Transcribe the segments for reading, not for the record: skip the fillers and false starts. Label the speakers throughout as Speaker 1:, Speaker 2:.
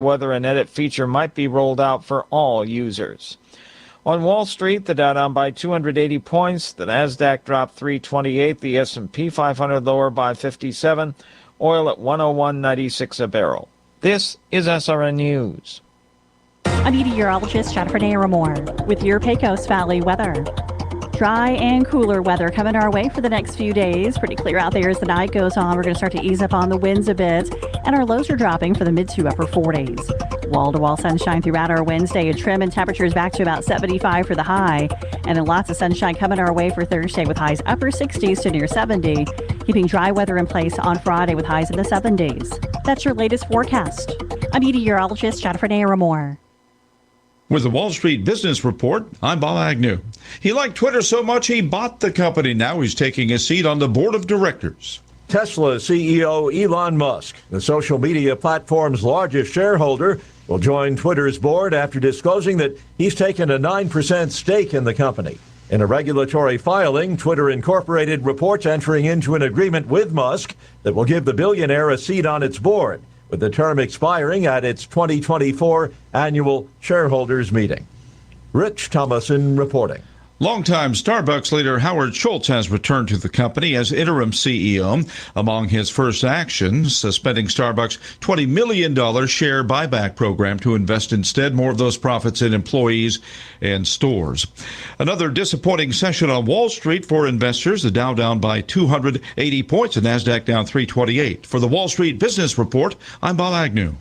Speaker 1: whether an edit feature might be rolled out for all users. On Wall Street, the Dow down by 280 points, the Nasdaq dropped 328, the S&P 500 lower by 57, oil at 101.96 a barrel. This is SRN News.
Speaker 2: I'm meteorologist Jennifer Naramore with your Pecos Valley weather. Dry and cooler weather coming our way for the next few days. Pretty clear out there as the night goes on. We're going to start to ease up on the winds a bit, and our lows are dropping for the mid to upper 40s. Wall-to-wall sunshine throughout our Wednesday. A trim and temperatures back to about 75 for the high, and then lots of sunshine coming our way for Thursday with highs upper 60s to near 70. Keeping dry weather in place on Friday with highs in the 70s. That's your latest forecast. I'm meteorologist Jennifer Naramore.
Speaker 3: With the Wall Street Business Report, I'm Bob Agnew. He liked Twitter so much he bought the company. Now he's taking a seat on the board of directors.
Speaker 4: Tesla CEO Elon Musk, the social media platform's largest shareholder, will join Twitter's board after disclosing that he's taken a 9% stake in the company. In a regulatory filing, Twitter Incorporated reports entering into an agreement with Musk that will give the billionaire a seat on its board, with the term expiring at its 2024 annual shareholders meeting. Rich Thomason reporting.
Speaker 3: Longtime Starbucks leader Howard Schultz has returned to the company as interim CEO. Among his first actions, suspending Starbucks' $20 million share buyback program to invest instead more of those profits in employees and stores. Another disappointing session on Wall Street for investors. The Dow down by 280 points, the Nasdaq down 328. For the Wall Street Business Report, I'm Bob Agnew.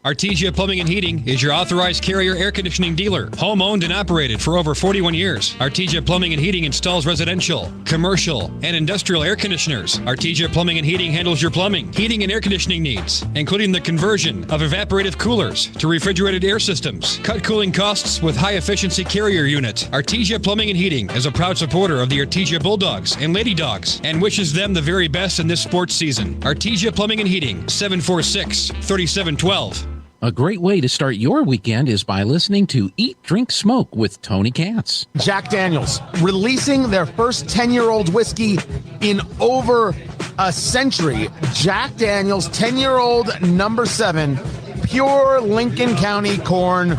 Speaker 5: Artesia Plumbing and Heating is your authorized Carrier air conditioning dealer. Home owned and operated for over 41 years. Artesia Plumbing and Heating installs residential, commercial, and industrial air conditioners. Artesia Plumbing and Heating handles your plumbing, heating, and air conditioning needs, including the conversion of evaporative coolers to refrigerated air systems. Cut cooling costs with high-efficiency Carrier unit. Artesia Plumbing and Heating is a proud supporter of the Artesia Bulldogs and Lady Dogs and wishes them the very best in this sports season. Artesia Plumbing and Heating, 746-3712.
Speaker 6: A great way to start your weekend is by listening to Eat, Drink, Smoke with Tony Katz.
Speaker 7: Jack Daniels releasing their first 10-year-old whiskey in over a century. Jack Daniels 10-year-old number 7 pure Lincoln County corn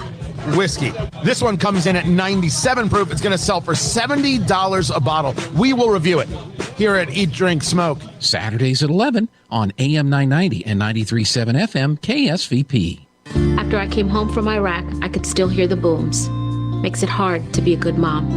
Speaker 7: whiskey. This one comes in at 97 proof. It's going to sell for $70 a bottle. We will review it here at Eat, Drink, Smoke.
Speaker 6: Saturdays at 11 on AM 990 and 93.7 FM KSVP.
Speaker 8: After I came home from Iraq, I could still hear the booms. Makes it hard to be a good mom.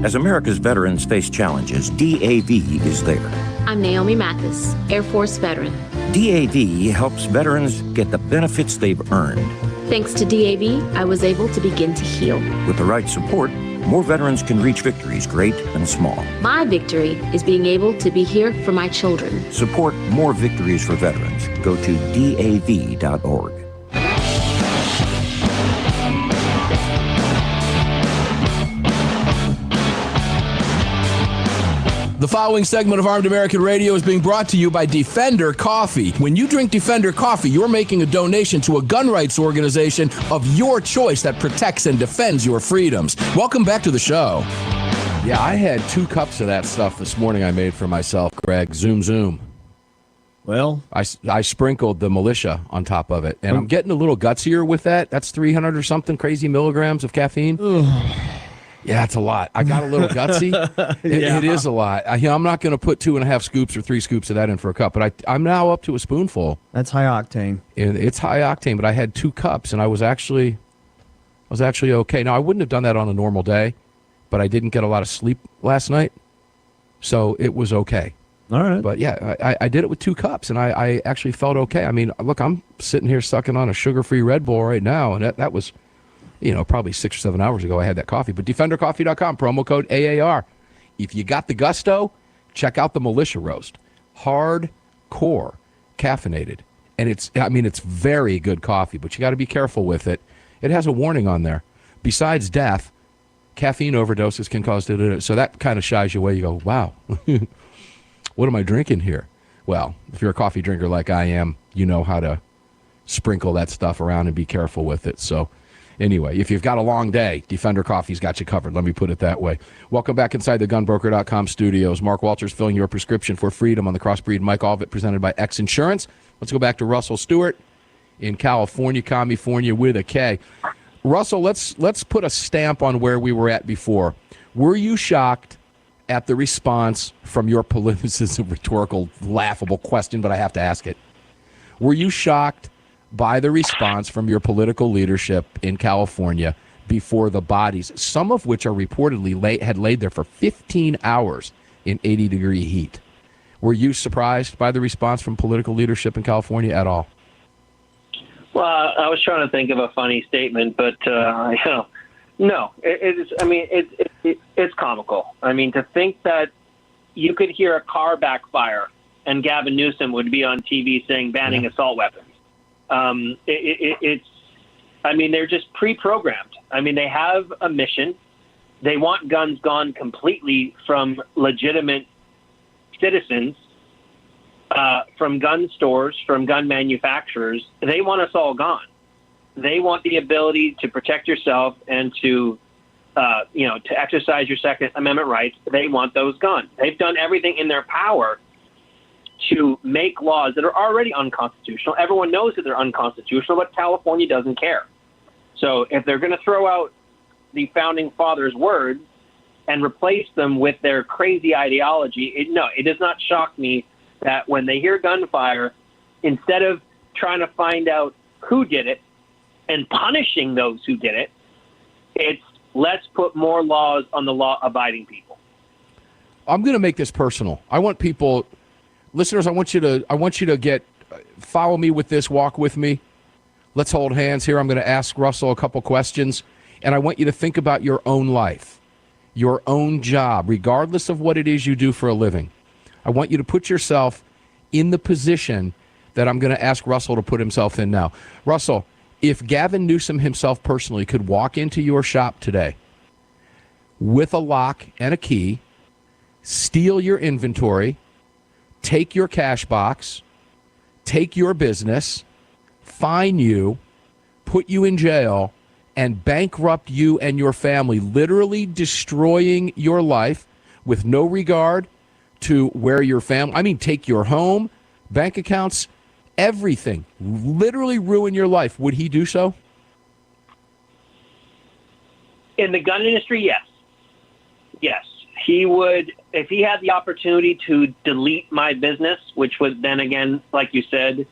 Speaker 9: As America's veterans face challenges, DAV is there.
Speaker 8: I'm Naomi Mathis, Air Force veteran.
Speaker 9: DAV helps veterans get the benefits they've earned.
Speaker 8: Thanks to DAV, I was able to begin to heal.
Speaker 9: With the right support, more veterans can reach victories, great and small.
Speaker 8: My victory is being able to be here for my children.
Speaker 9: Support more victories for veterans. Go to DAV.org.
Speaker 10: The following segment of Armed American Radio is being brought to you by Defender Coffee. When you drink Defender Coffee, you're making a donation to a gun rights organization of your choice that protects and defends your freedoms. Welcome back to the show. Yeah, I had 2 cups of that stuff this morning I made for myself, Greg. Zoom, zoom.
Speaker 11: Well,
Speaker 10: I sprinkled the militia on top of it, and I'm getting a little gutsier with that. That's 300 or something crazy milligrams of caffeine. Yeah, it's a lot. I got a little gutsy. It is a lot. I'm not going to put 2.5 scoops or 3 scoops of that in for a cup, but I'm now up to a spoonful.
Speaker 11: That's high octane.
Speaker 10: It's high octane, but I had 2 cups, and I was actually okay. Now, I wouldn't have done that on a normal day, but I didn't get a lot of sleep last night, so it was okay.
Speaker 11: All right.
Speaker 10: But yeah, I did it with 2 cups, and I actually felt okay. I mean, look, I'm sitting here sucking on a sugar-free Red Bull right now, and that was, probably 6 or 7 hours ago I had that coffee. But DefenderCoffee.com, promo code AAR. If you got the gusto, check out the Militia Roast. Hardcore caffeinated. And it's very good coffee, but you got to be careful with it. It has a warning on there. Besides death, caffeine overdoses can cause it. So that kind of shies you away. You go, wow, what am I drinking here? Well, if you're a coffee drinker like I am, you know how to sprinkle that stuff around and be careful with it. So anyway, if you've got a long day, Defender Coffee's got you covered. Let me put it that way. Welcome back inside the GunBroker.com studios. Mark Walters filling your prescription for freedom on the Crossbreed Mike Allvett, presented by X Insurance. Let's go back to Russell Stewart. in California, California with a K. Russell, let's put a stamp on where we were at before. Were you shocked at the response from your this is a rhetorical, laughable question, but I have to ask it. Were you shocked by the response from your political leadership in California before the bodies, some of which are reportedly had laid there for 15 hours in 80-degree heat? Were you surprised by the response from political leadership in California at all?
Speaker 12: Well, I was trying to think of a funny statement, but no. It's comical. I mean, to think that you could hear a car backfire and Gavin Newsom would be on TV saying banning assault weapons. They're just pre-programmed. I mean, they have a mission. They want guns gone completely from legitimate citizens, from gun stores, from gun manufacturers. They want us all gone. They want the ability to protect yourself and to exercise your Second Amendment rights. They want those gone. They've done everything in their power to make laws that are already unconstitutional. Everyone knows that they're unconstitutional, but California doesn't care. So if they're going to throw out the Founding Fathers' words and replace them with their crazy ideology, it does not shock me that when they hear gunfire, instead of trying to find out who did it and punishing those who did it, it's let's put more laws on the law-abiding people.
Speaker 10: I'm going to make this personal. I want people, listeners, I want you to follow me with this, walk with me. Let's hold hands here. I'm going to ask Russell a couple questions, and I want you to think about your own life, your own job, regardless of what it is you do for a living. I want you to put yourself in the position that I'm going to ask Russell to put himself in now. Russell, if Gavin Newsom himself personally could walk into your shop today with a lock and a key, steal your inventory, take your cash box, take your business, fine you, put you in jail, and bankrupt you and your family, literally destroying your life with no regard to where your family, take your home, bank accounts, everything, literally ruin your life, would he do so?
Speaker 12: In the gun industry, yes. Yes. He would, if he had the opportunity to delete my business, which would then again, like you said,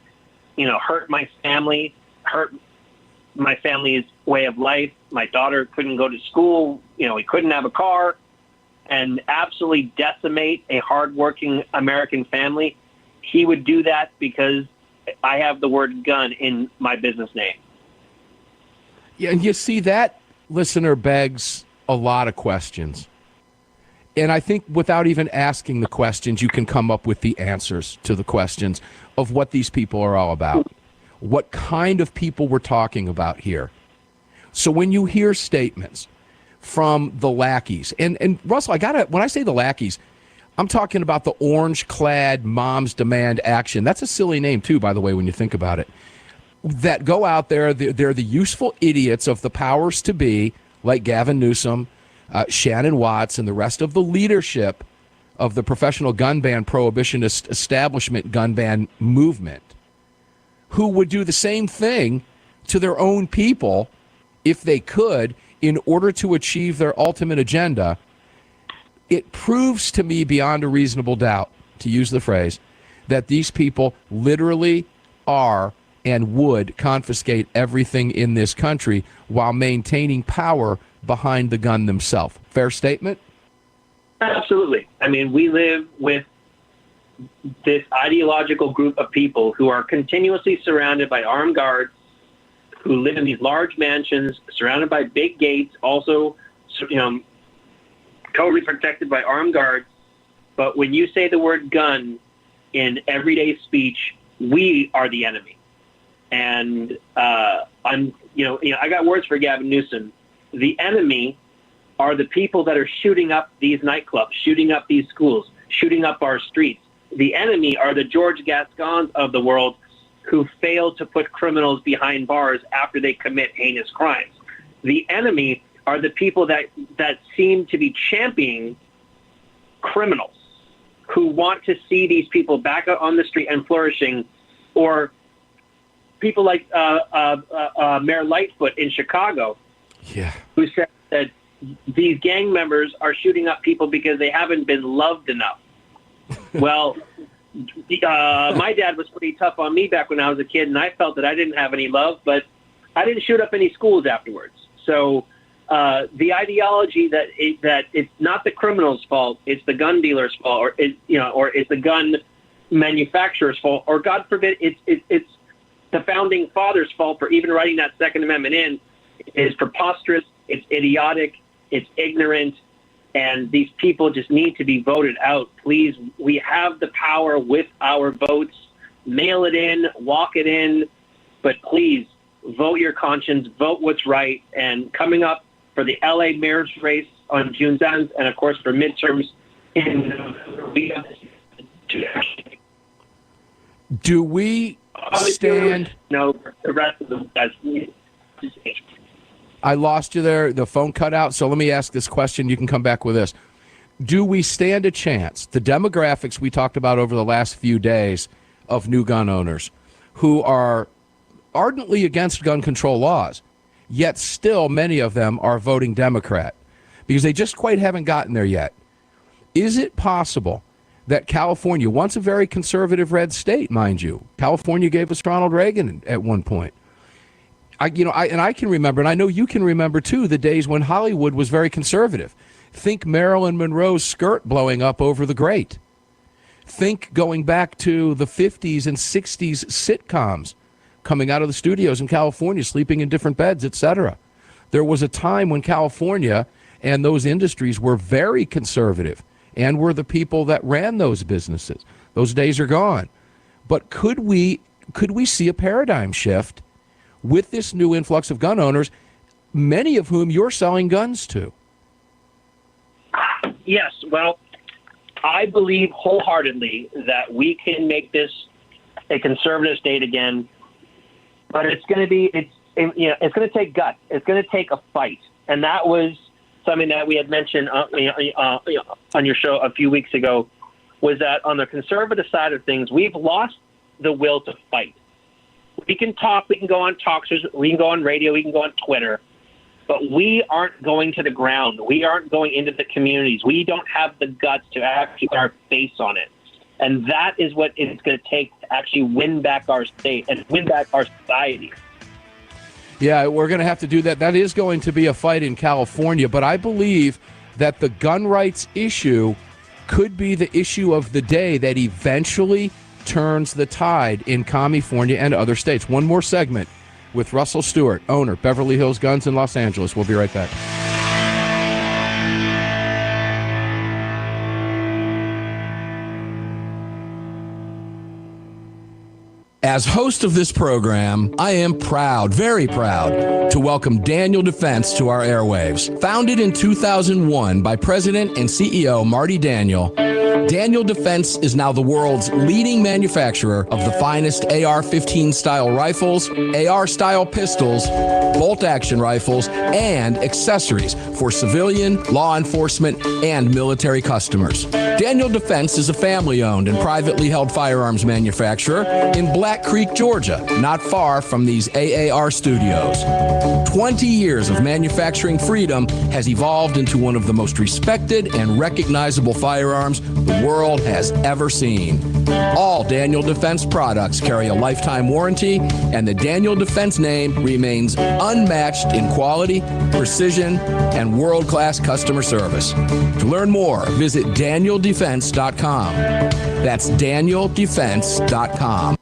Speaker 12: hurt my family, hurt my family's way of life. My daughter couldn't go to school. We couldn't have a car, and absolutely decimate a hardworking American family. He would do that because I have the word gun in my business name.
Speaker 10: Yeah, and you see, that listener begs a lot of questions. And I think without even asking the questions, you can come up with the answers to the questions of what these people are all about, what kind of people we're talking about here. So when you hear statements from the lackeys, and Russell, when I say the lackeys, I'm talking about the orange-clad moms demand action. That's a silly name, too, by the way, when you think about it. That go out there, they're the useful idiots of the powers to be, like Gavin Newsom, Shannon Watts, and the rest of the leadership of the professional gun ban prohibitionist establishment gun ban movement, who would do the same thing to their own people if they could in order to achieve their ultimate agenda. It proves to me beyond a reasonable doubt, to use the phrase, that these people literally are and would confiscate everything in this country while maintaining power behind the gun themselves. Fair statement?
Speaker 12: Absolutely. We live with this ideological group of people who are continuously surrounded by armed guards, who live in these large mansions, surrounded by big gates, also, totally protected by armed guards. But when you say the word gun in everyday speech, we are the enemy. And I got words for Gavin Newsom. The enemy are the people that are shooting up these nightclubs, shooting up these schools, shooting up our streets. The enemy are the George Gascons of the world who fail to put criminals behind bars after they commit heinous crimes. The enemy are the people that seem to be championing criminals, who want to see these people back out on the street and flourishing, or people like Mayor Lightfoot in Chicago, who said that these gang members are shooting up people because they haven't been loved enough. Well, my dad was pretty tough on me back when I was a kid, and I felt that I didn't have any love, but I didn't shoot up any schools afterwards. So the ideology that it's not the criminal's fault, it's the gun dealer's fault, or it's the gun manufacturer's fault, or God forbid, it's the founding fathers' fault for even writing that Second Amendment in, is preposterous, it's idiotic, it's ignorant, and these people just need to be voted out. Please, we have the power with our votes. Mail it in, walk it in, but please vote your conscience, vote what's right. And coming up for the LA mayor's race on June 7th, and of course for midterms in November,
Speaker 10: do we stand?
Speaker 12: No, the rest of them guys.
Speaker 10: I lost you there. The phone cut out. So let me ask this question. You can come back with this. Do we stand a chance? The demographics we talked about over the last few days of new gun owners who are ardently against gun control laws, yet still many of them are voting Democrat because they just quite haven't gotten there yet. Is it possible that California, once a very conservative red state, mind you, California gave us Ronald Reagan at one point. I can remember, and I know you can remember too, the days when Hollywood was very conservative. Think Marilyn Monroe's skirt blowing up over the grate. Think going back to the 50s and 60s sitcoms coming out of the studios in California, sleeping in different beds, etc. There was a time when California and those industries were very conservative and were the people that ran those businesses. Those days are gone. But could we see a paradigm shift with this new influx of gun owners, many of whom you're selling guns to?
Speaker 12: Yes, well, I believe wholeheartedly that we can make this a conservative state again, but it's going to take guts. It's going to take a fight, and that was something that we had mentioned on your show a few weeks ago. Was that on the conservative side of things, we've lost the will to fight. We can talk, we can go on talk shows, we can go on radio, we can go on Twitter, but we aren't going to the ground. We aren't going into the communities. We don't have the guts to actually put our face on it. And that is what it's going to take to actually win back our state and win back our society.
Speaker 10: Yeah, we're going to have to do that. That is going to be a fight in California, but I believe that the gun rights issue could be the issue of the day that eventually turns the tide in California and other states. One more segment with Russell Stewart, owner, Beverly Hills Guns in Los Angeles. We'll be right back. As host of this program, I am proud, very proud, to welcome Daniel Defense to our airwaves. Founded in 2001 by President and CEO Marty Daniel, Daniel Defense is now the world's leading manufacturer of the finest AR-15 style rifles, AR style pistols, bolt-action rifles, and accessories for civilian, law enforcement, and military customers. Daniel Defense is a family-owned and privately held firearms manufacturer in Black Creek, Georgia, not far from these AAR studios. 20 years of manufacturing freedom has evolved into one of the most respected and recognizable firearms the world has ever seen. All Daniel Defense products carry a lifetime warranty, and the Daniel Defense name remains unmatched in quality, precision, and world-class customer service. To learn more, visit DanielDefense.com. That's DanielDefense.com.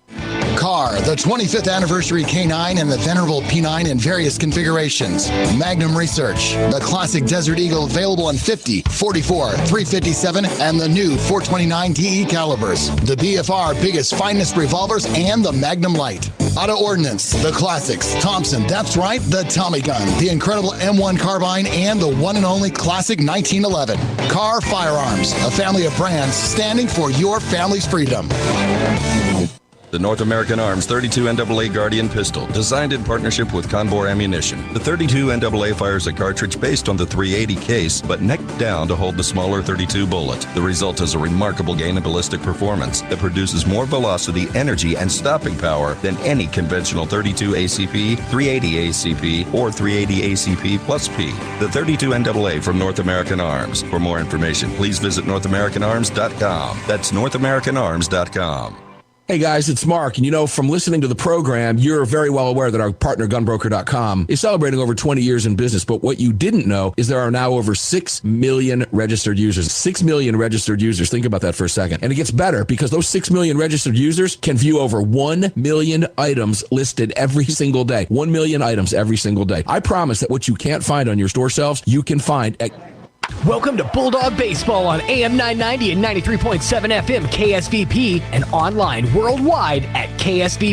Speaker 13: Car, the 25th anniversary K9 and the venerable P9 in various configurations. Magnum Research, the classic Desert Eagle available in 50, 44, 357, and the new 429 DE calibers. The BFR biggest, finest revolvers, and the Magnum Light. Auto Ordnance, the classics. Thompson, that's right, the Tommy gun, the incredible M1 carbine, and the one and only classic 1911. Car Firearms, a family of brands standing for your family's freedom.
Speaker 14: The North American Arms 32 NAA Guardian pistol, designed in partnership with Conbor Ammunition. The 32 NAA fires a cartridge based on the 380 case, but neck down to hold the smaller 32 bullet. The result is a remarkable gain in ballistic performance that produces more velocity, energy, and stopping power than any conventional 32 ACP, 380 ACP, or 380 ACP plus P. The 32 NAA from North American Arms. For more information, please visit NorthAmericanArms.com. That's NorthAmericanArms.com.
Speaker 10: Hey guys, it's Mark, and you know, from listening to the program, you're very well aware that our partner GunBroker.com is celebrating over 20 years in business, but what you didn't know is there are now over 6 million registered users. 6 million registered users. Think about that for a second. And it gets better because those 6 million registered users can view over 1 million items listed every single day. 1 million items every single day. I promise that what you can't find on your store shelves, you can find at...
Speaker 15: Welcome to Bulldog Baseball on AM 990 and 93.7 FM KSVP and online worldwide at ksvptv.com.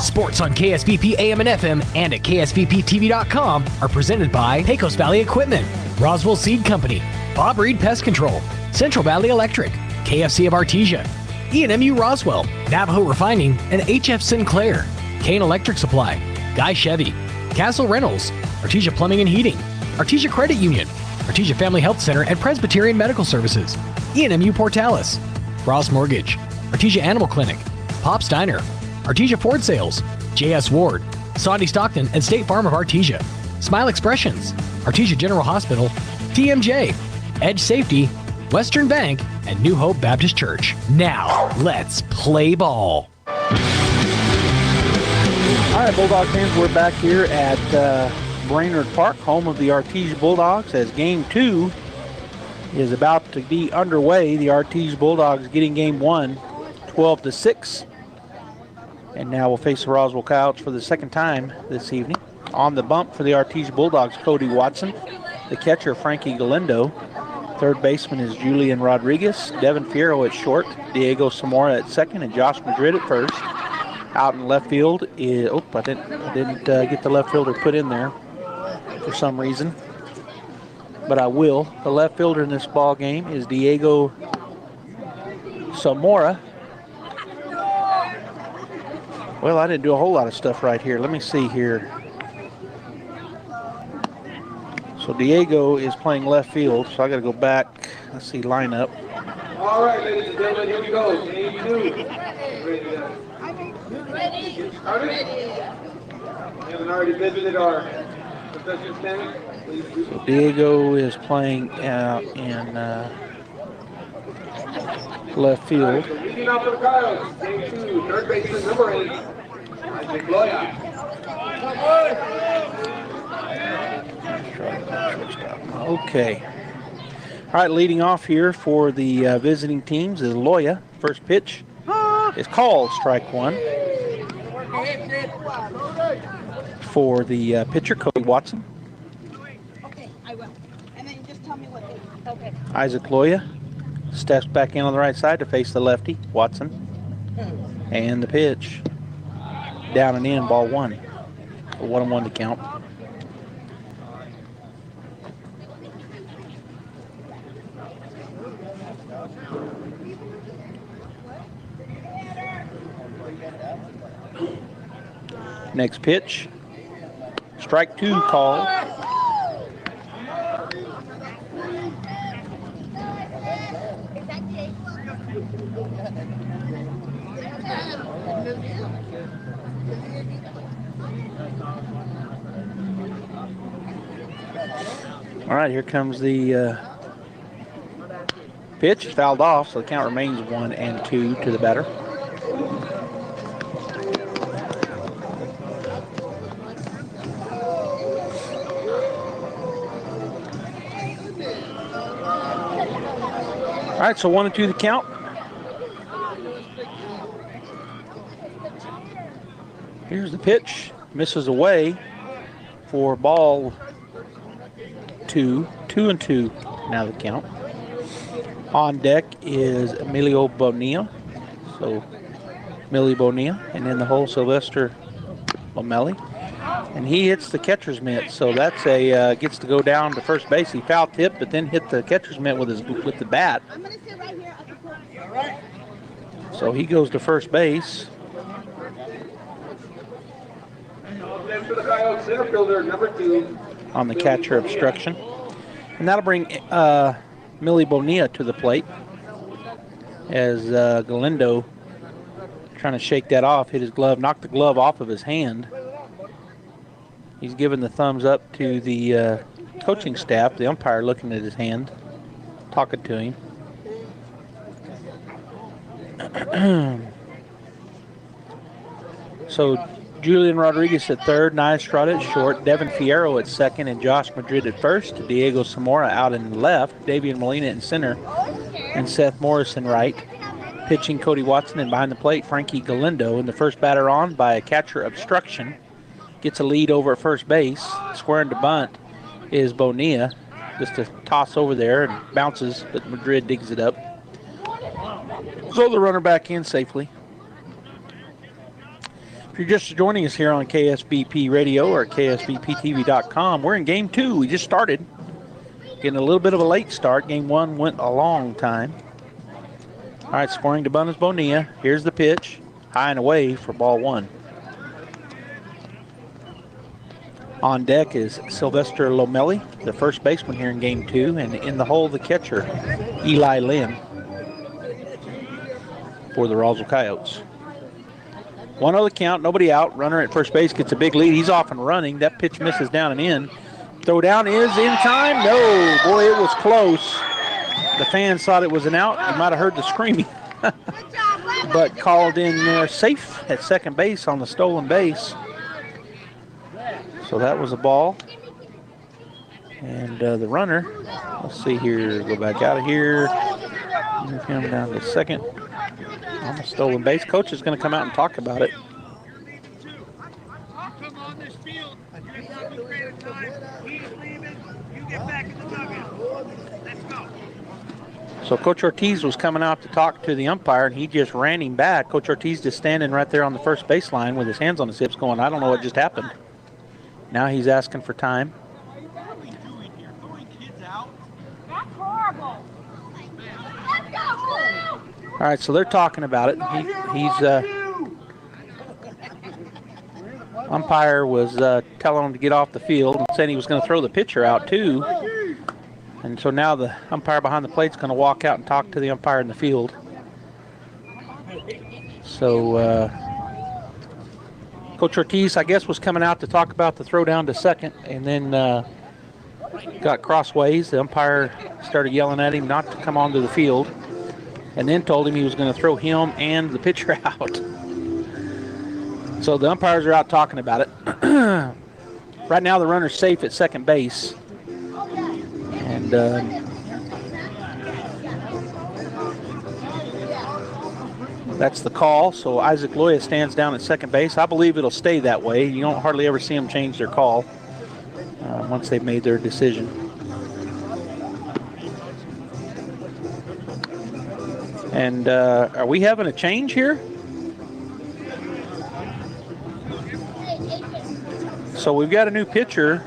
Speaker 15: Sports on KSVP AM and FM and at ksvptv.com are presented by Pecos Valley Equipment, Roswell Seed Company, Bob Reed Pest Control, Central Valley Electric, KFC of Artesia, E&MU Roswell, Navajo Refining, and HF Sinclair, Kane Electric Supply, Guy Chevy, Castle Reynolds, Artesia Plumbing and Heating, Artesia Credit Union, Artesia Family Health Center and Presbyterian Medical Services, E&MU Portalis, Ross Mortgage, Artesia Animal Clinic, Pop's Diner, Artesia Ford Sales, J.S. Ward, Saudi Stockton and State Farm of Artesia, Smile Expressions, Artesia General Hospital, TMJ, Edge Safety, Western Bank, and New Hope Baptist Church. Now, let's play ball.
Speaker 16: All right, Bulldog fans, we're back here at Brainard Park, home of the Artesia Bulldogs, as Game 2 is about to be underway. The Artesia Bulldogs getting Game 1, 12-6. And now we'll face the Roswell Coyotes for the second time this evening. On the bump for the Artesia Bulldogs, Cody Watson. The catcher, Frankie Galindo. Third baseman is Julian Rodriguez. Devin Fierro at short. Diego Zamora at second. And Josh Madrid at first. Out in left field is, I didn't get the left fielder put in there for some reason, but I will. The left fielder in this ball game is Diego Zamora. Well, I didn't do a whole lot of stuff right here. Let me see here. So Diego is playing left field, so I got to go back. Let's see lineup.
Speaker 17: All right, ladies and gentlemen, here we go. Game 2. Started? We haven't already visited our professional standing.
Speaker 16: So Diego is playing out in left field.
Speaker 17: So leading off for the Coyotes, Game 2, third baseman number 8, Isaac Loya.
Speaker 16: Okay. All right, leading off here for the visiting teams is Loya. First pitch is called strike one. For the pitcher, Cody Watson.
Speaker 18: Okay, I will. And then just tell me what they... Okay.
Speaker 16: Isaac Loya steps back in on the right side to face the lefty, Watson. And the pitch. Down and in, ball one. A 1-1 to count. Next pitch, strike two called. All right, here comes the pitch, fouled off, so the count remains 1-2 to the batter. All right, so 1-2 the count. Here's the pitch, misses away for ball two. 2-2 now the count. On deck is Emilio Bonilla. So Millie Bonilla, and in the hole Sylvester Lomelli. And he hits the catcher's mitt, so that's a gets to go down to first base. He foul tipped, but then hit the catcher's mitt with the bat. So he goes to first base.
Speaker 17: For the Coyotes center fielder, number 2.
Speaker 16: On the catcher obstruction. And that'll bring Millie Bonilla to the plate as Galindo trying to shake that off, hit his glove, knocked the glove off of his hand. He's giving the thumbs up to the coaching staff, the umpire looking at his hand, talking to him. So Julian Rodriguez at third, Nia Estrada at short, Devin Fierro at second, and Josh Madrid at first. Diego Zamora out in left, Davian Molina in center, and Seth Morrison right. Pitching Cody Watson, and behind the plate Frankie Galindo. And the first batter on by a catcher obstruction. Gets a lead over at first base. Squaring to bunt is Bonilla. Just a toss over there and bounces, but Madrid digs it up. So the runner back in safely. If you're just joining us here on KSBP Radio or KSBPTV.com, we're in Game 2. We just started. Getting a little bit of a late start. Game 1 went a long time. All right, scoring to bunt is Bonilla. Here's the pitch. High and away for ball 1. On deck is Sylvester Lomelli, the first baseman here in Game 2. And in the hole, the catcher, Eli Lynn, for the Roswell Coyotes. 1-0 the count, nobody out. Runner at first base gets a big lead. He's off and running. That pitch misses down and in. Throw down is in time. No, boy, it was close. The fans thought it was an out. You might have heard the screaming. But called in there safe at second base on the stolen base. So that was a ball. And the runner, let's see here, go back out of here. Move him down to second. On the stolen base. Coach is going to come out and talk about it. So Coach Ortiz was coming out to talk to the umpire, and he just ran him back. Coach Ortiz just standing right there on the first baseline with his hands on his hips going, I don't know what just happened. Now he's asking for time. All right, so they're talking about it. Umpire was telling him to get off the field and said he was going to throw the pitcher out too. And so now the umpire behind the plate is going to walk out and talk to the umpire in the field. So Coach Ortiz, I guess, was coming out to talk about the throw down to second, and then got crossways. The umpire started yelling at him not to come onto the field, and then told him he was going to throw him and the pitcher out. So the umpires are out talking about it. Right now the runner's safe at second base. And that's the call. So Isaac Loya stands down at second base. I believe it'll stay that way. You don't hardly ever see them change their call once they've made their decision. And are we having a change here? So we've got a new pitcher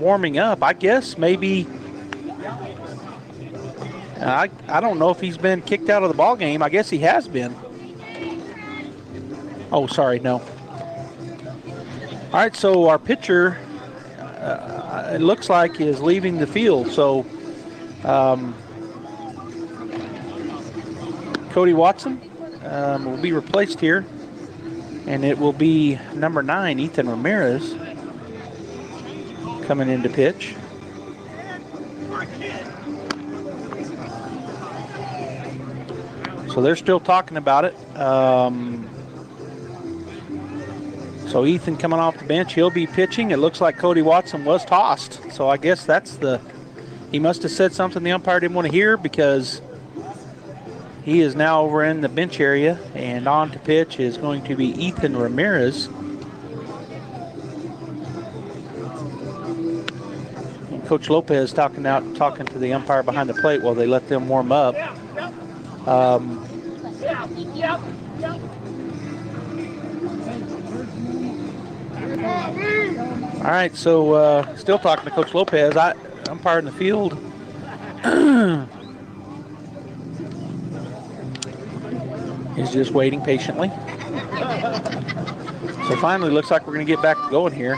Speaker 16: warming up. I guess maybe, I don't know if he's been kicked out of the ball game. I guess he has been. Oh, sorry, no. All right, so our pitcher, it looks like, is leaving the field. So Cody Watson will be replaced here, and it will be number 9, Ethan Ramirez, coming in to pitch. So they're still talking about it. So Ethan coming off the bench, he'll be pitching. It looks like Cody Watson was tossed. So I guess that's he must have said something the umpire didn't want to hear, because he is now over in the bench area, and on to pitch is going to be Ethan Ramirez. And Coach Lopez talking to the umpire behind the plate while they let them warm up. All right, so still talking to Coach Lopez. Umpire in the field. is just waiting patiently. So finally, looks like we're going to get back to going here.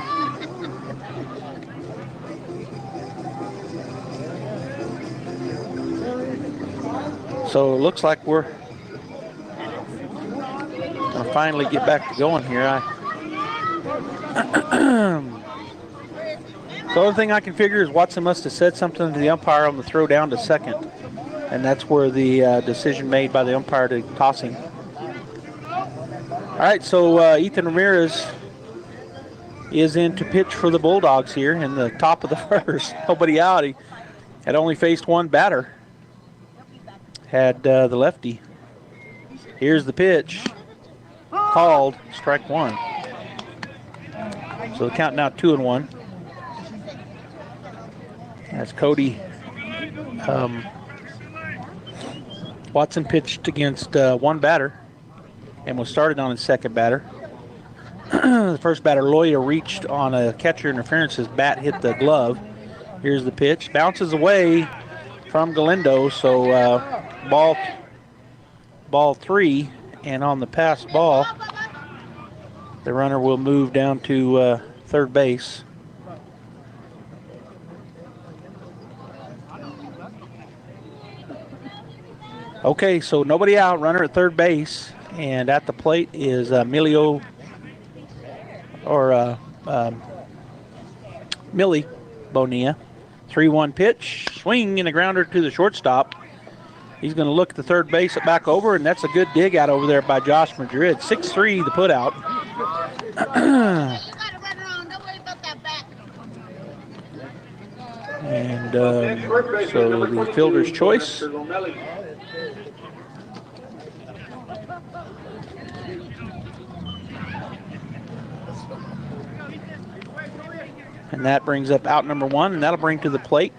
Speaker 16: So it looks like we're going to finally get back to going here. The only thing I can figure is Watson must have said something to the umpire on the throw down to second. And that's where the decision made by the umpire to toss him. All right, so Ethan Ramirez is in to pitch for the Bulldogs here in the top of the first. Nobody out. He had only faced one batter. Had the lefty. Here's the pitch. Called, strike one. So the count now 2-1. As Cody Watson pitched against one batter and was started on his second batter. The first batter, Loya, reached on a catcher interference. His bat hit the glove. Here's the pitch. Bounces away from Galindo, so ball three. And on the pass ball, the runner will move down to third base. Okay, so nobody out, runner at third base, and at the plate is Millie Bonilla. 3-1 pitch, swing and a grounder to the shortstop. He's going to look at the third base back over, and that's a good dig out over there by Josh Madrid. 6-3 the put out. And so the fielder's choice. And that brings up out number one, and that'll bring to the plate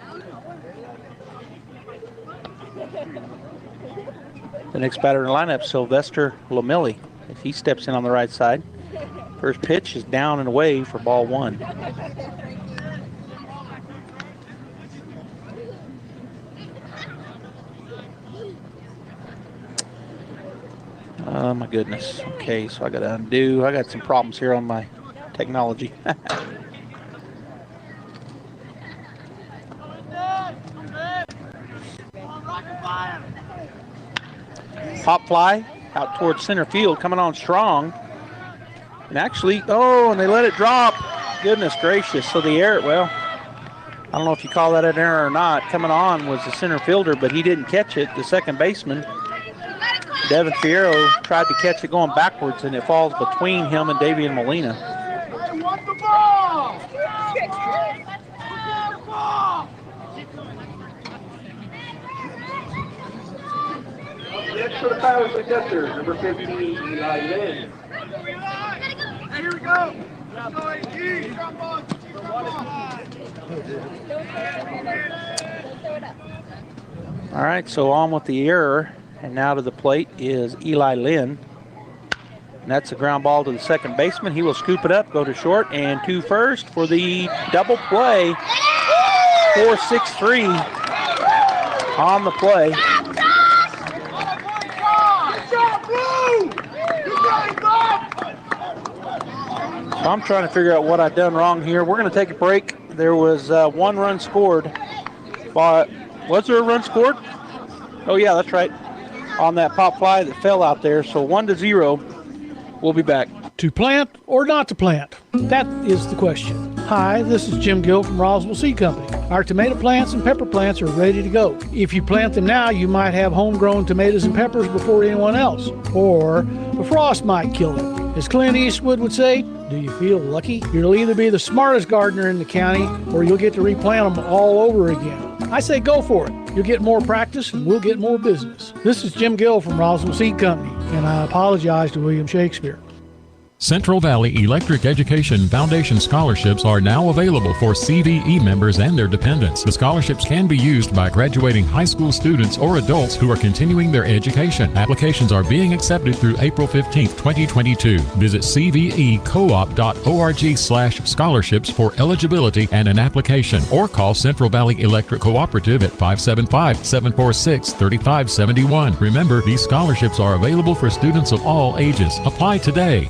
Speaker 16: the next batter in the lineup, Sylvester Lomeli, if he steps in on the right side. First pitch is down and away for ball one. Oh my goodness. Okay, so I got to undo. I got some problems here on my technology. Pop fly out towards center field, coming on strong. And actually, and they let it drop. Goodness gracious. So the error, well, I don't know if you call that an error or not. Coming on was the center fielder, but he didn't catch it. The second baseman, Devin Fierro, tried to catch it going backwards, and it falls between him and Davian Molina.
Speaker 17: I want the ball! Next for the power successor, number 15, Eli Lynn. Here we go!
Speaker 16: All right, so on with the error, and now to the plate is Eli Lynn. And that's a ground ball to the second baseman. He will scoop it up, go to short, and to first for the double play. 4-6-3 on the play. So I'm trying to figure out what I've done wrong here. We're going to take a break. There was 1 run scored. But was there a run scored? Oh, yeah, that's right. On that pop fly that fell out there. So 1-0. We'll be back.
Speaker 19: To plant or not to plant? That is the question. Hi, this is Jim Gill from Roswell Seed Company. Our tomato plants and pepper plants are ready to go. If you plant them now, you might have homegrown tomatoes and peppers before anyone else. Or the frost might kill them. As Clint Eastwood would say, do you feel lucky? You'll either be the smartest gardener in the county or you'll get to replant them all over again. I say go for it. You'll get more practice and we'll get more business. This is Jim Gill from Roswell Seed Company, and I apologize to William Shakespeare.
Speaker 20: Central Valley Electric Education Foundation scholarships are now available for CVE members and their dependents. The scholarships can be used by graduating high school students or adults who are continuing their education. Applications are being accepted through April 15, 2022. Visit cvecoop.org/scholarships for eligibility and an application, or call Central Valley Electric Cooperative at 575-746-3571. Remember, these scholarships are available for students of all ages. Apply today.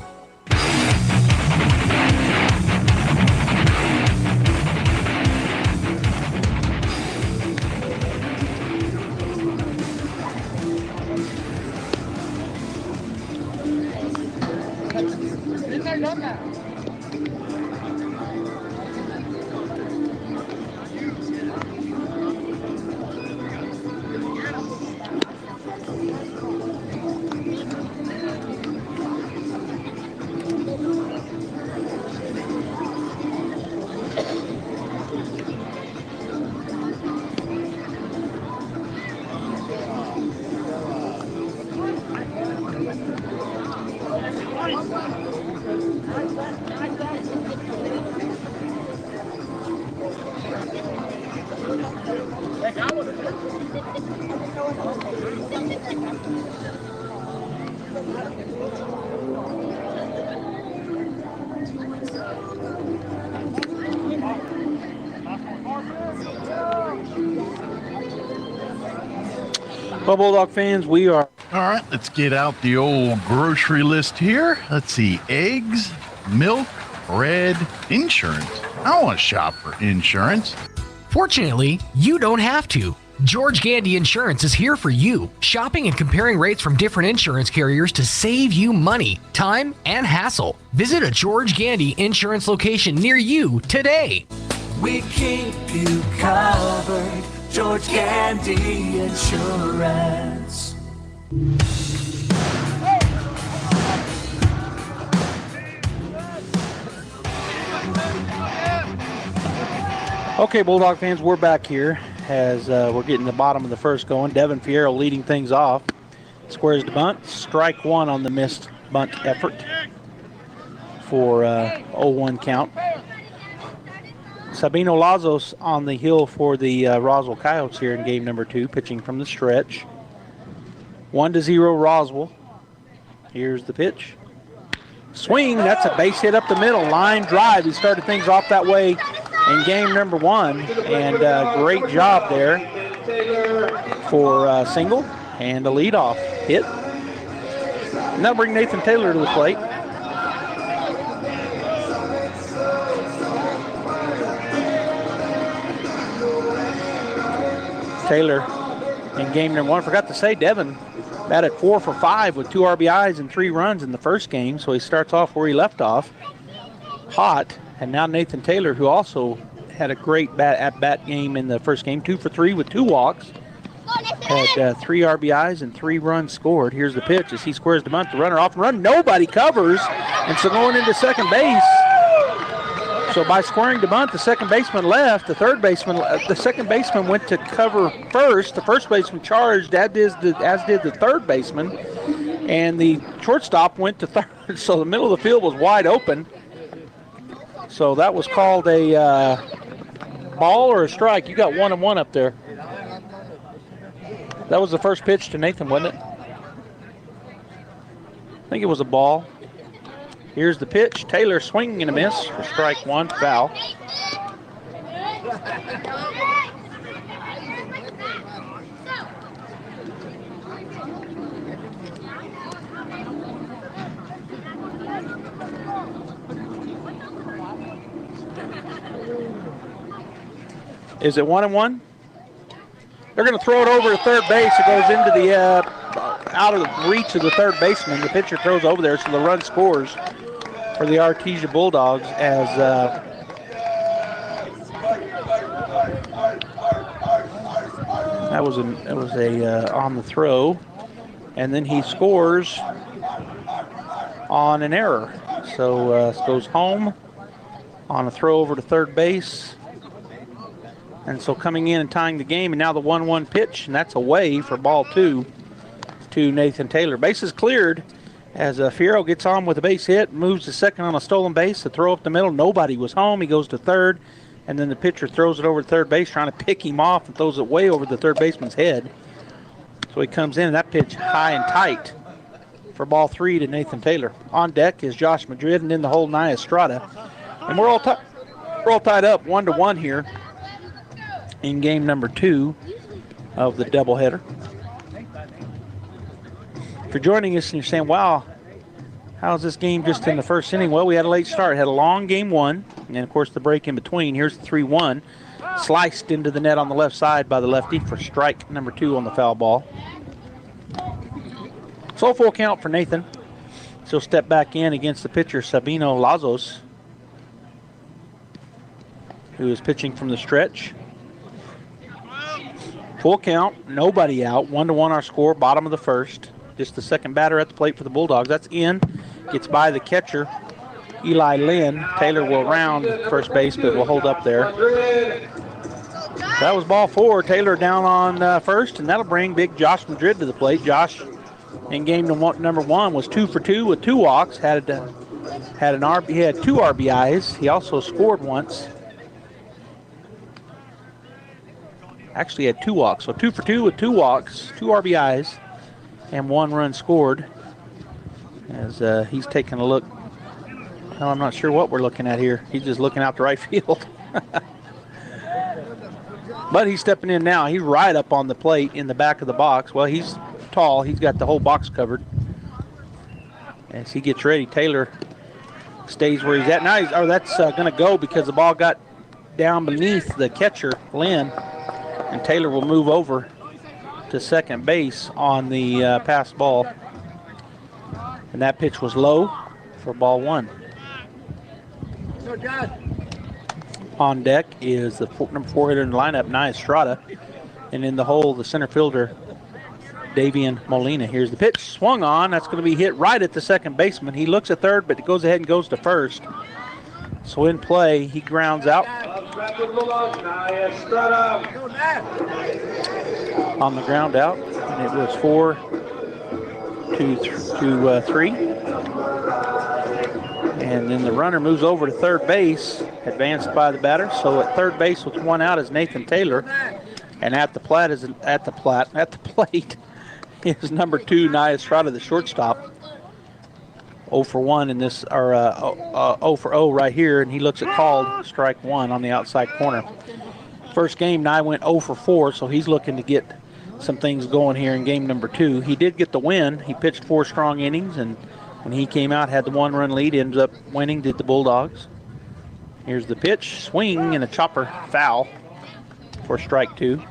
Speaker 16: Well, Bulldog fans, we are.
Speaker 21: All right, let's get out the old grocery list here. Let's see, eggs, milk, bread, insurance. I don't want to shop for insurance.
Speaker 15: Fortunately, you don't have to. George Gandy Insurance is here for you, shopping and comparing rates from different insurance carriers to save you money, time, and hassle. Visit a George Gandy Insurance location near you today.
Speaker 22: We keep you covered. George Gandy Insurance.
Speaker 16: Okay, Bulldog fans, we're back here as we're getting the bottom of the first going. Devin Fierro leading things off. Squares to bunt. Strike one on the missed bunt effort for 0-1 count. Sabino Lazos on the hill for the Roswell Coyotes here in game number 2, pitching from the stretch. 1-0 Roswell. Here's the pitch. Swing, that's a base hit up the middle. Line drive. He started things off that way in game number 1. And great job there for single and a leadoff hit. And that'll bring Nathan Taylor to the plate. Taylor in game number 1. Forgot to say, Devin batted 4 for 5 with 2 RBIs and 3 runs in the first game, so he starts off where he left off, hot. And now Nathan Taylor, who also had a great at-bat game in the first game, 2 for 3 with 2 walks, had 3 RBIs and 3 runs scored. Here's the pitch as he squares the bunt. The runner off and run. Nobody covers, and so going into second base. So by squaring the bunt, the second baseman left. The second baseman went to cover first. The first baseman charged, as did the third baseman. And the shortstop went to third. So the middle of the field was wide open. So that was called a ball or a strike. You got 1-1 up there. That was the first pitch to Nathan, wasn't it? I think it was a ball. Here's the pitch. Taylor swinging and a miss for strike 1, foul. Is it 1-1? They're going to throw it over to third base. It goes into the out of the reach of the third baseman. The pitcher throws over there, so the run scores for the Artesia Bulldogs as that was a on the throw, and then he scores on an error. So it goes home on a throw over to third base. And so coming in and tying the game, and now the 1-1 pitch, and that's away for ball 2 to Nathan Taylor. Bases cleared As Fierro gets on with a base hit, moves to second on a stolen base, the throw up the middle, nobody was home. He goes to third, and then the pitcher throws it over to third base, trying to pick him off, and throws it way over the third baseman's head. So he comes in, and that pitch high and tight for ball 3 to Nathan Taylor. On deck is Josh Madrid, and in the hole, Nia Estrada. And we're all tied up 1-1 here in game number 2 of the doubleheader. If you're joining us and you're saying, wow, how's this game just in the first inning? Well, we had a late start. Had a long game 1, and of course the break in between. Here's the 3-1. Sliced into the net on the left side by the lefty for strike number 2 on the foul ball. So full count for Nathan. He'll step back in against the pitcher, Sabino Lazos, who is pitching from the stretch. Full count, nobody out. 1-1 our score, bottom of the first. Just the second batter at the plate for the Bulldogs. That's in. Gets by the catcher, Eli Lynn. Taylor will round first base, but will hold up there. That was ball 4. Taylor down on first, and that'll bring big Josh Madrid to the plate. Josh, in game number 1, was 2 for 2 with 2 walks. He had 2 RBIs. He also scored once. Actually had 2 walks, so 2 for 2 with 2 walks, 2 RBIs, and 1 run scored. As he's taking a look. Well, I'm not sure what we're looking at here. He's just looking out the right field. But he's stepping in now. He's right up on the plate in the back of the box. Well, he's tall. He's got the whole box covered. As he gets ready, Taylor stays where he's at. Now that's going to go because the ball got down beneath the catcher, Lynn. And Taylor will move over to second base on the pass ball. And that pitch was low for ball 1. On deck is the number 4 hitter in the lineup, Nia Estrada. And in the hole, the center fielder, Davian Molina. Here's the pitch, swung on. That's going to be hit right at the second baseman. He looks at third, but goes ahead and goes to first. So in play, he grounds out on the ground out, and it was 4-3. And then the runner moves over to third base, advanced by the batter. So at third base with 1 out is Nathan Taylor, and at the plate is number 2 Nia Estrada, the shortstop. 0 for 1 in this, or 0 for 0 right here, and he looks at called strike 1 on the outside corner. First game, Nye went 0 for 4, so he's looking to get some things going here in game number 2. He did get the win. He pitched 4 strong innings, and when he came out, had the 1-run lead, ends up winning, did the Bulldogs. Here's the pitch, swing, and a chopper foul for strike 2.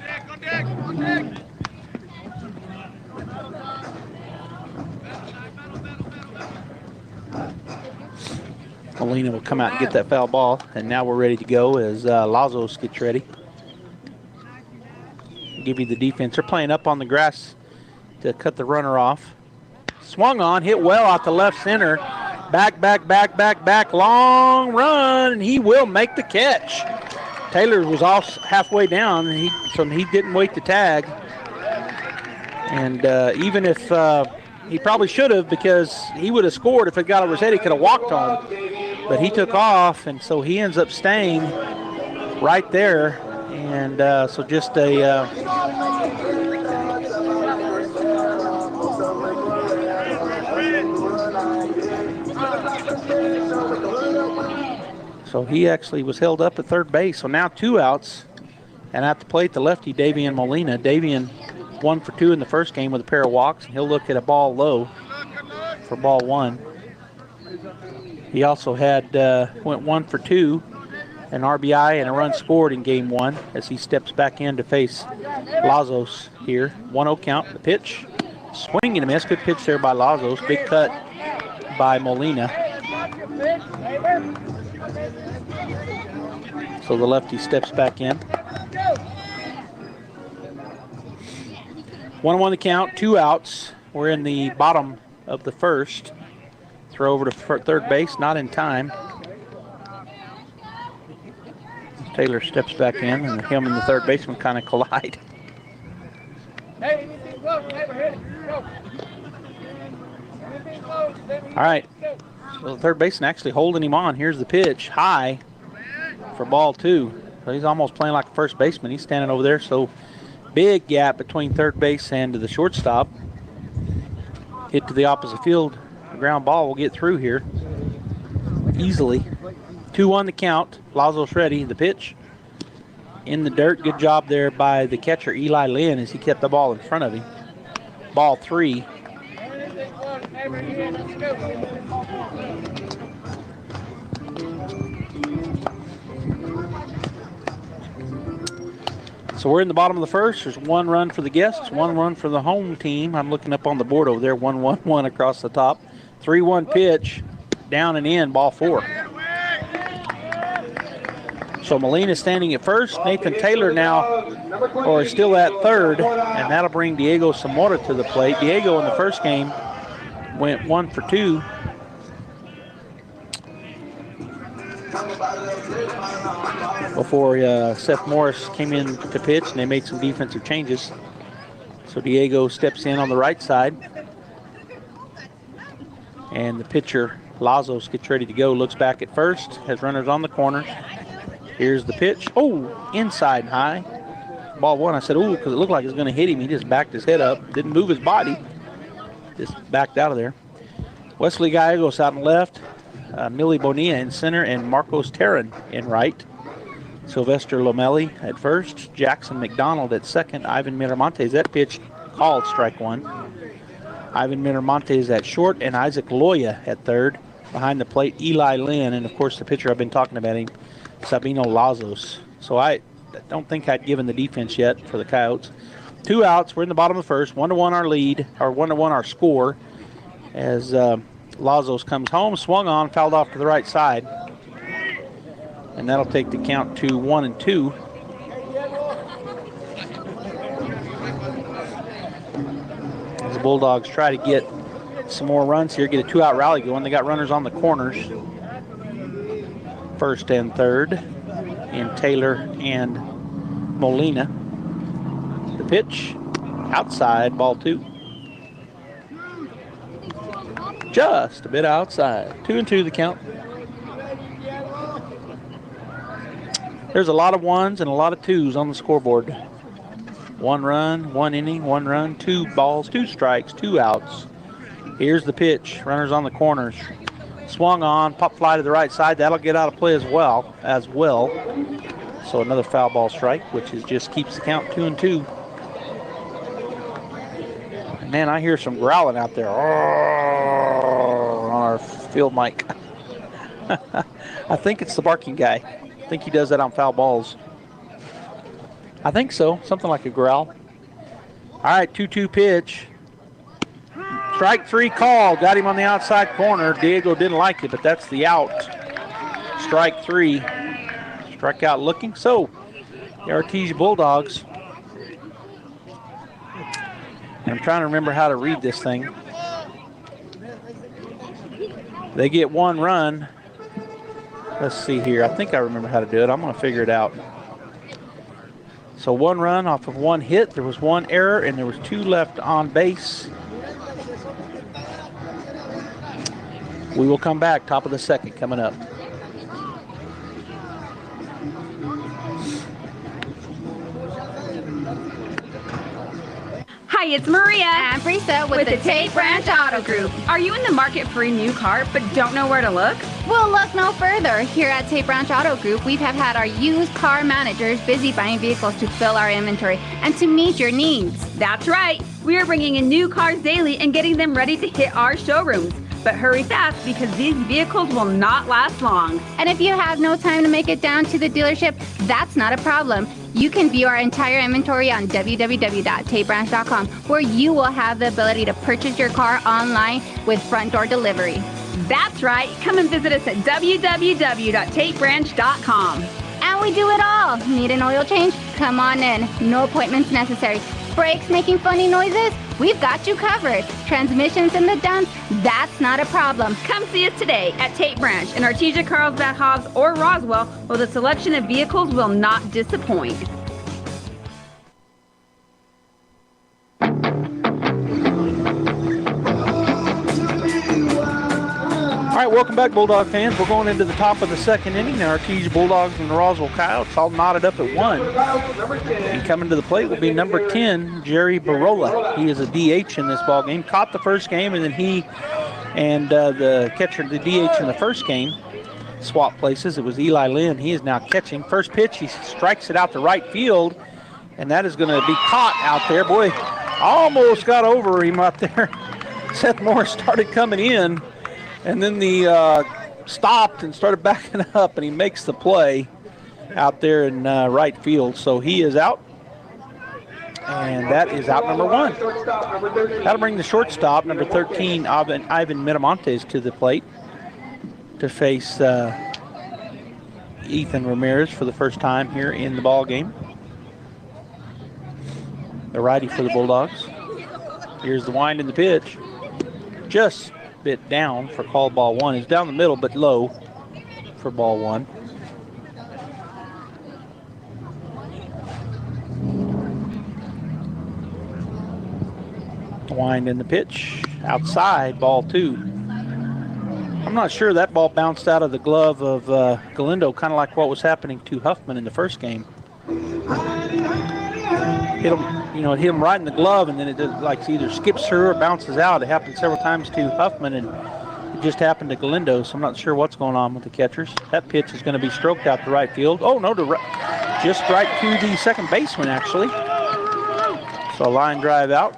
Speaker 16: Molina will come out and get that foul ball, and now we're ready to go as Lazos gets ready. Give you the defense. They're playing up on the grass to cut the runner off. Swung on, hit well out the left center. Back, long run, and he will make the catch. Taylor was off halfway down, and he didn't wait to tag. And even if he probably should have, because he would have scored if it got over his head, he could have walked home. But he took off, and so he ends up staying right there. And so just a so he actually was held up at third base. So now 2 outs, and at the plate, the lefty, Davian Molina. Davian 1 for 2 in the first game with a pair of walks, and he'll look at a ball low for ball 1. He also had went 1 for 2, an RBI and a run scored in game 1 as he steps back in to face Lazos here. 1-0 count. The pitch, swing and a miss. Good pitch there by Lazos. Big cut by Molina. So the lefty steps back in. 1-1 the count, 2 outs. We're in the bottom of the first. Throw over to third base, not in time. Taylor steps back in, and him and the third baseman kind of collide. All right. Well, the third baseman actually holding him on. Here's the pitch. High for ball 2. So he's almost playing like a first baseman. He's standing over there. So big gap between third base and the shortstop. Hit to the opposite field. The ground ball will get through here easily. 2-1 the count. Lazo's ready. The pitch in the dirt. Good job there by the catcher, Eli Lynn, as he kept the ball in front of him. Ball 3. So we're in the bottom of the first. There's 1 run for the guests, 1 run for the home team. I'm looking up on the board over there. 1-1-1 across the top. 3-1 pitch. Down and in, ball 4. So Molina standing at first. Nathan Taylor now, or still at third, and that'll bring Diego Zamora to the plate. Diego in the first game went 1 for 2. Before Seth Morris came in to pitch, and they made some defensive changes. So Diego steps in on the right side. And the pitcher, Lazos, gets ready to go. Looks back at first, has runners on the corner. Here's the pitch. Oh, inside and high. Ball 1. I said, ooh, because it looked like it was going to hit him. He just backed his head up. Didn't move his body. Just backed out of there. Wesley Gallegos out in left. Millie Bonilla in center. And Marcos Terran in right. Sylvester Lomelli at first. Jackson McDonald at second. Ivan Miramontes. That pitch called strike 1. Ivan Miramontes at short. And Isaac Loya at third. Behind the plate, Eli Lynn. And, of course, the pitcher I've been talking about him, Sabino Lazos. So I don't think I'd given the defense yet for the Coyotes. 2 outs. We're in the bottom of the first. 1-1 our lead, or 1-1 our score. As Lazos comes home, swung on, fouled off to the right side. And that'll take the count to 1-2. As the Bulldogs try to get some more runs here, get a 2-out rally going. They got runners on the corners. First and third, and Taylor and Molina. The pitch, outside, ball 2. Just a bit outside. 2-2 the count. There's a lot of 1s and a lot of 2s on the scoreboard. 1 run, 1 inning, 1 run, 2 balls, 2 strikes, 2 outs. Here's the pitch, runners on the corners. Swung on, pop fly to the right side. That'll get out of play as well. So another foul ball strike, which just keeps the count 2-2. And man, I hear some growling out there on our field mic. I think it's the barking guy. I think he does that on foul balls. I think so, something like a growl. All right, 2-2 pitch. Strike 3 call, got him on the outside corner. Diego didn't like it, but that's the out. Strike 3, struck out looking. So the Artesia Bulldogs, I'm trying to remember how to read this thing. They get 1 run. Let's see here, I think I remember how to do it. I'm gonna figure it out. So 1 run off of 1 hit. There was 1 error and there was 2 left on base. We will come back, top of the second coming up.
Speaker 1: Hi, it's Maria.
Speaker 2: And Brisa with the Tate Branch Auto Group.
Speaker 1: Are you in the market for a new car but don't know where to look?
Speaker 2: Well, look no further. Here at Tate Branch Auto Group, we have had our used car managers busy buying vehicles to fill our inventory and to meet your needs.
Speaker 1: That's right. We are bringing in new cars daily and getting them ready to hit our showrooms. But hurry fast because these vehicles will not last long.
Speaker 2: And if you have no time to make it down to the dealership, that's not a problem. You can view our entire inventory on www.tatebranch.com, where you will have the ability to purchase your car online with front door delivery.
Speaker 1: That's right. Come and visit us at www.tatebranch.com.
Speaker 2: And we do it all. Need an oil change? Come on in. No appointments necessary. Brakes making funny noises? We've got you covered. Transmissions in the dumps? That's not a problem.
Speaker 1: Come see us today at Tate Branch in Artesia, Carlsbad, Hobbs, or Roswell, where the selection of vehicles will not disappoint.
Speaker 16: welcome back, Bulldog fans. We're going into the top of the second inning. The Artesia Bulldogs and the Roswell Coyotes all knotted up at 1. And coming to the plate will be number 10, Jerry Barola. He is a DH in this ball game. Caught the first game, and then he and the catcher, the DH in the first game, swap places. It was Eli Lynn. He is now catching. First pitch, he strikes it out to right field, and that is going to be caught out there. Boy, almost got over him out there. Seth Morris started coming in, and then the stopped and started backing up, and he makes the play out there in right field. So he is out, and that is out number 1. That'll bring the shortstop, number 13, Ivan Miramontes, to the plate to face Ethan Ramirez for the first time here in the ball game. The righty for the Bulldogs. Here's the wind in the pitch. Just a bit down for call ball 1. It's down the middle but low for ball 1. Wind in the pitch. Outside, ball 2. I'm not sure that ball bounced out of the glove of Galindo, kind of like what was happening to Huffman in the first game. Hit him, it hit him right in the glove, and then it either skips through or bounces out. It happened several times to Huffman, and it just happened to Galindo, so I'm not sure what's going on with the catchers. That pitch is going to be stroked out to right field. Oh, no, just right to the second baseman, actually. So a line drive out.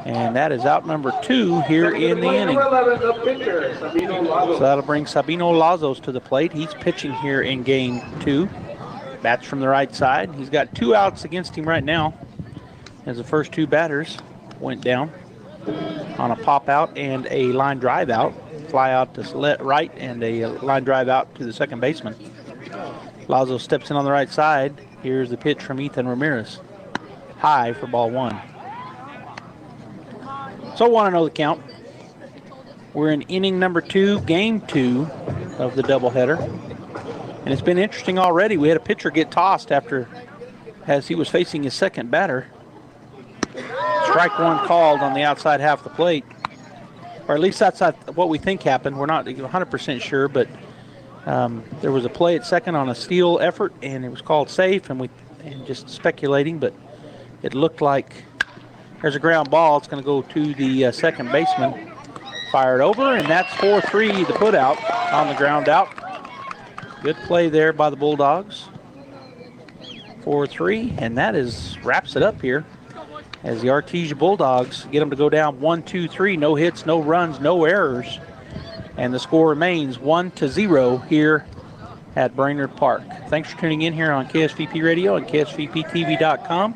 Speaker 16: And that is out number 2 here in the inning. So that'll bring Sabino Lazos to the plate. He's pitching here in game 2. Bats from the right side. He's got 2 outs against him right now, as the first 2 batters went down on a pop out and a line drive out. Fly out to right and a line drive out to the second baseman. Lazo steps in on the right side. Here's the pitch from Ethan Ramirez. High for ball 1. So I want to know the count. We're in inning number 2, game 2 of the doubleheader. And it's been interesting already. We had a pitcher get tossed as he was facing his second batter. Strike 1 called on the outside half of the plate. Or at least that's what we think happened. We're not 100% sure, but there was a play at second on a steal effort, and it was called safe, and just speculating, but it looked like there's a ground ball. It's going to go to the second baseman. Fired over, and that's 4-3, the put out on the ground out. Good play there by the Bulldogs. 4-3, and that wraps it up here as the Artesia Bulldogs get them to go down 1-2-3. No hits, no runs, no errors. And the score remains 1-0 here at Brainard Park. Thanks for tuning in here on KSVP Radio and KSVPTV.com.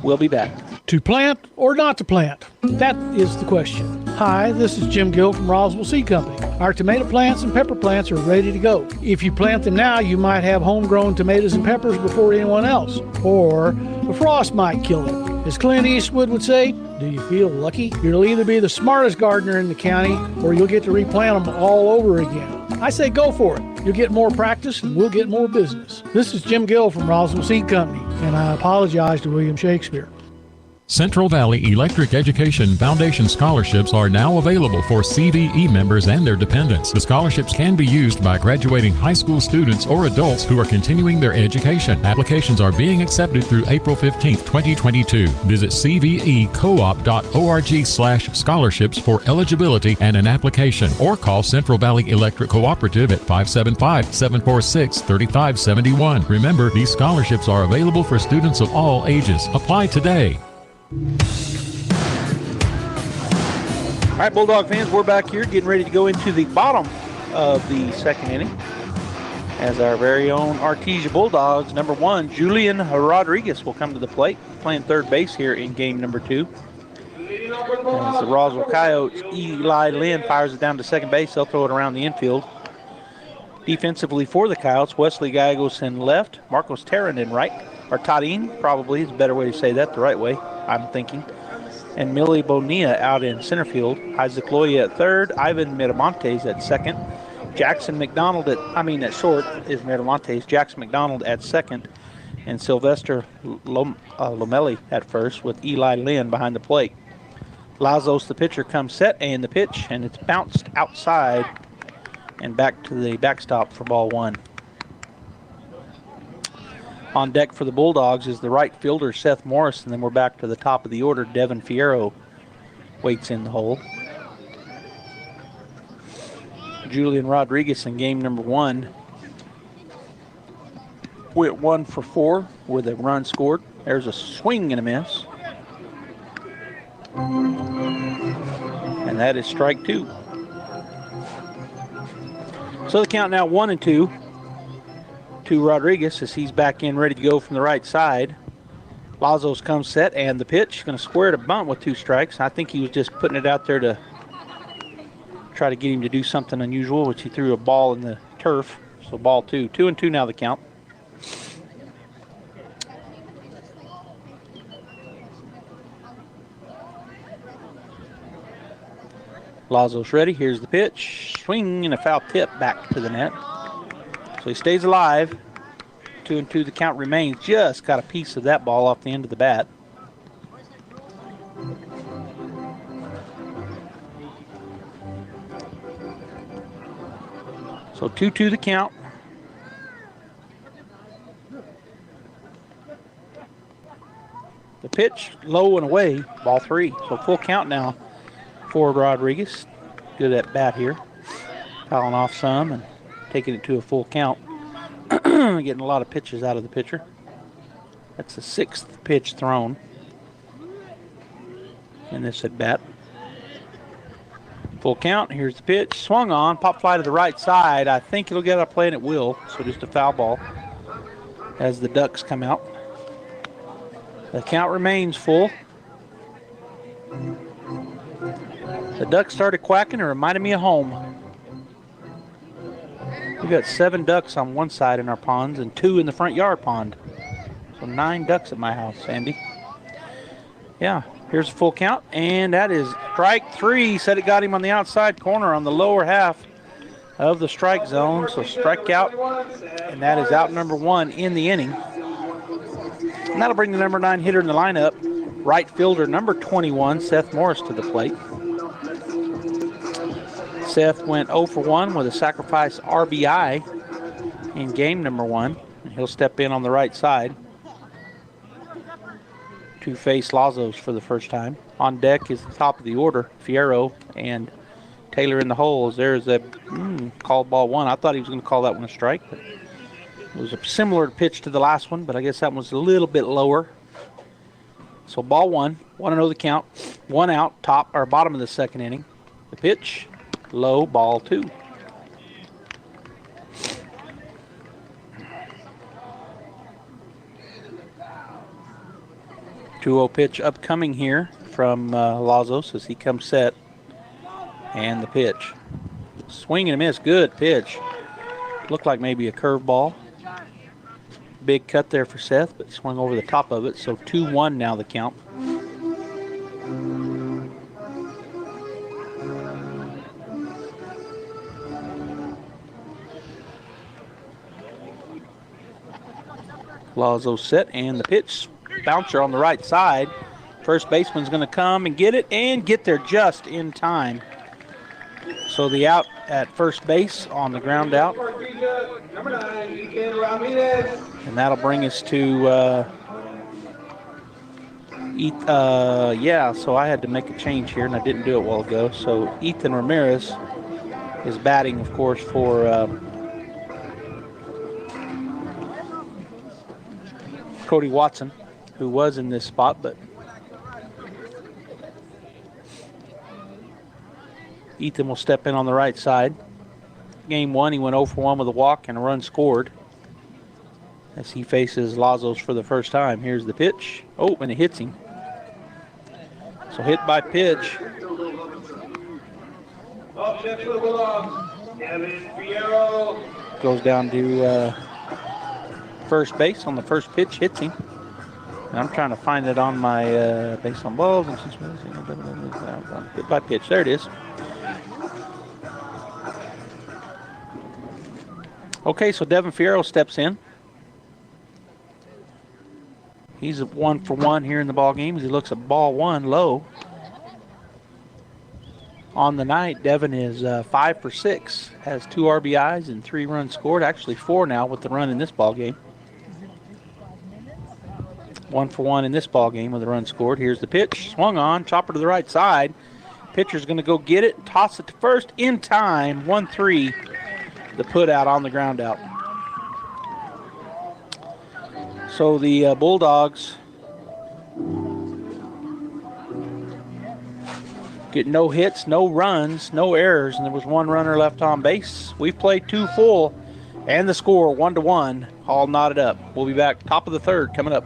Speaker 16: We'll be back.
Speaker 19: To plant or not to plant? That is the question. Hi, this is Jim Gill from Roswell Seed Company. Our tomato plants and pepper plants are ready to go. If you plant them now, you might have homegrown tomatoes and peppers before anyone else. Or the frost might kill them. As Clint Eastwood would say, do you feel lucky? You'll either be the smartest gardener in the county or you'll get to replant them all over again. I say go for it. You'll get more practice and we'll get more business. This is Jim Gill from Roswell Seed Company, and I apologize to William Shakespeare.
Speaker 20: Central Valley Electric Education Foundation scholarships are now available for CVE members and their dependents. The scholarships can be used by graduating high school students or adults who are continuing their education. Applications are being accepted through April 15, 2022. Visit cvecoop.org/scholarships for eligibility and an application, or call Central Valley Electric Cooperative at 575-746-3571. Remember, these scholarships are available for students of all ages. Apply today.
Speaker 16: All right, Bulldog fans, we're back here getting ready to go into the bottom of the second inning as our very own Artesia Bulldogs, number 1, Julian Rodriguez, will come to the plate, playing third base here in game number 2. As the Roswell Coyotes, Eli Lynn fires it down to second base. They'll throw it around the infield. Defensively for the Coyotes, Wesley Gallegos in left, Marcos Terran in right, or Tarin probably is a better way to say that, the right way, I'm thinking. And Millie Bonilla out in center field. Isaac Loya at third, Ivan Miramontes at second. Jackson McDonald at short is Miramontes. Jackson McDonald at second. And Sylvester Lomeli at first with Eli Lynn behind the plate. Lazos, the pitcher, comes set, and the pitch, and it's bounced outside and back to the backstop for ball one. On deck for the Bulldogs is the right fielder, Seth Morris, and then we're back to the top of the order. Devin Fierro waits in the hole. Julian Rodriguez in game number one went 1 for 4 with a run scored. There's a swing and a miss. And that is strike 2. So the count now 1-2 to Rodriguez as he's back in ready to go from the right side. Lazos comes set, and the pitch going to square to bunt with 2 strikes. I think he was just putting it out there to try to get him to do something unusual, which he threw a ball in the turf. So ball 2. 2-2 now the count. Lazos ready. Here's the pitch. Swing and a foul tip back to the net. So he stays alive. 2-2 the count remains. Just got a piece of that ball off the end of the bat. So 2-2 the count. The pitch low and away. Ball 3. So full count now for Rodriguez. Good at bat here. Fouling off some and taking it to a full count. Getting a lot of pitches out of the pitcher. That's the 6th pitch thrown in this at bat. Full count. Here's the pitch. Swung on. Pop fly to the right side. I think it'll get a play, and it will. So just a foul ball as the Ducks come out. The count remains full. The ducks started quacking. It reminded me of home. We've got 7 ducks on one side in our ponds and 2 in the front yard pond. So 9 ducks at my house, Andy. Yeah, here's a full count, and that is strike 3. Said it got him on the outside corner on the lower half of the strike zone. So strike out, and that is out number 1 in the inning. And that'll bring the number 9 hitter in the lineup, right fielder number 21, Seth Morris, to the plate. Seth went 0 for 1 with a sacrifice RBI in game number 1. And he'll step in on the right side to face Lazos for the first time. On deck is the top of the order, Fierro and Taylor in the holes. There's a called ball 1. I thought he was going to call that one a strike, but it was a similar pitch to the last one, but I guess that one was a little bit lower. So ball 1, 1-0 the count. 1 out, top or bottom of the second inning. The pitch, low, ball 2. Two-0 pitch upcoming here from Lazos as he comes set. And the pitch. Swing and a miss. Good pitch. Looked like maybe a curveball. Big cut there for Seth, but swung over the top of it. So 2-1 now the count. Lazo set, and the pitch. Bouncer on the right side. First baseman's going to come and get it, and get there just in time. So the out at first base on the ground out. And that'll bring us to, so I had to make a change here, and I didn't do it a while ago. So Ethan Ramirez is batting, of course, for Cody Watson, who was in this spot, but Ethan will step in on the right side. Game 1, he went 0 for 1 with a walk and a run scored as he faces Lazos for the first time. Here's the pitch. Oh, and it hits him. So hit by pitch. Goes down to first base on the first pitch, hits him. And I'm trying to find it on my base on balls. Hit by pitch. There it is. Okay, so Devin Fierro steps in. He's 1 for 1 here in the ball game as he looks at ball 1 low. on the night. Devin is 5 for 6, has 2 RBIs and 3 runs scored. Actually 4 now with the run in this ball game. 1 for 1 in this ball game with a run scored. Here's the pitch, swung on, chopper to the right side. Pitcher's going to go get it, toss it to first in time. 1-3, the put out on the ground out. So the Bulldogs get no hits, no runs, no errors, and there was 1 runner left on base. We've played 2 full, and the score 1-1, all knotted up. We'll be back top of the 3rd coming up.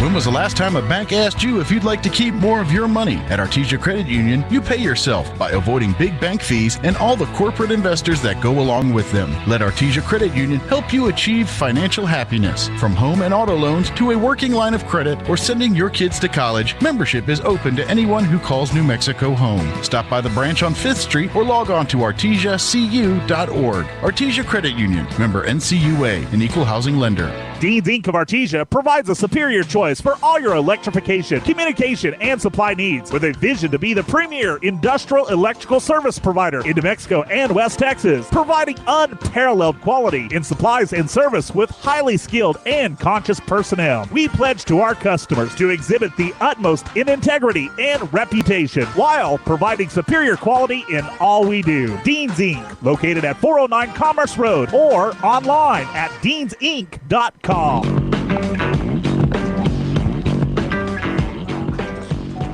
Speaker 21: When was the last time a bank asked you if you'd like to keep more of your money? At Artesia Credit Union, you pay yourself by avoiding big bank fees and all the corporate investors that go along with them. Let Artesia Credit Union help you achieve financial happiness. From home and auto loans to a working line of credit or sending your kids to college, membership is open to anyone who calls New Mexico home. Stop by the branch on 5th Street or log on to artesiacu.org. Artesia Credit Union, member NCUA, an equal housing lender.
Speaker 3: Dean's Inc. of Artesia provides a superior choice for all your electrification, communication, and supply needs with a vision to be the premier industrial electrical service provider in New Mexico and West Texas, providing unparalleled quality in supplies and service with highly skilled and conscious personnel. We pledge to our customers to exhibit the utmost in integrity and reputation while providing superior quality in all we do. Dean's Inc., located at 409 Commerce Road or online at deansinc.com.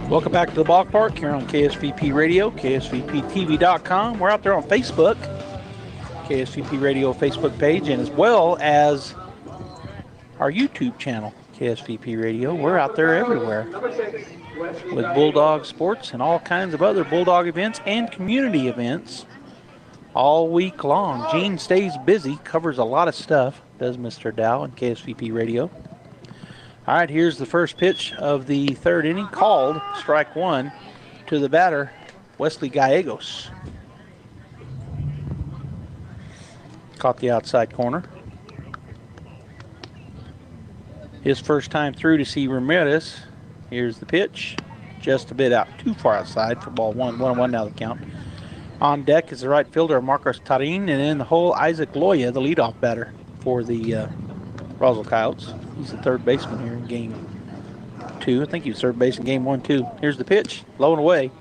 Speaker 16: Welcome back to the ballpark here on KSVP Radio, KSVPTV.com. We're out there on Facebook, KSVP Radio Facebook page, and as well as our YouTube channel, KSVP Radio. We're out there everywhere with Bulldog Sports and all kinds of other Bulldog events and community events all week long. Gene stays busy, covers a lot of stuff, does Mr. Dow and KSVP Radio. All right, here's the first pitch of the 3rd inning, called strike 1 to the batter, Wesley Gallegos. Caught the outside corner. His first time through to see Ramirez. Here's the pitch, just a bit out, too far outside for ball 1. 1-1 now the count. On deck is the right fielder, Marcos Tarin, and in the hole, Isaac Loya, the leadoff batter for the Roswell Coyotes. He's the 3rd baseman here in game 2. I think he was 3rd base in game 1, too. Here's the pitch, low and away.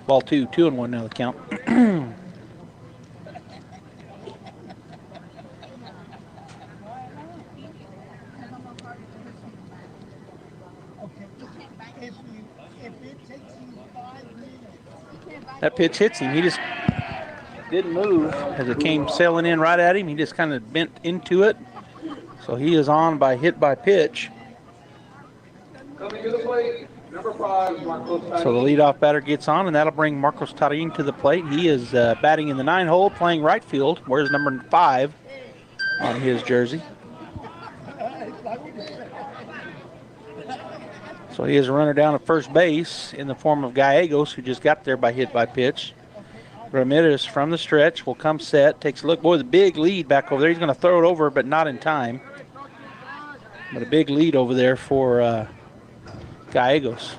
Speaker 16: Ball 2, 2-1 now the count. That pitch hits him. He just didn't move as it came sailing in right at him. He just kind of bent into it. So he is on by hit by pitch.
Speaker 17: Coming to the plate, number 5, Marcos Tarin.
Speaker 16: So the leadoff batter gets on, and that'll bring Marcos Tarin to the plate. He is batting in the 9 hole, playing right field. Wears number 5 on his jersey. So he is a runner down at first base in the form of Gallegos, who just got there by hit by pitch. Ramirez from the stretch will come set, takes a look. Boy, the big lead back over there. He's going to throw it over, but not in time. But a big lead over there for Gallegos.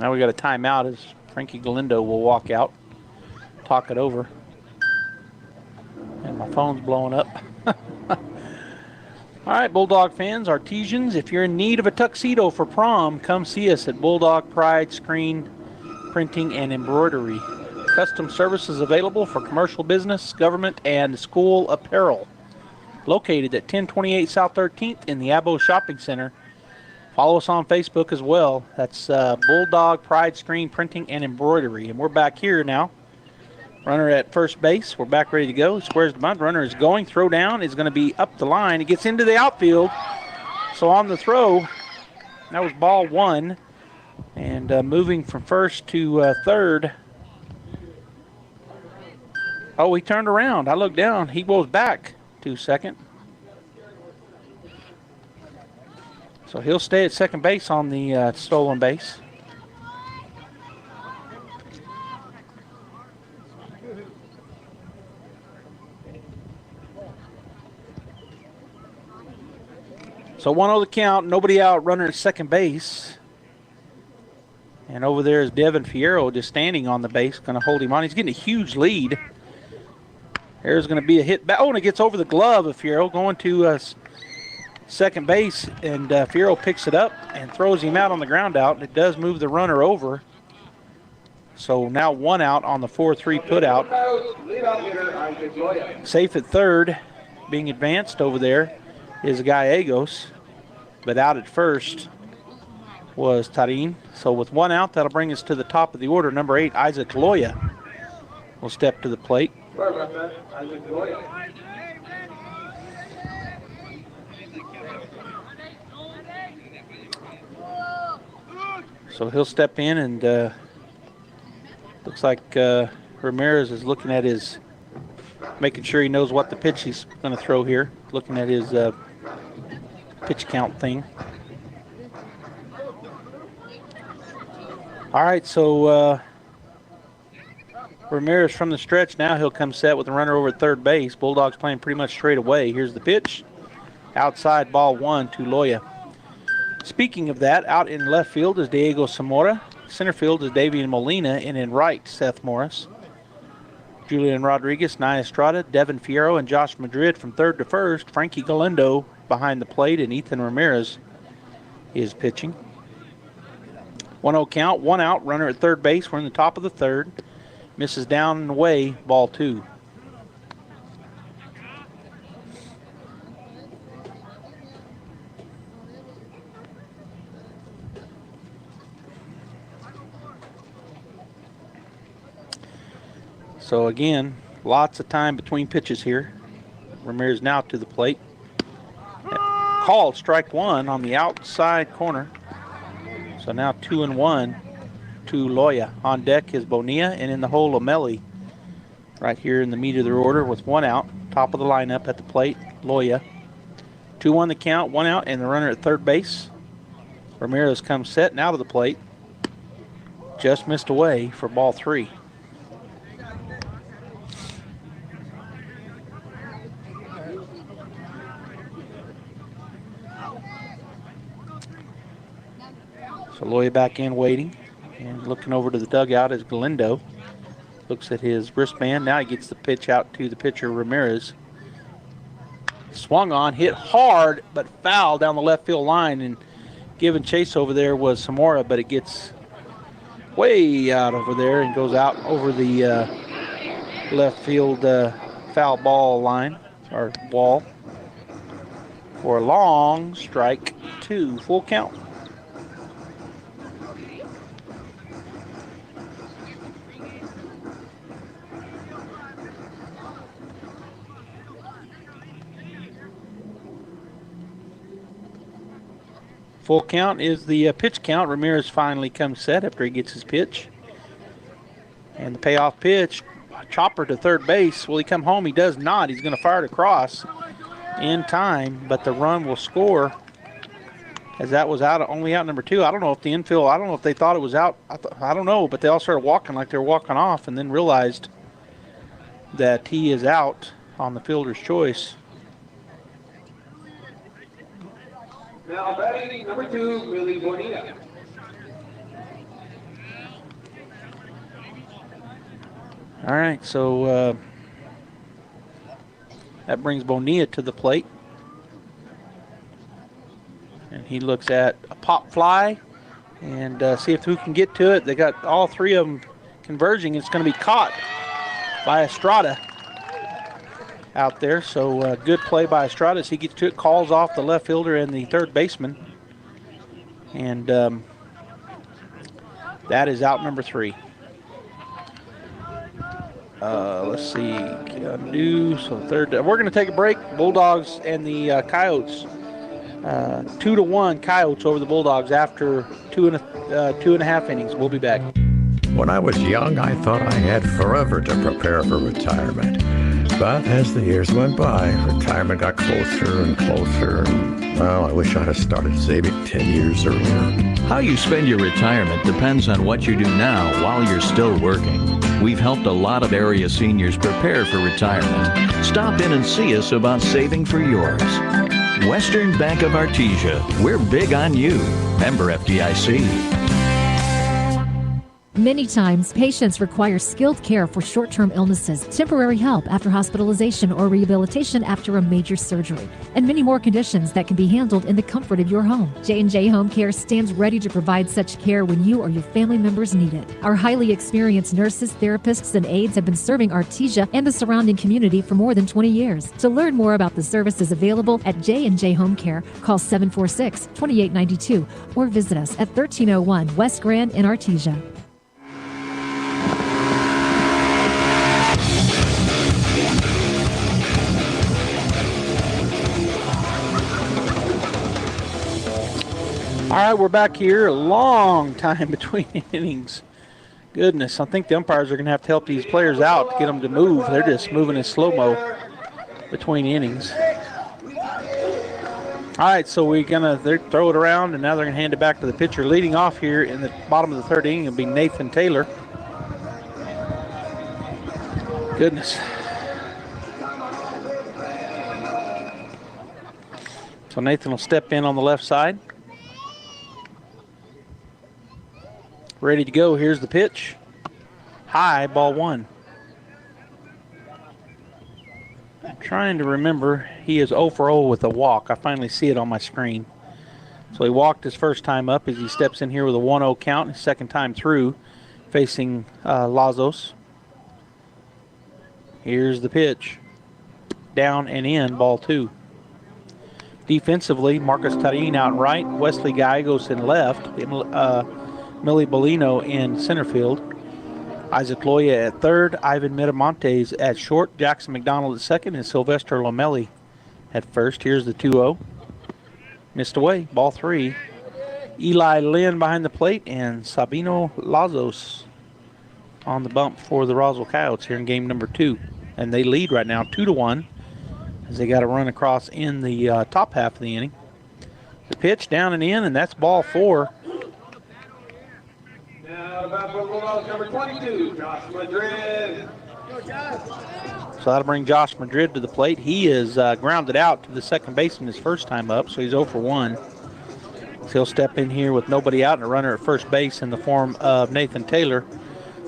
Speaker 16: Now we got a timeout as Frankie Galindo will walk out, talk it over. And my phone's blowing up. All right, Bulldog fans, Artesians, if you're in need of a tuxedo for prom, come see us at Bulldog Pride Screen Printing and Embroidery. Custom services available for commercial business, government, and school apparel. Located at 1028 South 13th in the Abo Shopping Center. Follow us on Facebook as well. That's Bulldog Pride Screen Printing and Embroidery. And we're back here now. Runner at first base. We're back ready to go. Squares the bunt. Runner is going. Throw down is going to be up the line. It gets into the outfield. So on the throw, that was ball 1. And moving from first to third. Oh, he turned around. I looked down. He goes back to second. So he'll stay at second base on the stolen base. So 1-0 the count, nobody out, runner at second base. And over there is Devin Fierro just standing on the base, going to hold him on. He's getting a huge lead. There's going to be a hit back. Oh, and it gets over the glove of Fierro, going to second base. And Fierro picks it up and throws him out on the ground out. And it does move the runner over. So now 1 out on the 4-3 put out. Safe at third, being advanced over there is Gallegos. But out at first was Tarin. So with 1 out, that'll bring us to the top of the order. Number 8, Isaac Loya will step to the plate.
Speaker 17: Sorry about that. Isaac Loya.
Speaker 16: So he'll step in, and looks like Ramirez is looking at his, making sure he knows what the pitch he's going to throw here, looking at his pitch count thing. All right, so Ramirez from the stretch now. He'll come set with the runner over at third base. Bulldogs playing pretty much straight away. Here's the pitch. Outside, ball 1 to Loya. Speaking of that, out in left field is Diego Zamora. Center field is Davian Molina, and in right, Seth Morris. Julian Rodriguez, Nia Estrada, Devin Fierro, and Josh Madrid from third to first. Frankie Galindo behind the plate, and Ethan Ramirez is pitching. 1-0 count, 1 out, runner at third base. We're in the top of the third. Misses down and away, ball 2. So again, lots of time between pitches here. Ramirez now to the plate. Called strike 1 on the outside corner. So now 2-1 to Loya. On deck is Bonilla, and in the hole O'Malley. Right here in the meat of their order with 1 out. Top of the lineup at the plate, Loya. 2-1 the count, 1 out, and the runner at third base. Ramirez comes set now to the plate. Just missed away for ball 3. So Loya back in waiting, and looking over to the dugout is Galindo. Looks at his wristband. Now he gets the pitch out to the pitcher, Ramirez. Swung on, hit hard, but foul down the left field line, and giving chase over there was Zamora, but it gets way out over there and goes out over the left field foul ball line, or wall, for a long strike 2, full count. Full count is the pitch count. Ramirez finally comes set after he gets his pitch. And the payoff pitch, chopper to third base. Will he come home? He does not. He's going to fire it across in time, but the run will score, as that was out, only out number 2. I don't know if the infield, I don't know if they thought it was out. I don't know, but they all started walking like they were walking off, and then realized that he is out on the fielder's choice.
Speaker 17: Now batting number 2, Willie Bonilla.
Speaker 16: All right, so that brings Bonilla to the plate. And he looks at a pop fly and see if who can get to it. They got all 3 of them converging. It's going to be caught by Estrada out there. So good play by Estrada as he gets to it, calls off the left fielder and the third baseman. And that is out number 3. Let's see, so third. We're going to take a break. Bulldogs and the Coyotes. 2-1 Coyotes over the Bulldogs after 2.5 innings. We'll be back.
Speaker 4: When I was young, I thought I had forever to prepare for retirement. But as the years went by, retirement got closer and closer. And, well, I wish I'd have started saving 10 years earlier.
Speaker 5: How you spend your retirement depends on what you do now while you're still working. We've helped a lot of area seniors prepare for retirement. Stop in and see us about saving for yours. Western Bank of Artesia. We're big on you. Member FDIC.
Speaker 6: Many times, patients require skilled care for short-term illnesses, temporary help after hospitalization or rehabilitation after a major surgery, and many more conditions that can be handled in the comfort of your home. J&J Home Care stands ready to provide such care when you or your family members need it. Our highly experienced nurses, therapists, and aides have been serving Artesia and the surrounding community for more than 20 years. To learn more about the services available at J&J Home Care, call 746-2892 or visit us at 1301 West Grand in Artesia.
Speaker 16: All right, we're back here. A long time between innings. Goodness, I think the umpires are going to have to help these players out to get them to move. They're just moving in slow-mo between innings. All right, so they throw it around, and now they're going to hand it back to the pitcher. Leading off here in the bottom of the third inning will be Nathan Taylor. Goodness. So Nathan will step in on the left side. Ready to go. Here's the pitch. High, ball one. I'm trying to remember. He is 0 for 0 with a walk. I finally see it on my screen. So he walked his first time up as he steps in here with a 1-0 count. His second time through, facing Lazos. Here's the pitch. Down and in, ball two. Defensively, Marcus Tarin out right. Wesley Gallegos in left. Millie Bolino in center field. Isaac Loya at third. Ivan Miramontes at short. Jackson McDonald at second. And Sylvester Lomelli at first. Here's the 2-0. Missed away. Ball three. Eli Lynn behind the plate. And Sabino Lazos on the bump for the Roswell Coyotes here in game number 2. And they lead right now 2-1 as they got a run across in the top half of the inning. The pitch down and in, and that's ball four.
Speaker 17: Number 22, Josh Madrid.
Speaker 16: So that'll bring Josh Madrid to the plate. He is grounded out to the second baseman his first time up, so he's 0 for 1. So he'll step in here with nobody out and a runner at first base in the form of Nathan Taylor,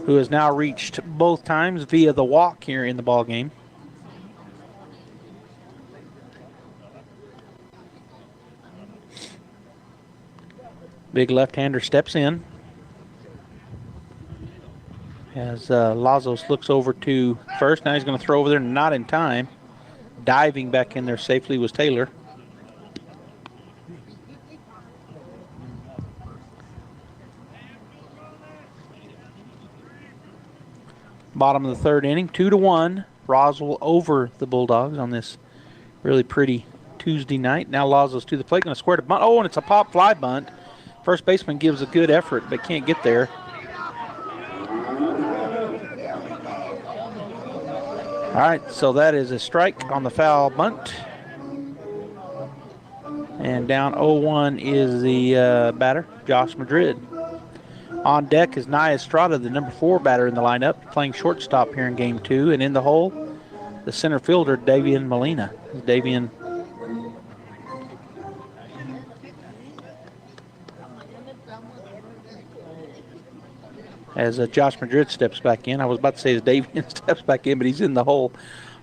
Speaker 16: who has now reached both times via the walk here in the ball game. Big left-hander steps in. As Lazos looks over to first. Now he's going to throw over there, not in time. Diving back in there safely was Taylor. Bottom of the third inning, 2-1. Roswell over the Bulldogs on this really pretty Tuesday night. Now Lazos to the plate, going to square to bunt. Oh, and it's a pop fly bunt. First baseman gives a good effort, but can't get there. All right, so that is a strike on the foul bunt. And down 0-1 is the batter, Josh Madrid. On deck is Nia Estrada, the number 4 batter in the lineup, playing shortstop here in game 2. And in the hole, the center fielder, Davian Molina. Davian as Josh Madrid steps back in. I was about to say as Davian steps back in, but he's in the hole.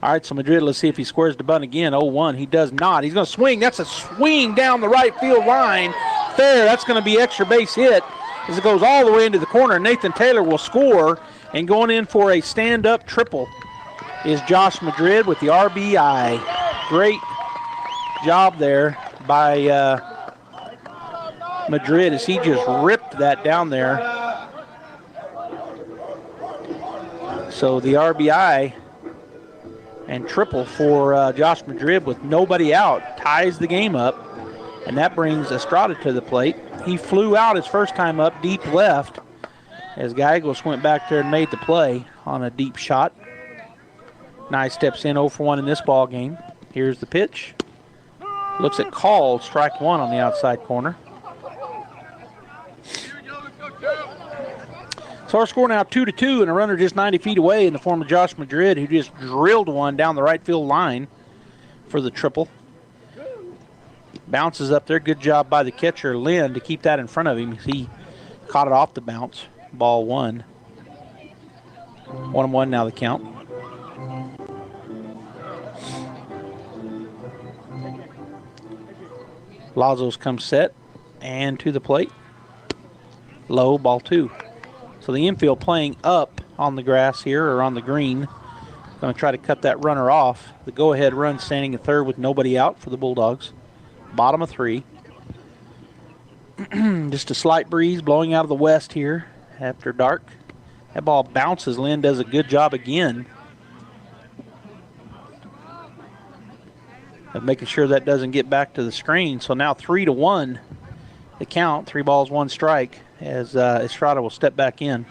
Speaker 16: All right, so Madrid, let's see if he squares the bunt again. 0-1, he does not. He's going to swing. That's a swing down the right field line. Fair, that's going to be extra base hit as it goes all the way into the corner. Nathan Taylor will score, and going in for a stand-up triple is Josh Madrid with the RBI. Great job there by Madrid as he just ripped that down there. So the RBI and triple for Josh Madrid with nobody out ties the game up, and that brings Estrada to the plate. He flew out his first time up deep left as Gallegos went back there and made the play on a deep shot. Nye steps in 0 for 1 in this ball game. Here's the pitch. Looks at called, strike one on the outside corner. So our score now 2-2, and a runner just 90 feet away in the form of Josh Madrid, who just drilled one down the right field line for the triple. Bounces up there. Good job by the catcher, Lynn, to keep that in front of him. He caught it off the bounce. Ball 1. 1-1 now the count. Lazos comes set and to the plate. Low, ball 2. So the infield playing up on the grass here, or on the green. Going to try to cut that runner off. The go-ahead run standing at third with nobody out for the Bulldogs. Bottom of 3. Just a slight breeze blowing out of the west here after dark. That ball bounces. Lynn does a good job again of making sure that doesn't get back to the screen. So now 3-1 the count. 3 balls, 1 strike as Estrada will step back in.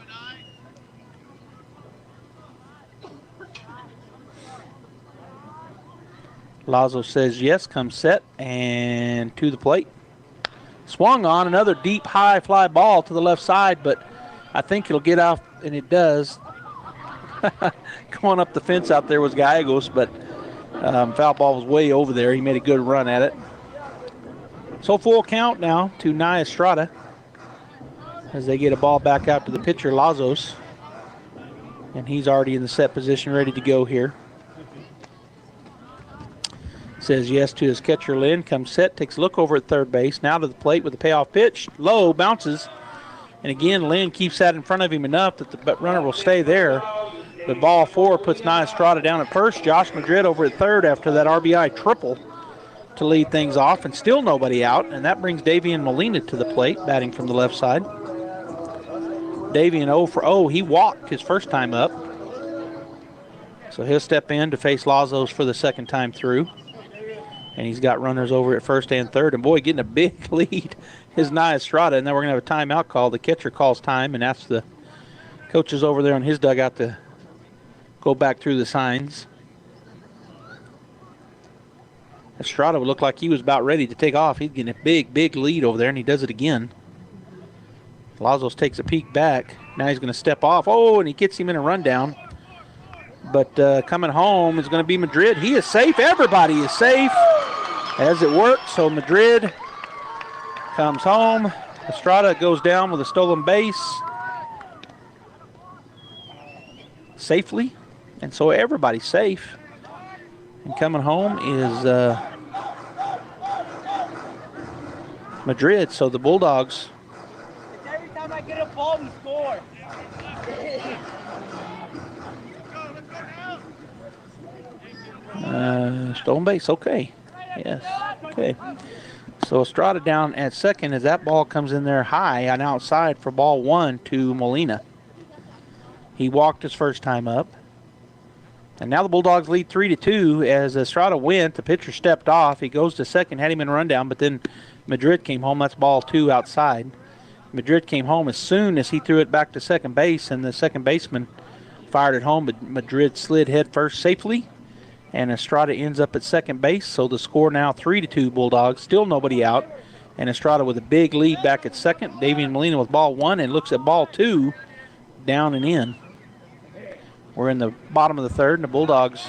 Speaker 16: Lazo says yes, comes set, and to the plate. Swung on, another deep, high fly ball to the left side, but I think it'll get out, and it does. Going up the fence out there was Gallegos, but foul ball was way over there. He made a good run at it. So full count now to Nye Estrada as they get a ball back out to the pitcher, Lazos. And he's already in the set position, ready to go here. Says yes to his catcher, Lynn. Comes set, takes a look over at third base. Now to the plate with the payoff pitch. Low, bounces. And again, Lynn keeps that in front of him enough that the runner will stay there. But ball 4 puts Nye Estrada down at first. Josh Madrid over at third after that RBI triple to lead things off. And still nobody out. And that brings Davian Molina to the plate, batting from the left side. Davian 0 for 0. He walked his first time up. So he'll step in to face Lazos for the second time through. And he's got runners over at first and third. And, boy, getting a big lead is Nye Estrada. And then we're going to have a timeout call. The catcher calls time and asks the coaches over there on his dugout to go back through the signs. Estrada would look like he was about ready to take off. He's getting a big, big lead over there, and he does it again. Lazos takes a peek back. Now he's going to step off. Oh, and he gets him in a rundown. But coming home is going to be Madrid. He is safe. Everybody is safe as it works. So Madrid comes home. Estrada goes down with a stolen base safely. And so everybody's safe. And coming home is Madrid. So the Bulldogs.
Speaker 17: Every time I get a ball, we score.
Speaker 16: Stolen base, okay. Yes, okay. So Estrada down at second as that ball comes in there high and outside for ball 1 to Molina. He walked his first time up. And now the Bulldogs lead 3-2 as Estrada went. The pitcher stepped off. He goes to second, had him in a rundown, but then Madrid came home. That's ball 2 outside. Madrid came home as soon as he threw it back to second base, and the second baseman fired it home, but Madrid slid head first safely. And Estrada ends up at second base, so the score now 3-2 Bulldogs. Still nobody out. And Estrada with a big lead back at second. Davian Molina with ball 1 and looks at ball 2 down and in. We're in the bottom of the third, and the Bulldogs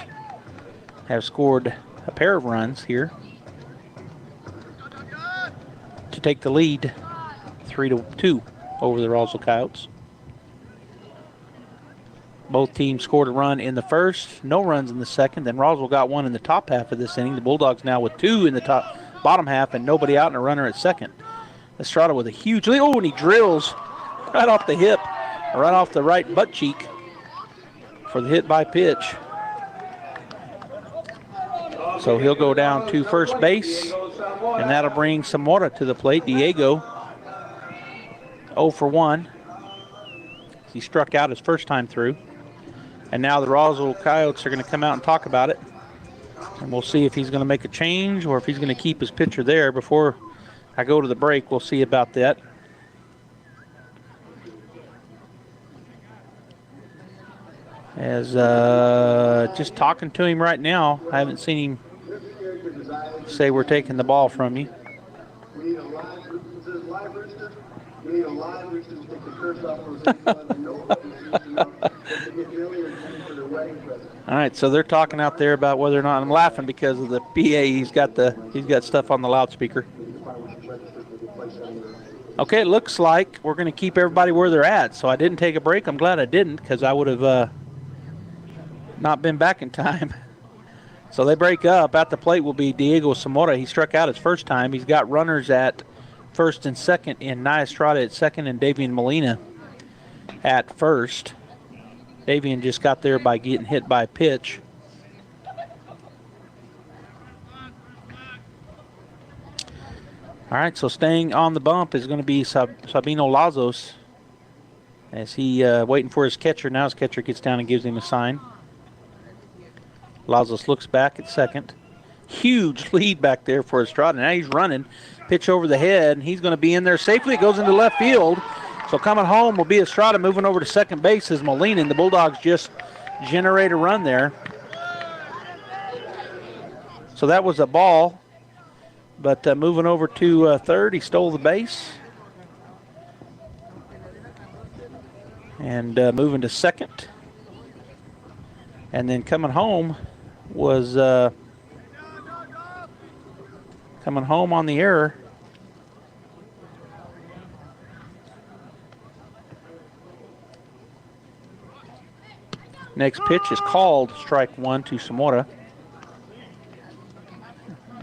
Speaker 16: have scored a pair of runs here to take the lead 3-2 over the Roswell Coyotes. Both teams scored a run in the first, no runs in the second. Then Roswell got one in the top half of this inning. The Bulldogs now with 2 in the bottom half and nobody out and a runner at second. Estrada with a huge lead. Oh, and he drills right off the hip, right off the right butt cheek for the hit by pitch. So he'll go down to first base, and that'll bring Zamora to the plate. Diego 0 for 1. He struck out his first time through. And now the Roswell Coyotes are going to come out and talk about it. And we'll see if he's going to make a change or if he's going to keep his pitcher there. Before I go to the break, we'll see about that. As just talking to him right now, I haven't seen him say we're taking the ball from you.
Speaker 17: We need a live rooster. It says live rooster. We need a live rooster to take the curse off those
Speaker 16: All right, so they're talking out there about whether or not I'm laughing because of the PA. He's got stuff on the loudspeaker. Okay, it looks like we're going to keep everybody where they're at. So I didn't take a break. I'm glad I didn't because I would have not been back in time. So they break up. At the plate will be Diego Zamora. He struck out his first time. He's got runners at first and second in Nia Estrada at second and Davian Molina at first. Davian just got there by getting hit by a pitch. All right, so staying on the bump is going to be Sabino Lazos as he waiting for his catcher. Now his catcher gets down and gives him a sign. Lazos looks back at second. Huge lead back there for Estrada. Now he's running. Pitch over the head, and he's going to be in there safely. It goes into left field. So coming home will be Estrada moving over to second base as Molina, and the Bulldogs just generate a run there. So that was a ball, but moving over to third, he stole the base. And moving to second. And then coming home was coming home on the error. Next pitch is called strike one to Zamora.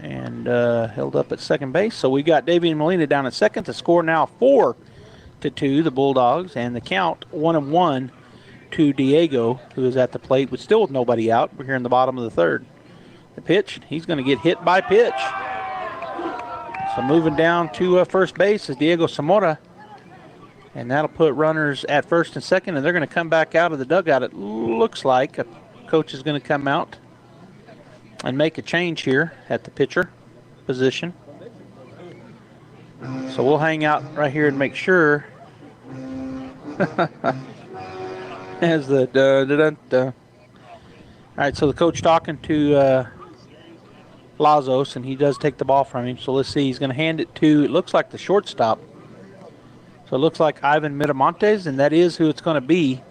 Speaker 16: And held up at second base. So we got Davian Molina down at second. The score now 4-2, the Bulldogs. And the count 1-1 to Diego, who is at the plate, but still with nobody out. We're here in the bottom of the third. The pitch, he's going to get hit by pitch. So moving down to first base is Diego Zamora. And that'll put runners at first and second, and they're going to come back out of the dugout. It looks like a coach is going to come out and make a change here at the pitcher position. So we'll hang out right here and make sure. As the da-da-da-da. All right, so the coach talking to Lazos, and he does take the ball from him. So let's see, he's going to hand it to, it looks like the shortstop. So it looks like Ivan Miramontes, and that is who it's going to be.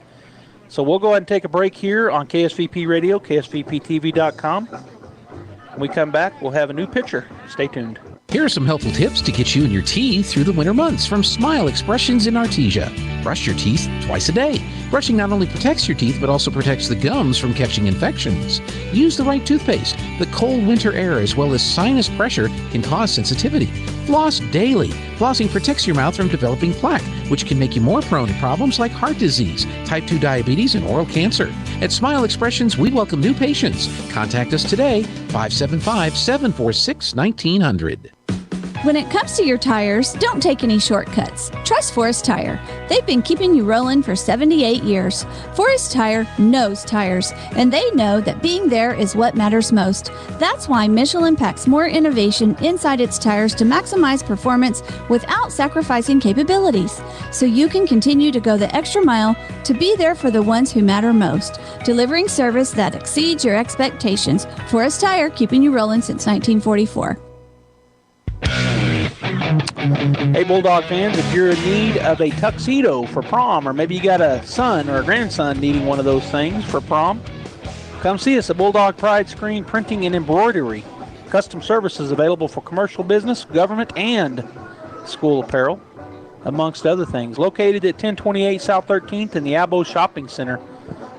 Speaker 16: So we'll go ahead and take a break here on KSVP Radio, KSVPTV.com. When we come back, we'll have a new pitcher. Stay tuned.
Speaker 7: Here are some helpful tips to get you and your teeth through the winter months from Smile Expressions in Artesia. Brush your teeth twice a day. Brushing not only protects your teeth, but also protects the gums from catching infections. Use the right toothpaste. The cold winter air as well as sinus pressure can cause sensitivity. Floss daily. Flossing protects your mouth from developing plaque, which can make you more prone to problems like heart disease, type 2 diabetes, and oral cancer. At Smile Expressions, we welcome new patients. Contact us today, 575-746-1900.
Speaker 8: When it comes to your tires, don't take any shortcuts. Trust Forest Tire. They've been keeping you rolling for 78 years. Forest Tire knows tires, and they know that being there is what matters most. That's why Michelin packs more innovation inside its tires to maximize performance without sacrificing capabilities, so you can continue to go the extra mile to be there for the ones who matter most, delivering service that exceeds your expectations. Forest Tire, keeping you rolling since 1944.
Speaker 16: Hey, Bulldog fans, if you're in need of a tuxedo for prom, or maybe you got a son or a grandson needing one of those things for prom, come see us at Bulldog Pride Screen Printing and Embroidery. Custom services available for commercial business, government, and school apparel, amongst other things. Located at 1028 South 13th in the Abo Shopping Center.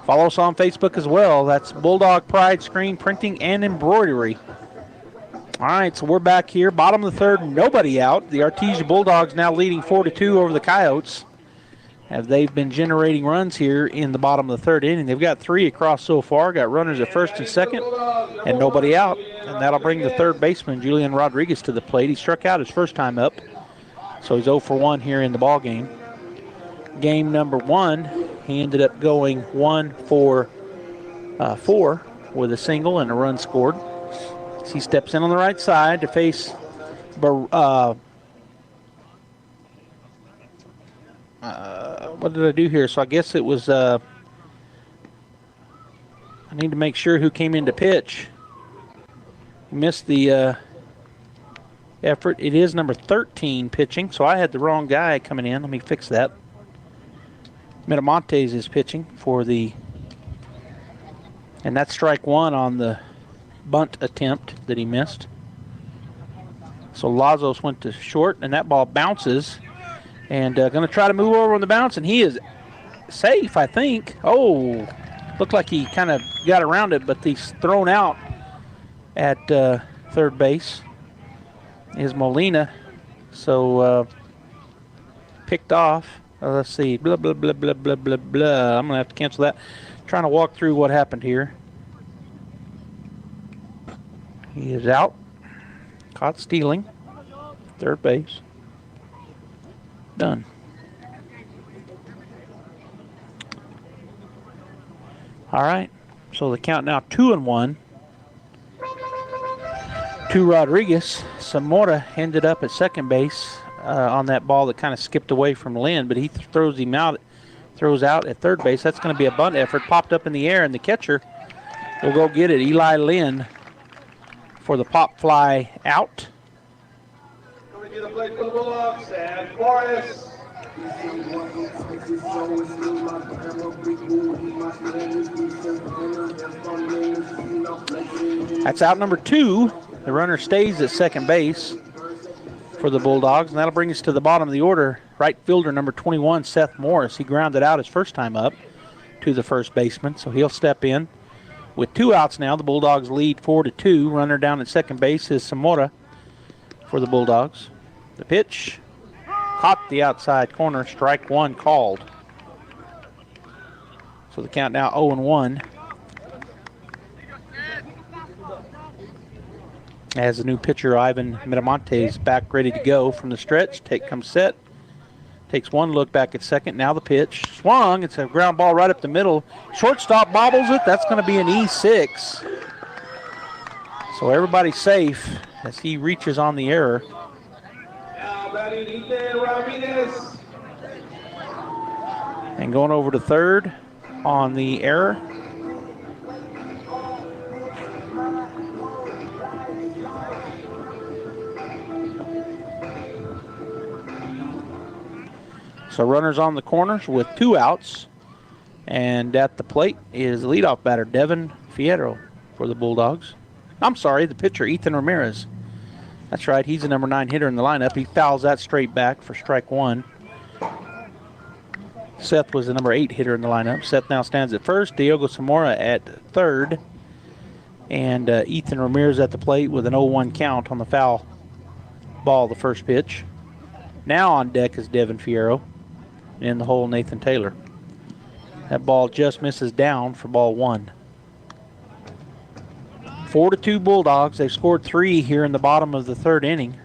Speaker 16: Follow us on Facebook as well. That's Bulldog Pride Screen Printing and Embroidery. All right, so we're back here. Bottom of the third, nobody out. The Artesia Bulldogs now leading 4-2 over the Coyotes. As they've been generating runs here in the bottom of the third inning. They've got 3 across so far. Got runners at first and second, and nobody out. And that'll bring the third baseman, Julian Rodriguez, to the plate. He struck out his first time up, so he's 0 for 1 here in the ball game. Game number 1, he ended up going 1 for 4 with a single and a run scored. He steps in on the right side to face what did I do here? So I guess it was I need to make sure who came in to pitch. He missed the effort. It is number 13 pitching, so I had the wrong guy coming in. Let me fix that. Miramontes is pitching and that's strike one on the bunt attempt that he missed. So Lazos went to short, and that ball bounces, and going to try to move over on the bounce, and he is safe, I think. Oh, looked like he kind of got around it, but he's thrown out at third base is Molina. So picked off. Let's see. Blah, blah, blah, blah, blah, blah, blah. I'm going to have to cancel that. Trying to walk through what happened here. He is out. Caught stealing. Third base. Done. All right. So the count now 2-1 to Rodriguez. Zamora ended up at second base on that ball that kind of skipped away from Lynn, but he throws out at third base. That's going to be a bunt effort. Popped up in the air, and the catcher will go get it. Eli Lynn for the pop fly out.
Speaker 17: Coming to the plate for the Bulldogs, and Flores.
Speaker 16: That's out number 2. The runner stays at second base for the Bulldogs, and that'll bring us to the bottom of the order. Right fielder number 21, Seth Morris. He grounded out his first time up to the first baseman, so he'll step in. With 2 outs now, the Bulldogs lead 4-2. Runner down at second base is Zamora for the Bulldogs. The pitch caught the outside corner. Strike one called. So the count now 0-1. As the new pitcher, Ivan Miramontes, back ready to go from the stretch. Comes set. Takes one look back at second. Now the pitch. Swung. It's a ground ball right up the middle. Shortstop bobbles it. That's going to be an E6. So everybody's safe as he reaches on the error.
Speaker 17: Now batting Ethan Ramirez.
Speaker 16: And going over to third on the error. So runners on the corners with 2 outs. And at the plate is the leadoff batter, Devin Fierro for the Bulldogs. I'm sorry, the pitcher, Ethan Ramirez. That's right, he's the number 9 hitter in the lineup. He fouls that straight back for strike one. Seth was the number 8 hitter in the lineup. Seth now stands at first. Diogo Zamora at third. And Ethan Ramirez at the plate with an 0-1 count on the foul ball, the first pitch. Now on deck is Devin Fierro. In the hole, Nathan Taylor. That ball just misses down for ball 1. 4-2 Bulldogs. They've scored 3 here in the bottom of the third inning.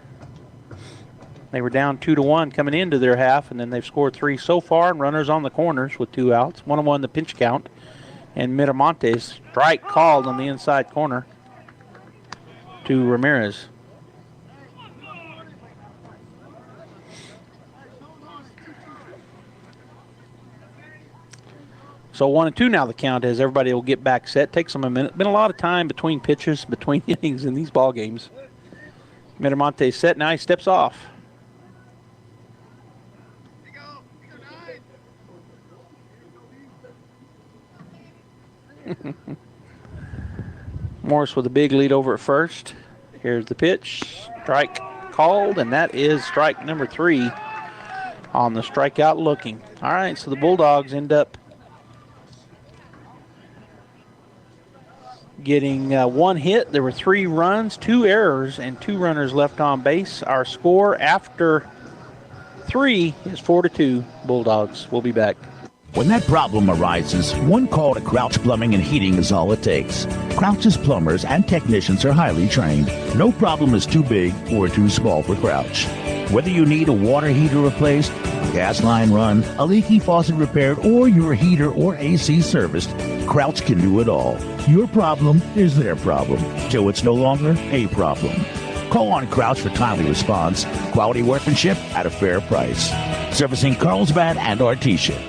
Speaker 16: They were down 2-1 coming into their half, and then they've scored 3 so far, and runners on the corners with 2 outs. 1-1 the pinch count. And Miramontes, strike called on the inside corner to Ramirez. So 1-2 now the count as everybody will get back set. Takes them a minute. Been a lot of time between pitches, between innings in these ball games. Miramontes set. Now he steps off. Morris with a big lead over at first. Here's the pitch. Strike called, and that is strike number 3 on the strikeout looking. All right, so the Bulldogs end up getting 1 hit. There were 3 runs, 2 errors, and 2 runners left on base. Our score after 3 is 4-2 Bulldogs. We'll be back.
Speaker 9: When that problem arises, one call to Crouch Plumbing and Heating is all it takes. Crouch's plumbers and technicians are highly trained. No problem is too big or too small for Crouch. Whether you need a water heater replaced, a gas line run, a leaky faucet repaired, or your heater or AC serviced, Crouch can do it all. Your problem is their problem, till it's no longer a problem. Call on Crouch for timely response, quality workmanship at a fair price. Servicing Carlsbad and Artesia.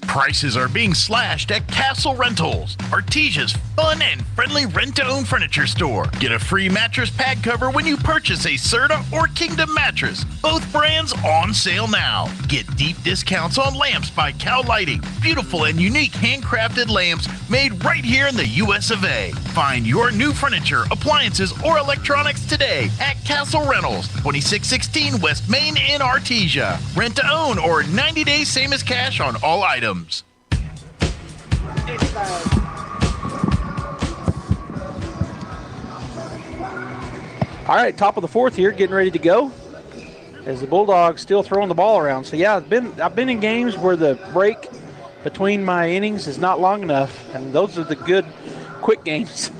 Speaker 21: Prices are being slashed at Castle Rentals, Artesia's fun and friendly rent-to-own furniture store. Get a free mattress pad cover when you purchase a Serta or Kingdom mattress. Both brands on sale now. Get deep discounts on lamps by Cow Lighting. Beautiful and unique handcrafted lamps made right here in the US of A. Find your new furniture, appliances, or electronics today at Castle Rentals, 2616 West Main in Artesia. Rent to own or 90 days same as cash on all items.
Speaker 16: All right, top of the fourth here, getting ready to go. As the Bulldogs still throwing the ball around. So yeah, I've been in games where the break between my innings is not long enough, and those are the good, quick games.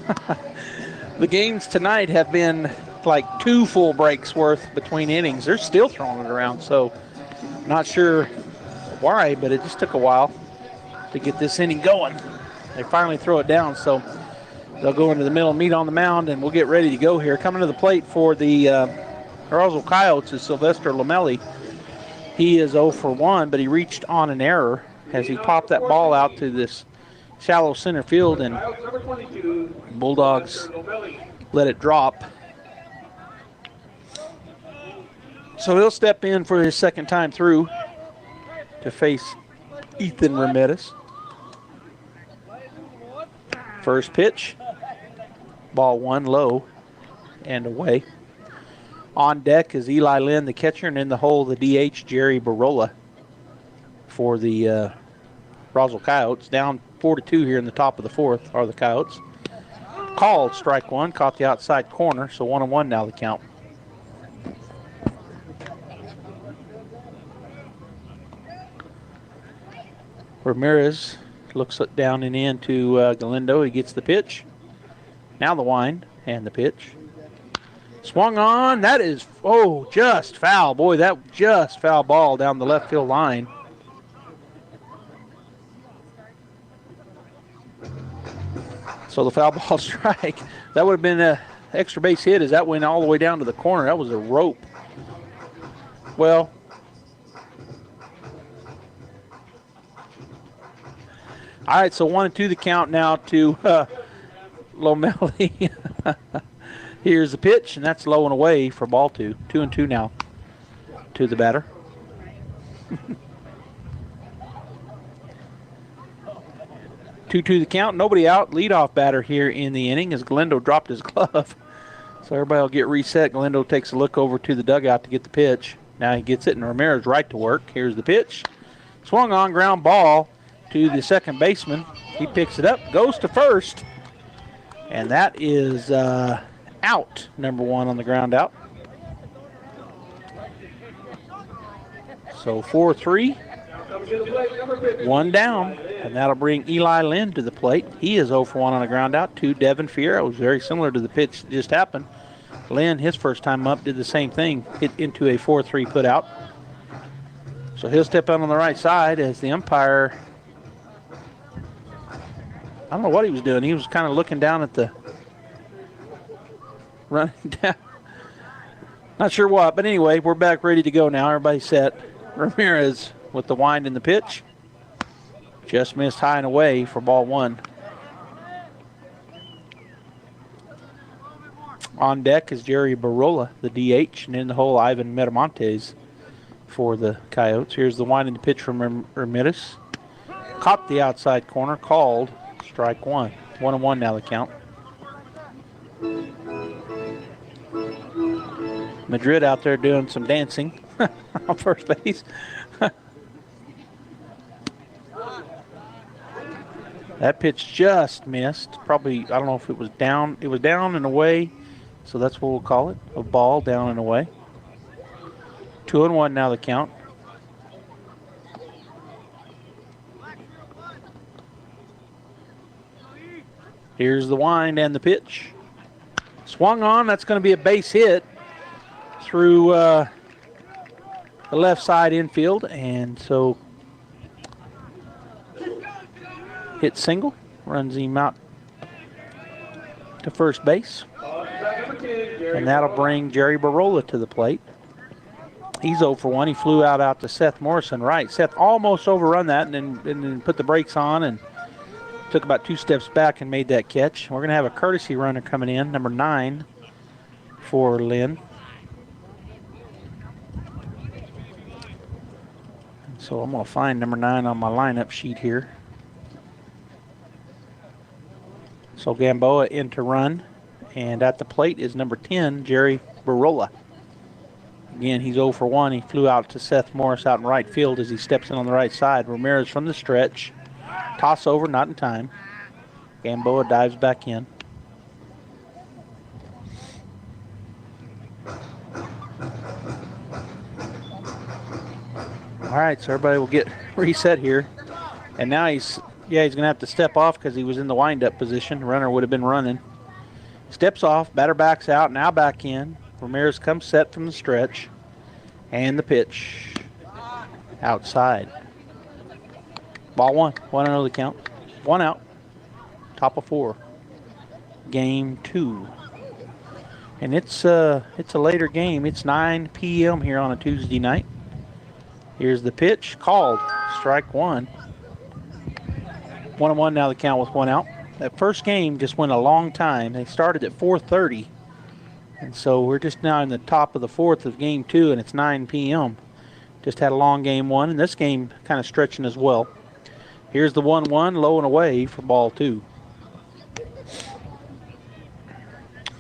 Speaker 16: The games tonight have been like 2 full breaks worth between innings. They're still throwing it around, so not sure why, but it just took a while to get this inning going. They finally throw it down, so they'll go into the middle, meet on the mound, and we'll get ready to go here. Coming to the plate for the Roswell Coyotes is Sylvester Lamelli. He is 0 for 1, but he reached on an error as he popped that ball out to this shallow center field, and Bulldogs let it drop. So he'll step in for his second time through to face Ethan Ramirez. First pitch, ball 1 low and away. On deck is Eli Lynn, the catcher, and in the hole, the DH, Jerry Barola for the Roswell Coyotes. Down 4-2 here in the top of the fourth are the Coyotes. Called strike 1, caught the outside corner, so 1-1 now the count. Ramirez looks down and in to Galindo. He gets the pitch. Now the wind and the pitch. Swung on. That is, just foul. Boy, that just foul ball down the left field line. So the foul ball strike. That would have been an extra base hit as that went all the way down to the corner. That was a rope. Well, all right, so 1-2 the count now to Lomelli. Here's the pitch, and that's low and away for ball 2. 2-2 now to the batter. 2-2 the count. Nobody out. Leadoff batter here in the inning as Galindo dropped his glove. So everybody will get reset. Galindo takes a look over to the dugout to get the pitch. Now he gets it, and Ramirez right to work. Here's the pitch. Swung on, ground ball to the second baseman. He picks it up, goes to first, and that is out, number 1 on the ground out. So 4-3, 1 down, and that'll bring Eli Lynn to the plate. He is 0 for 1 on a ground out to Devin Fierro. It was very similar to the pitch that just happened. Lynn, his first time up, did the same thing, hit into a 4-3 put out. So he'll step out on the right side as the umpire, I don't know what he was doing. He was kind of looking down at the, running down. Not sure what, but anyway, we're back ready to go now. Everybody's set. Ramirez with the wind in the pitch. Just missed high and away for ball 1. On deck is Jerry Barola, the DH, and in the hole, Ivan Metamontes for the Coyotes. Here's the wind in the pitch from Ramirez. Caught the outside corner, called. Strike 1. 1-1 now the count. Madrid out there doing some dancing on first base. That pitch just missed. Probably, I don't know if it was down. It was down and away, so that's what we'll call it. A ball down and away. 2-1 now the count. Here's the wind and the pitch. Swung on. That's going to be a base hit through the left side infield. And so hit single. Runs him out to first base. And that'll bring Jerry Barola to the plate. He's 0 for 1. He flew out to Seth Morrison right. Seth almost overrun that and then put the brakes on and took about 2 steps back and made that catch. We're going to have a courtesy runner coming in, number 9 for Lynn. So I'm going to find number 9 on my lineup sheet here. So Gamboa in to run, and at the plate is number 10, Jerry Barola. Again, he's 0 for 1. He flew out to Seth Morris out in right field as he steps in on the right side. Ramirez from the stretch. Toss over, not in time. Gamboa dives back in. All right, so everybody will get reset here. And now he's going to have to step off because he was in the wind-up position. The runner would have been running. Steps off, batter backs out, now back in. Ramirez comes set from the stretch. And the pitch. Outside. Ball 1. 1-0 the count. 1 out. Top of 4. Game 2. And it's a later game. It's 9 p.m. here on a Tuesday night. Here's the pitch. Called. Strike 1. 1-1 now the count with 1 out. That first game just went a long time. They started at 4:30. And so we're just now in the top of the 4th of game 2, and it's 9 p.m. Just had a long game 1, and this game kind of stretching as well. Here's the 1-1, low and away for ball 2.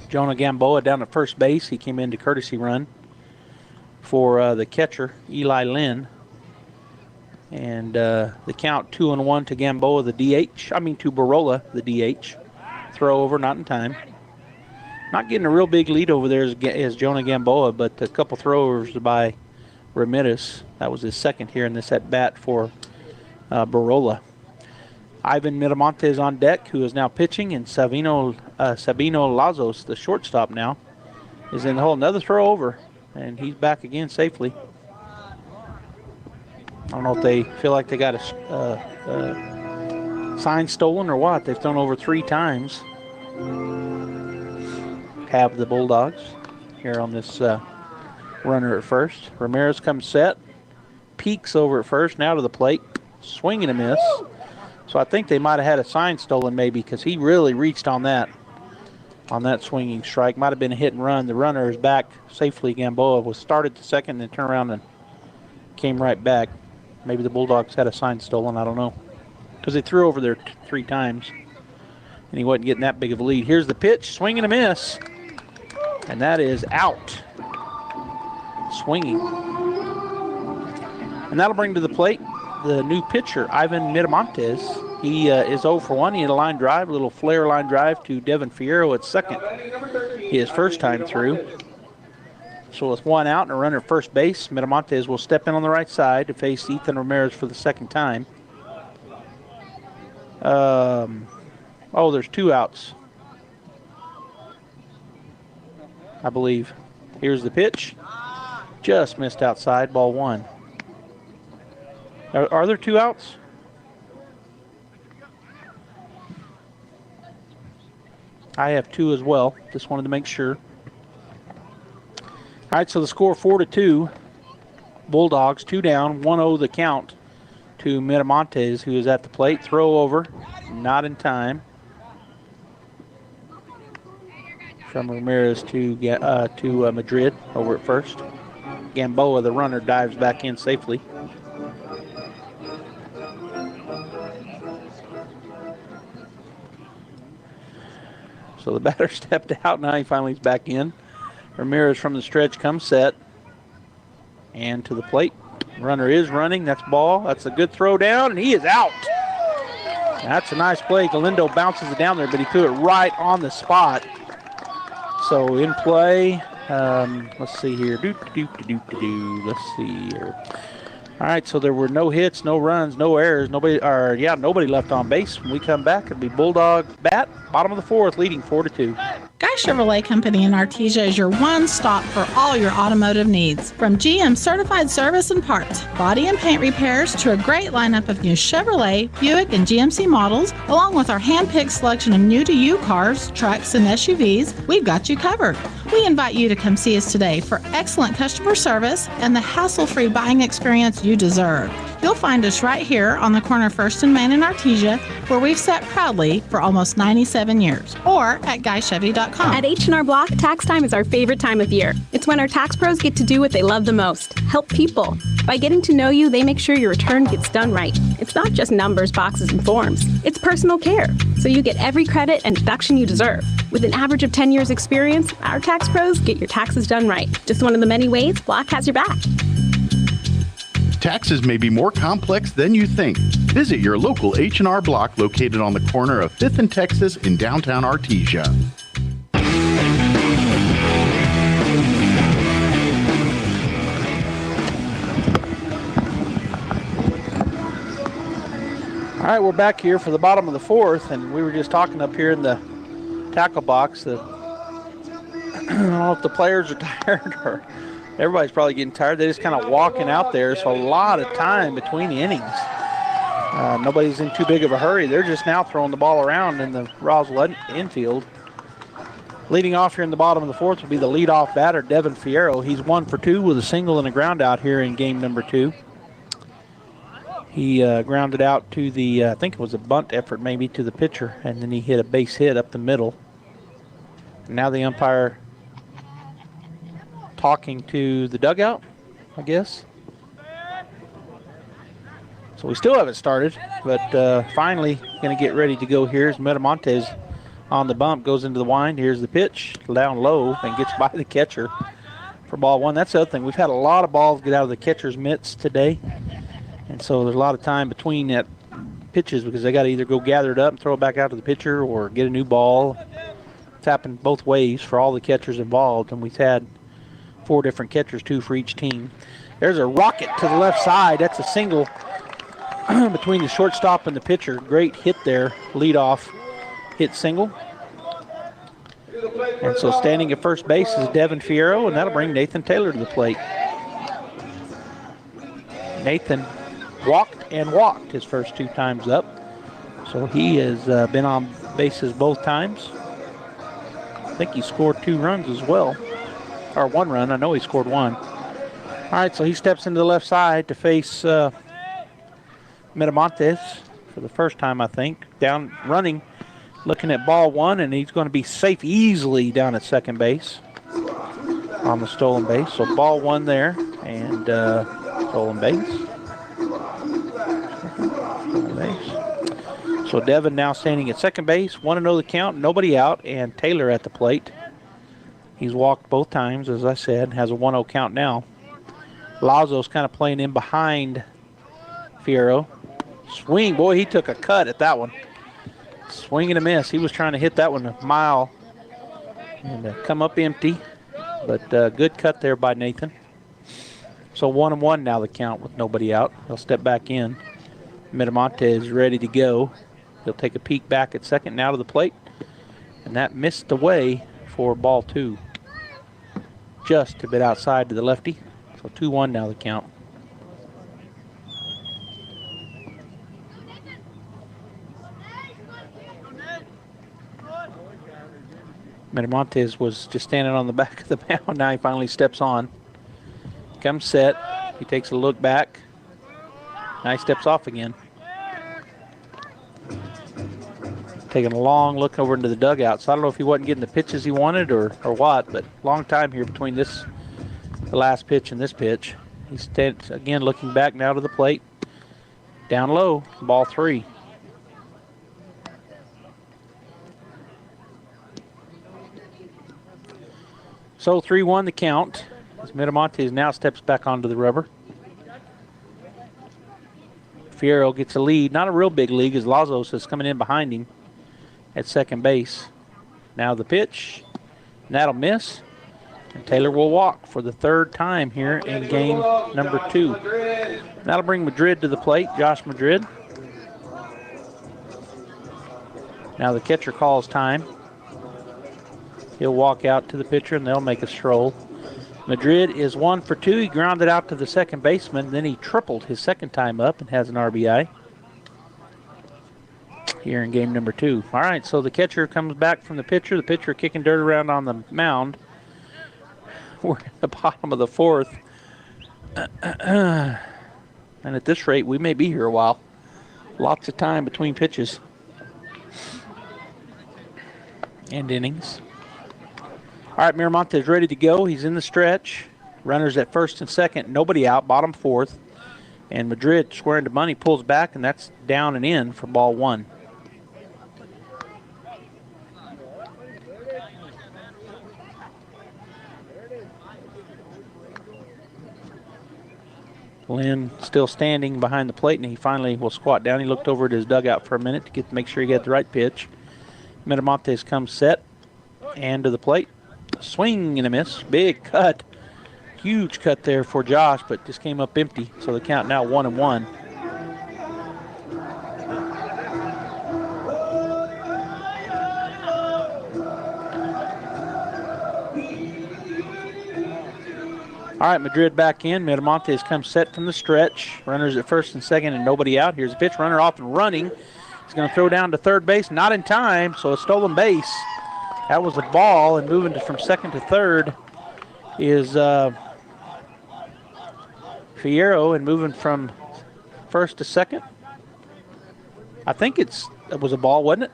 Speaker 16: Jonah Gamboa down at first base. He came in to courtesy run for the catcher, Eli Lynn. And the count 2-1 to Gamboa, to Barola, the DH. Throw over, not in time. Not getting a real big lead over there as Jonah Gamboa, but a couple throwers by Ramirez. That was his second here in this at-bat for Barola. Ivan Miramontes on deck, who is now pitching, and Sabino Lazos, the shortstop now, is in the hole. Another throw over, and he's back again safely. I don't know if they feel like they got a sign stolen or what. They've thrown over 3 times. Have the Bulldogs here on this runner at first. Ramirez comes set, peeks over at first, now to the plate, swing and a miss. So I think they might have had a sign stolen maybe because he really reached on that swinging strike. Might have been a hit and run. The runner is back safely. Gamboa was started to second and turned around and came right back. Maybe the Bulldogs had a sign stolen, I don't know. Because they threw over there 3 times and he wasn't getting that big of a lead. Here's the pitch, swing and a miss. And that is out. Swinging. And that'll bring to the plate the new pitcher, Ivan Miramontes. He is 0 for 1. He had a line drive, a little flare line drive to Devin Fierro at second. His first time through. So with 1 out and a runner at first base, Miramontes will step in on the right side to face Ethan Ramirez for the second time. There's 2 outs, I believe. Here's the pitch. Just missed outside, ball 1. Are there 2 outs? I have 2 as well. Just wanted to make sure. All right, so the score 4-2. Bulldogs 2 down, 1-0 the count to Miramontes, who is at the plate. Throw over, not in time. From Ramirez to Madrid over at first. Gamboa, the runner, dives back in safely. So the batter stepped out. Now he finally is back in. Ramirez from the stretch comes set. And to the plate. Runner is running. That's ball. That's a good throw down, and he is out. That's a nice play. Galindo bounces it down there, but he threw it right on the spot. So in play, let's see here. Let's see here. All right, so there were no hits, no runs, no errors. Nobody left on base. When we come back, it'll be Bulldogs bat, bottom of the 4th, leading 4-2.
Speaker 11: Guy Chevrolet Company in Artesia is your one stop for all your automotive needs. From GM certified service and parts, body and paint repairs, to a great lineup of new Chevrolet, Buick, and GMC models, along with our hand-picked selection of new-to-you cars, trucks, and SUVs, we've got you covered. We invite you to come see us today for excellent customer service and the hassle-free buying experience you deserve. You'll find us right here on the corner of 1st and Main in Artesia, where we've sat proudly for almost 97 years, or at GuyChevy.com.
Speaker 12: At H&R Block, tax time is our favorite time of year. It's when our tax pros get to do what they love the most, help people. By getting to know you, they make sure your return gets done right. It's not just numbers, boxes, and forms. It's personal care, so you get every credit and deduction you deserve. With an average of 10 years experience, our tax pros get your taxes done right. Just one of the many ways Block has your back.
Speaker 21: Taxes may be more complex than you think. Visit your local H&R Block located on the corner of 5th and Texas in downtown Artesia.
Speaker 16: All right, we're back here for the bottom of the fourth, and we were just talking up here in the tackle box that I don't know if the players are tired or everybody's probably getting tired. They're just kind of walking out there, so a lot of time between the innings. Nobody's in too big of a hurry. They're just now throwing the ball around in the Roswell infield. Leading off here in the bottom of the fourth will be the leadoff batter, Devin Fierro. He's 1 for 2 with a single and a ground out here in game number 2. He grounded out to the, I think it was a bunt effort maybe, to the pitcher, and then he hit a base hit up the middle. Now the umpire talking to the dugout, I guess. So we still haven't started, but finally going to get ready to go here as Metamontes on the bump, goes into the wind. Here's the pitch, down low, and gets by the catcher for ball one. That's the other thing. We've had a lot of balls get out of the catcher's mitts today. And so there's a lot of time between that pitches because they got to either go gather it up and throw it back out to the pitcher or get a new ball. It's happened both ways for all the catchers involved, and we've had 4 different catchers, 2 for each team. There's a rocket to the left side. That's a single between the shortstop and the pitcher. Great hit there, leadoff hit single. And so standing at first base is Devin Fierro, and that'll bring Nathan Taylor to the plate. Nathan walked and walked his first 2 times up. So he has been on bases both times. I think he scored 2 runs as well. Or 1 run. I know he scored 1. All right, so he steps into the left side to face Metamontes for the first time, I think. Down running, looking at ball 1, and he's going to be safe easily down at second base on the stolen base. So ball 1 there, and stolen base. So Devin now standing at second base, 1-0 the count, nobody out, and Taylor at the plate. He's walked both times, as I said, has a 1-0 count now. Lazo's kind of playing in behind Fierro. Swing, boy, he took a cut at that one. Swing and a miss. He was trying to hit that one a mile and come up empty, but good cut there by Nathan. So 1-1 now the count with nobody out. He'll step back in. Metamonte is ready to go. He'll take a peek back at second now to the plate, and that missed away for ball 2. Just a bit outside to the lefty. So 2-1 now the count. Metamontes was just standing on the back of the mound. Now he finally steps on. Comes set. He takes a look back. Now he steps off again. Taking a long look over into the dugout. So I don't know if he wasn't getting the pitches he wanted or what, but long time here between the last pitch and this pitch. He's stands again looking back now to the plate. Down low, ball 3. So 3-1 the count as Metamontes now steps back onto the rubber. Fierro gets a lead, not a real big lead as Lazos is coming in behind him at second base. Now the pitch, and that'll miss. And Taylor will walk for the 3rd time here in game number 2. That'll bring Madrid to the plate, Josh Madrid. Now the catcher calls time. He'll walk out to the pitcher and they'll make a stroll. Madrid is 1 for 2. He grounded out to the second baseman. Then he tripled his second time up and has an RBI here in game number 2. All right, so the catcher comes back from the pitcher. The pitcher kicking dirt around on the mound. We're at the bottom of the 4th. And at this rate, we may be here a while. Lots of time between pitches and innings. All right, Miramonte's ready to go. He's in the stretch. Runners at first and second. Nobody out, bottom fourth. And Madrid squaring to money, pulls back, and that's down and in for ball one. Lynn still standing behind the plate, and he finally will squat down. He looked over at his dugout for a minute to make sure he got the right pitch. Miramontes comes set and to the plate. Swing and a miss. Big cut. Huge cut there for Josh, but just came up empty. So the count now 1-1. All right, Madrid back in. Miramontes comes set from the stretch. Runners at first and second and nobody out. Here's a pitch. Runner off and running. He's going to throw down to third base. Not in time, so a stolen base. That was a ball, and moving from second to third is Fierro, and moving from first to second. I think it was a ball, wasn't it?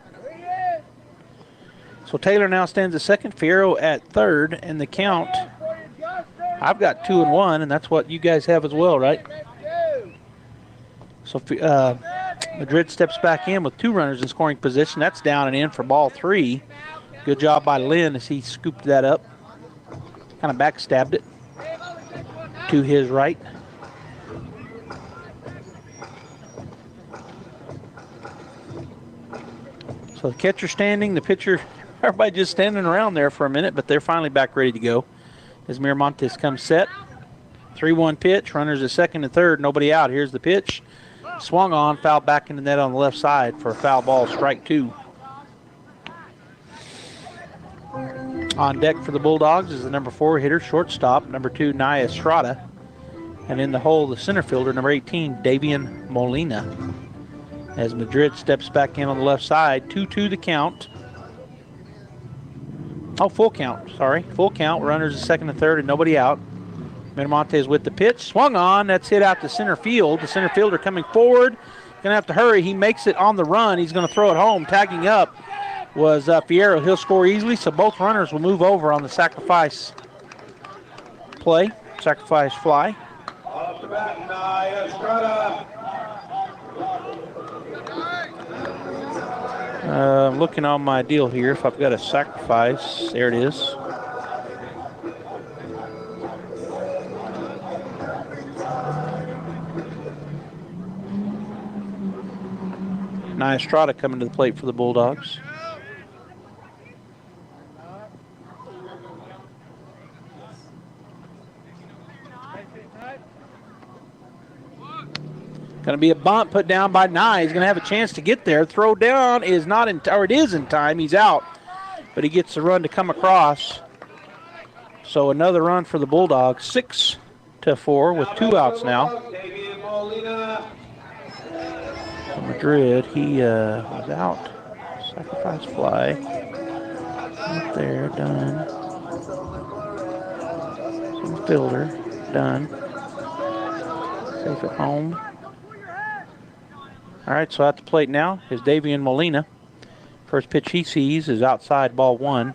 Speaker 16: So Taylor now stands at second, Fierro at third, and the count, I've got 2-1, and that's what you guys have as well, right? So Madrid steps back in with 2 runners in scoring position. That's down and in for ball 3. Good job by Lynn as he scooped that up. Kind of backstabbed it to his right. So the catcher standing, the pitcher, everybody just standing around there for a minute, but they're finally back ready to go. As Miramontes comes set. 3-1 pitch, runners at second and third, nobody out. Here's the pitch. Swung on, foul back in the net on the left side for a foul ball, strike 2. On deck for the Bulldogs is the number 4 hitter, shortstop, number 2, Nia Estrada. And in the hole, the center fielder, number 18, Davian Molina. As Madrid steps back in on the left side, 2-2 the count. Oh, full count, sorry. Full count, runners at second and third and nobody out. Miramontes with the pitch, swung on, that's hit out to center field. The center fielder coming forward, gonna have to hurry. He makes it on the run, he's gonna throw it home. Tagging up was Fierro. He'll score easily, so both runners will move over on the sacrifice play, sacrifice fly.
Speaker 17: Off the bat, Nia Estrada.
Speaker 16: I'm looking on my deal here if I've got a sacrifice. There it is. Nia Estrada coming to the plate for the Bulldogs. Going to be a bunt put down by Nye. He's going to have a chance to get there. Throw down is not in, or it is in time. He's out, but he gets the run to come across. So another run for the Bulldogs, 6-4 with 2 outs now. Madrid, he was out. Sacrifice fly. Up there, done. Some fielder, done. Safe at home. All right, so at the plate now is Davian Molina. First pitch he sees is outside, ball 1.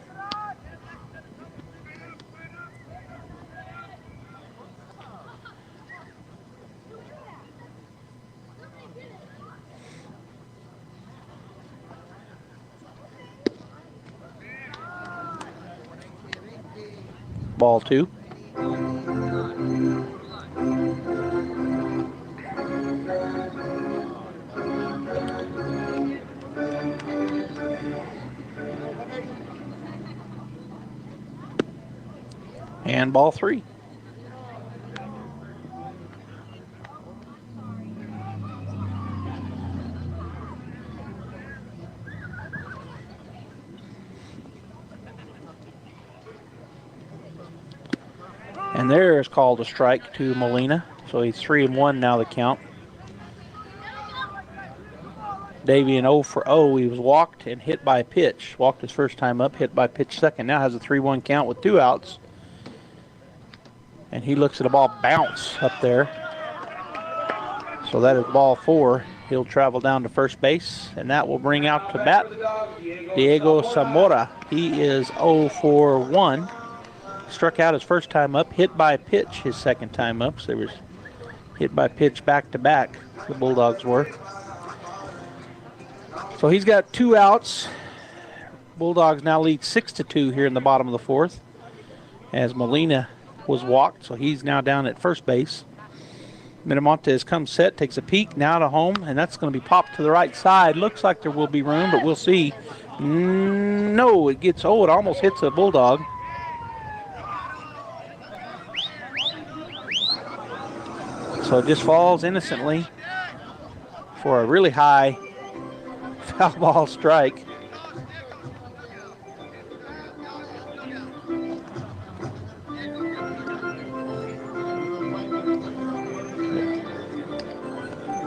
Speaker 16: Ball 2. And ball 3. And there is called a strike to Molina. So he's 3-1 now the count. Davian 0 for 0. He was walked and hit by a pitch. Walked his first time up, hit by pitch second. Now has a 3-1 count with 2 outs. And he looks at a ball bounce up there. So that is ball 4. He'll travel down to first base, and that will bring out to bat Diego Zamora. He is 0 for 1. Struck out his first time up, hit by pitch his second time up. So there was hit by pitch back-to-back, the Bulldogs were. So he's got 2 outs. Bulldogs now lead 6-2 here in the bottom of the 4th, as Molina was walked, so he's now down at first base. Miramontes comes set, takes a peek, now to home, and that's going to be popped to the right side. Looks like there will be room, but we'll see. No, it almost hits a Bulldog. So it just falls innocently for a really high foul ball strike.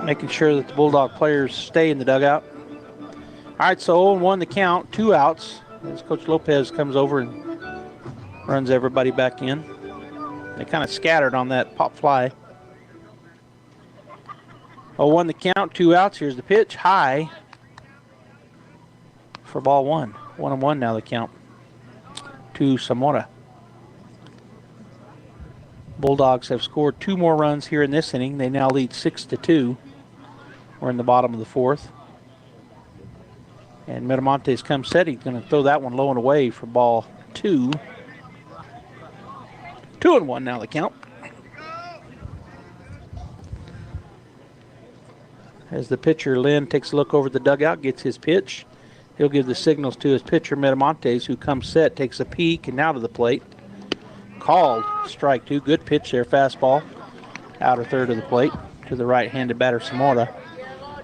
Speaker 16: Making sure that the Bulldog players stay in the dugout. All right, so 0-1 the count, 2 outs. As Coach Lopez comes over and runs everybody back in. They kind of scattered on that pop fly. 0-1 the count, 2 outs. Here's the pitch, high for ball 1. 1-1 now the count to Zamora. Bulldogs have scored 2 more runs here in this inning. They now lead 6-2. We're in the bottom of the 4th. And Miramontes comes set. He's going to throw that one low and away for ball 2. 2-1 now the count. As the pitcher, Lynn, takes a look over the dugout, gets his pitch. He'll give the signals to his pitcher, Miramontes, who comes set, takes a peek, and now to the plate. Called strike 2. Good pitch there, fastball. Outer third of the plate to the right-handed batter, Zamora.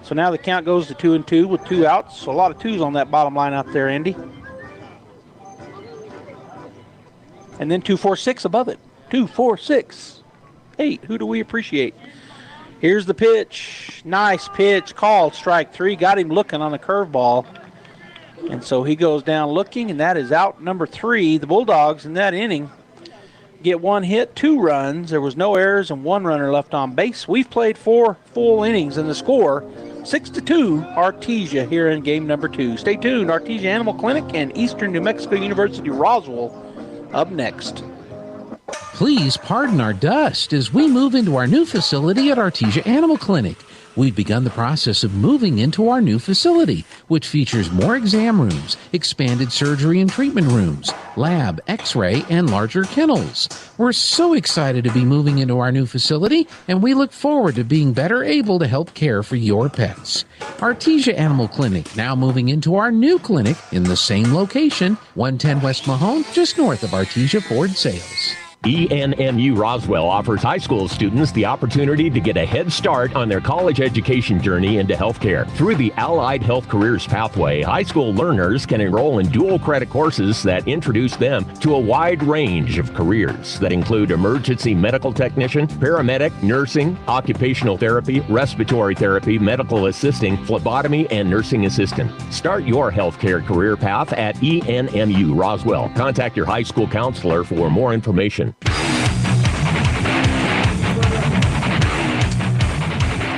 Speaker 16: So now the count goes to 2-2 with 2 outs. So a lot of 2s on that bottom line out there, Andy. And then 2-4-6 above it. 2-4-6. 8. Who do we appreciate? Here's the pitch. Nice pitch. Called strike 3. Got him looking on the curveball. And so he goes down looking, and that is out number 3. The Bulldogs in that inning get 1 hit, 2 runs. There was no errors and 1 runner left on base. We've played 4 full innings, and the score 6-2 Artesia here in game number 2. Stay tuned. Artesia Animal Clinic and Eastern New Mexico University Roswell up next.
Speaker 7: Please pardon our dust as we move into our new facility at Artesia Animal Clinic. We've begun the process of moving into our new facility, which features more exam rooms, expanded surgery and treatment rooms, lab, x-ray, and larger kennels. We're so excited to be moving into our new facility, and we look forward to being better able to help care for your pets. Artesia Animal Clinic, now moving into our new clinic in the same location, 110 West Mahone, just north of Artesia Ford Sales.
Speaker 13: ENMU Roswell offers high school students the opportunity to get a head start on their college education journey into healthcare. Through the Allied Health Careers Pathway, high school learners can enroll in dual credit courses that introduce them to a wide range of careers that include emergency medical technician, paramedic, nursing, occupational therapy, respiratory therapy, medical assisting, phlebotomy, and nursing assistant. Start your healthcare career path at ENMU Roswell. Contact your high school counselor for more information.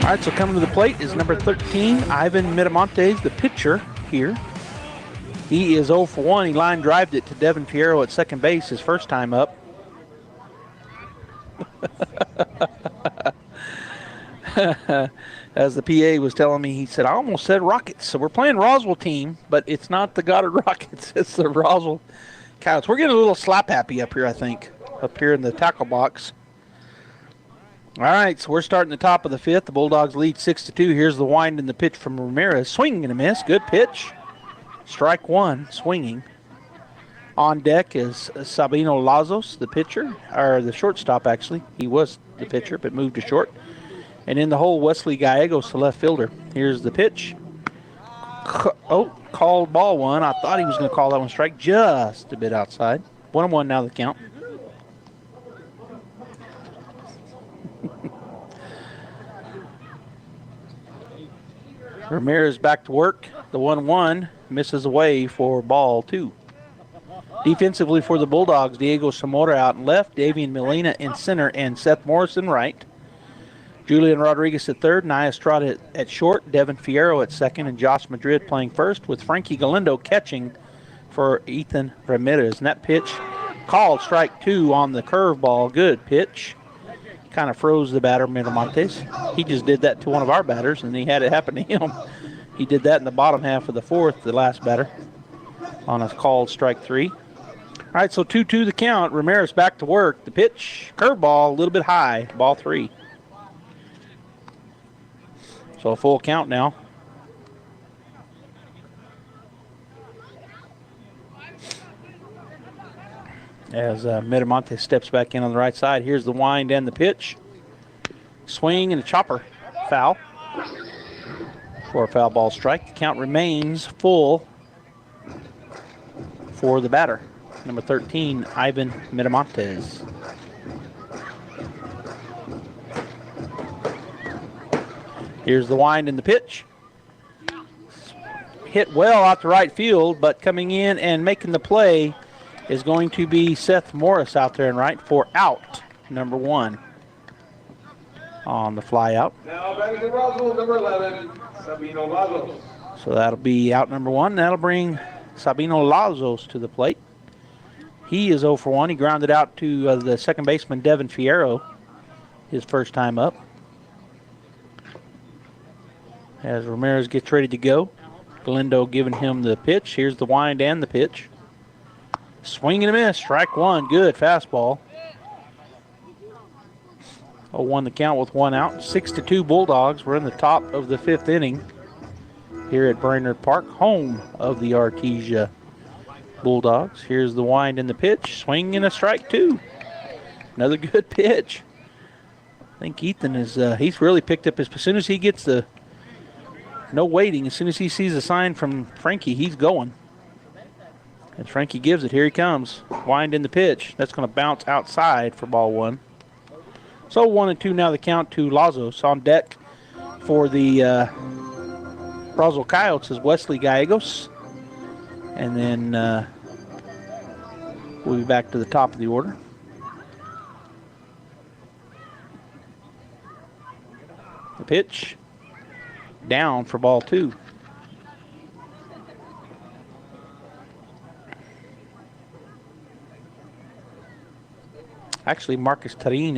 Speaker 16: All right, so coming to the plate is number 13, Ivan Miramontes, the pitcher here. He is 0 for 1. He line drived it to Devin Fierro at second base his first time up. As the PA was telling me, he said, I almost said Rockets. So we're playing Roswell team, but it's not the Goddard Rockets. It's the Roswell Coyotes. We're getting a little slap happy up here, I think, up here in the tackle box. All right, so we're starting the top of the 5th. The Bulldogs lead 6-2. Here's the wind and the pitch from Ramirez. Swinging and a miss. Good pitch. Strike 1, swinging. On deck is Sabino Lazos, the pitcher, or the shortstop, actually. He was the pitcher, but moved to short. And in the hole, Wesley Gallegos, the left fielder. Here's the pitch. Oh, called ball 1. I thought he was going to call that one strike, just a bit outside. 1-1 now the count. Ramirez back to work. The 1-1 misses away for ball 2. Defensively for the Bulldogs, Diego Zamora out in left, Davian Molina in center, and Seth Morrison right. Julian Rodriguez at third, Nia Estrada at short, Devin Fierro at second, and Josh Madrid playing first, with Frankie Galindo catching for Ethan Ramirez. And that pitch called strike 2 on the curveball. Good pitch. Kind of froze the batter, Miramontes. He just did that to one of our batters, and he had it happen to him. He did that in the bottom half of the fourth, the last batter, on a called strike 3. All right, so 2-2 the count. Ramirez back to work. The pitch, curveball, a little bit high, ball 3. So a full count now. As Miramontes steps back in on the right side. Here's the wind and the pitch. Swing and a chopper. Foul. For a foul ball strike. The count remains full for the batter. Number 13, Ivan Miramontes. Here's the wind and the pitch. Hit well out to right field, but coming in and making the play is going to be Seth Morris out there in right for out number 1 on the fly out.
Speaker 17: Now back to Roswell, number 11, Sabino Lazos.
Speaker 16: So that'll be out number 1. That'll bring Sabino Lazos to the plate. He is 0 for 1. He grounded out to the second baseman, Devin Fierro, his first time up. As Ramirez gets ready to go, Galindo giving him the pitch. Here's the wind and the pitch. Swing and a miss, strike 1, good fastball. 0-1 the count with 1 out. 6-2 Bulldogs. We're in the top of the 5th inning here at Brainard Park, home of the Artesia Bulldogs. Here's the wind and the pitch. Swing and a strike 2. Another good pitch. I think Ethan is, he's really picked up his, as soon as he gets the, no waiting, as soon as he sees a sign from Frankie, he's going. And Frankie gives it. Here he comes. Wind in the pitch. That's going to bounce outside for ball 1. So 1-2 now the count to Lazos. On deck for the Roswell Coyotes is Wesley Gallegos. And then we'll be back to the top of the order. The pitch down for ball 2. Actually, Marcus Tarin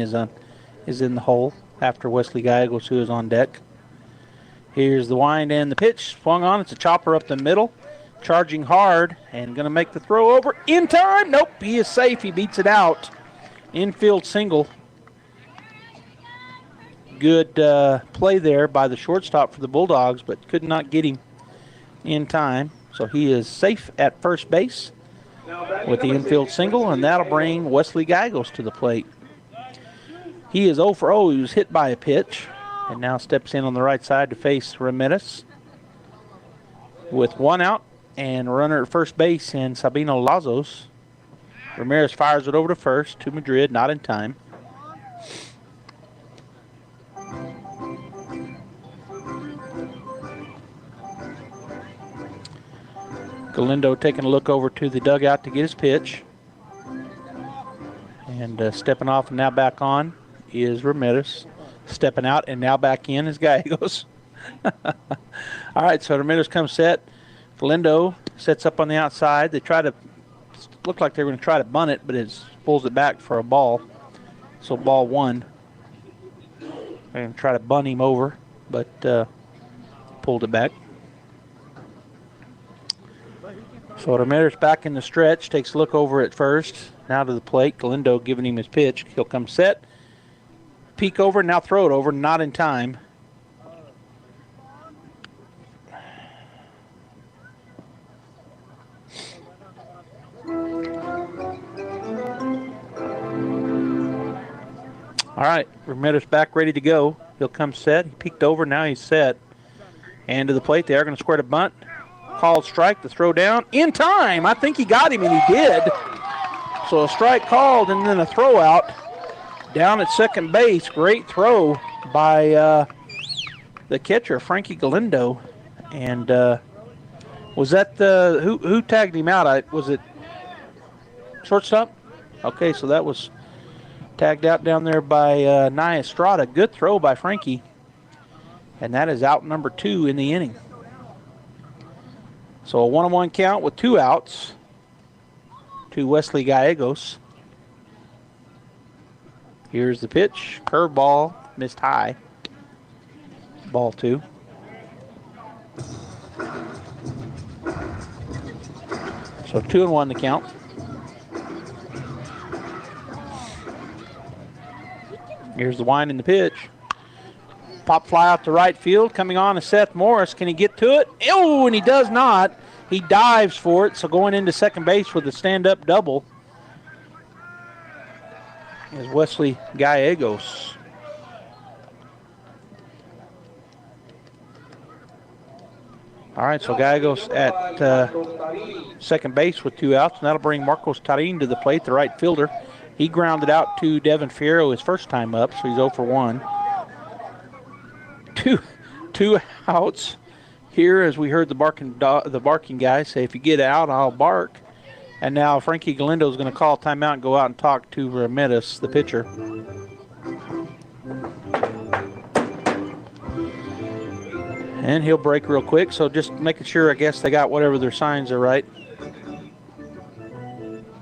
Speaker 16: is in the hole after Wesley Gallegos, who is on deck. Here's the wind and the pitch. Swung on. It's a chopper up the middle. Charging hard and going to make the throw over in time. Nope, he is safe. He beats it out. Infield single. Good play there by the shortstop for the Bulldogs, but could not get him in time. So he is safe at first base with the infield single, and that'll bring Wesley Gallegos to the plate. He is 0 for 0. He was hit by a pitch and now steps in on the right side to face Ramirez. With 1 out and a runner at first base in Sabino Lazos. Ramirez fires it over to first to Madrid, not in time. Galindo taking a look over to the dugout to get his pitch. And stepping off and now back on is Ramirez. Stepping out and now back in is Gallegos. All right, so Ramirez comes set. Galindo sets up on the outside. They try to, look like they're going to try to bunt it, but it pulls it back for a ball. So ball 1. They're going to try to bunt him over, but pulled it back. So Ramirez back in the stretch, takes a look over at first. Now to the plate. Galindo giving him his pitch. He'll come set. Peek over, now throw it over, not in time. All right, Ramirez back ready to go. He'll come set. He peeked over, now he's set. And to the plate, they are going to square to bunt. Called strike, the throw down in time. I think he got him, and he did. So a strike called and then a throw out down at second base. Great throw by the catcher, Frankie Galindo. And was that the who tagged him out? Was it shortstop? Okay, so that was Tagged out down there by Nia Estrada. Good throw by Frankie. And that is out number 2 in the inning. So a 1-1 count with 2 outs to Wesley Gallegos. Here's the pitch. Curveball, missed high. Ball 2. So 2-1 the count. Here's the wind in the pitch. Pop fly out to right field. Coming on is Seth Morris. Can he get to it? Oh, and he does not. He dives for it. So going into second base with a stand-up double is Wesley Gallegos. All right, so Gallegos at second base with 2 outs, and that'll bring Marcos Tarin to the plate, the right fielder. He grounded out to Devin Fierro his first time up, so he's 0 for 1. Two outs here, as we heard the barking guy say, if you get out, I'll bark. And now Frankie Galindo is going to call timeout and go out and talk to Ramirez, the pitcher. And he'll break real quick, so just making sure, I guess, they got whatever their signs are right.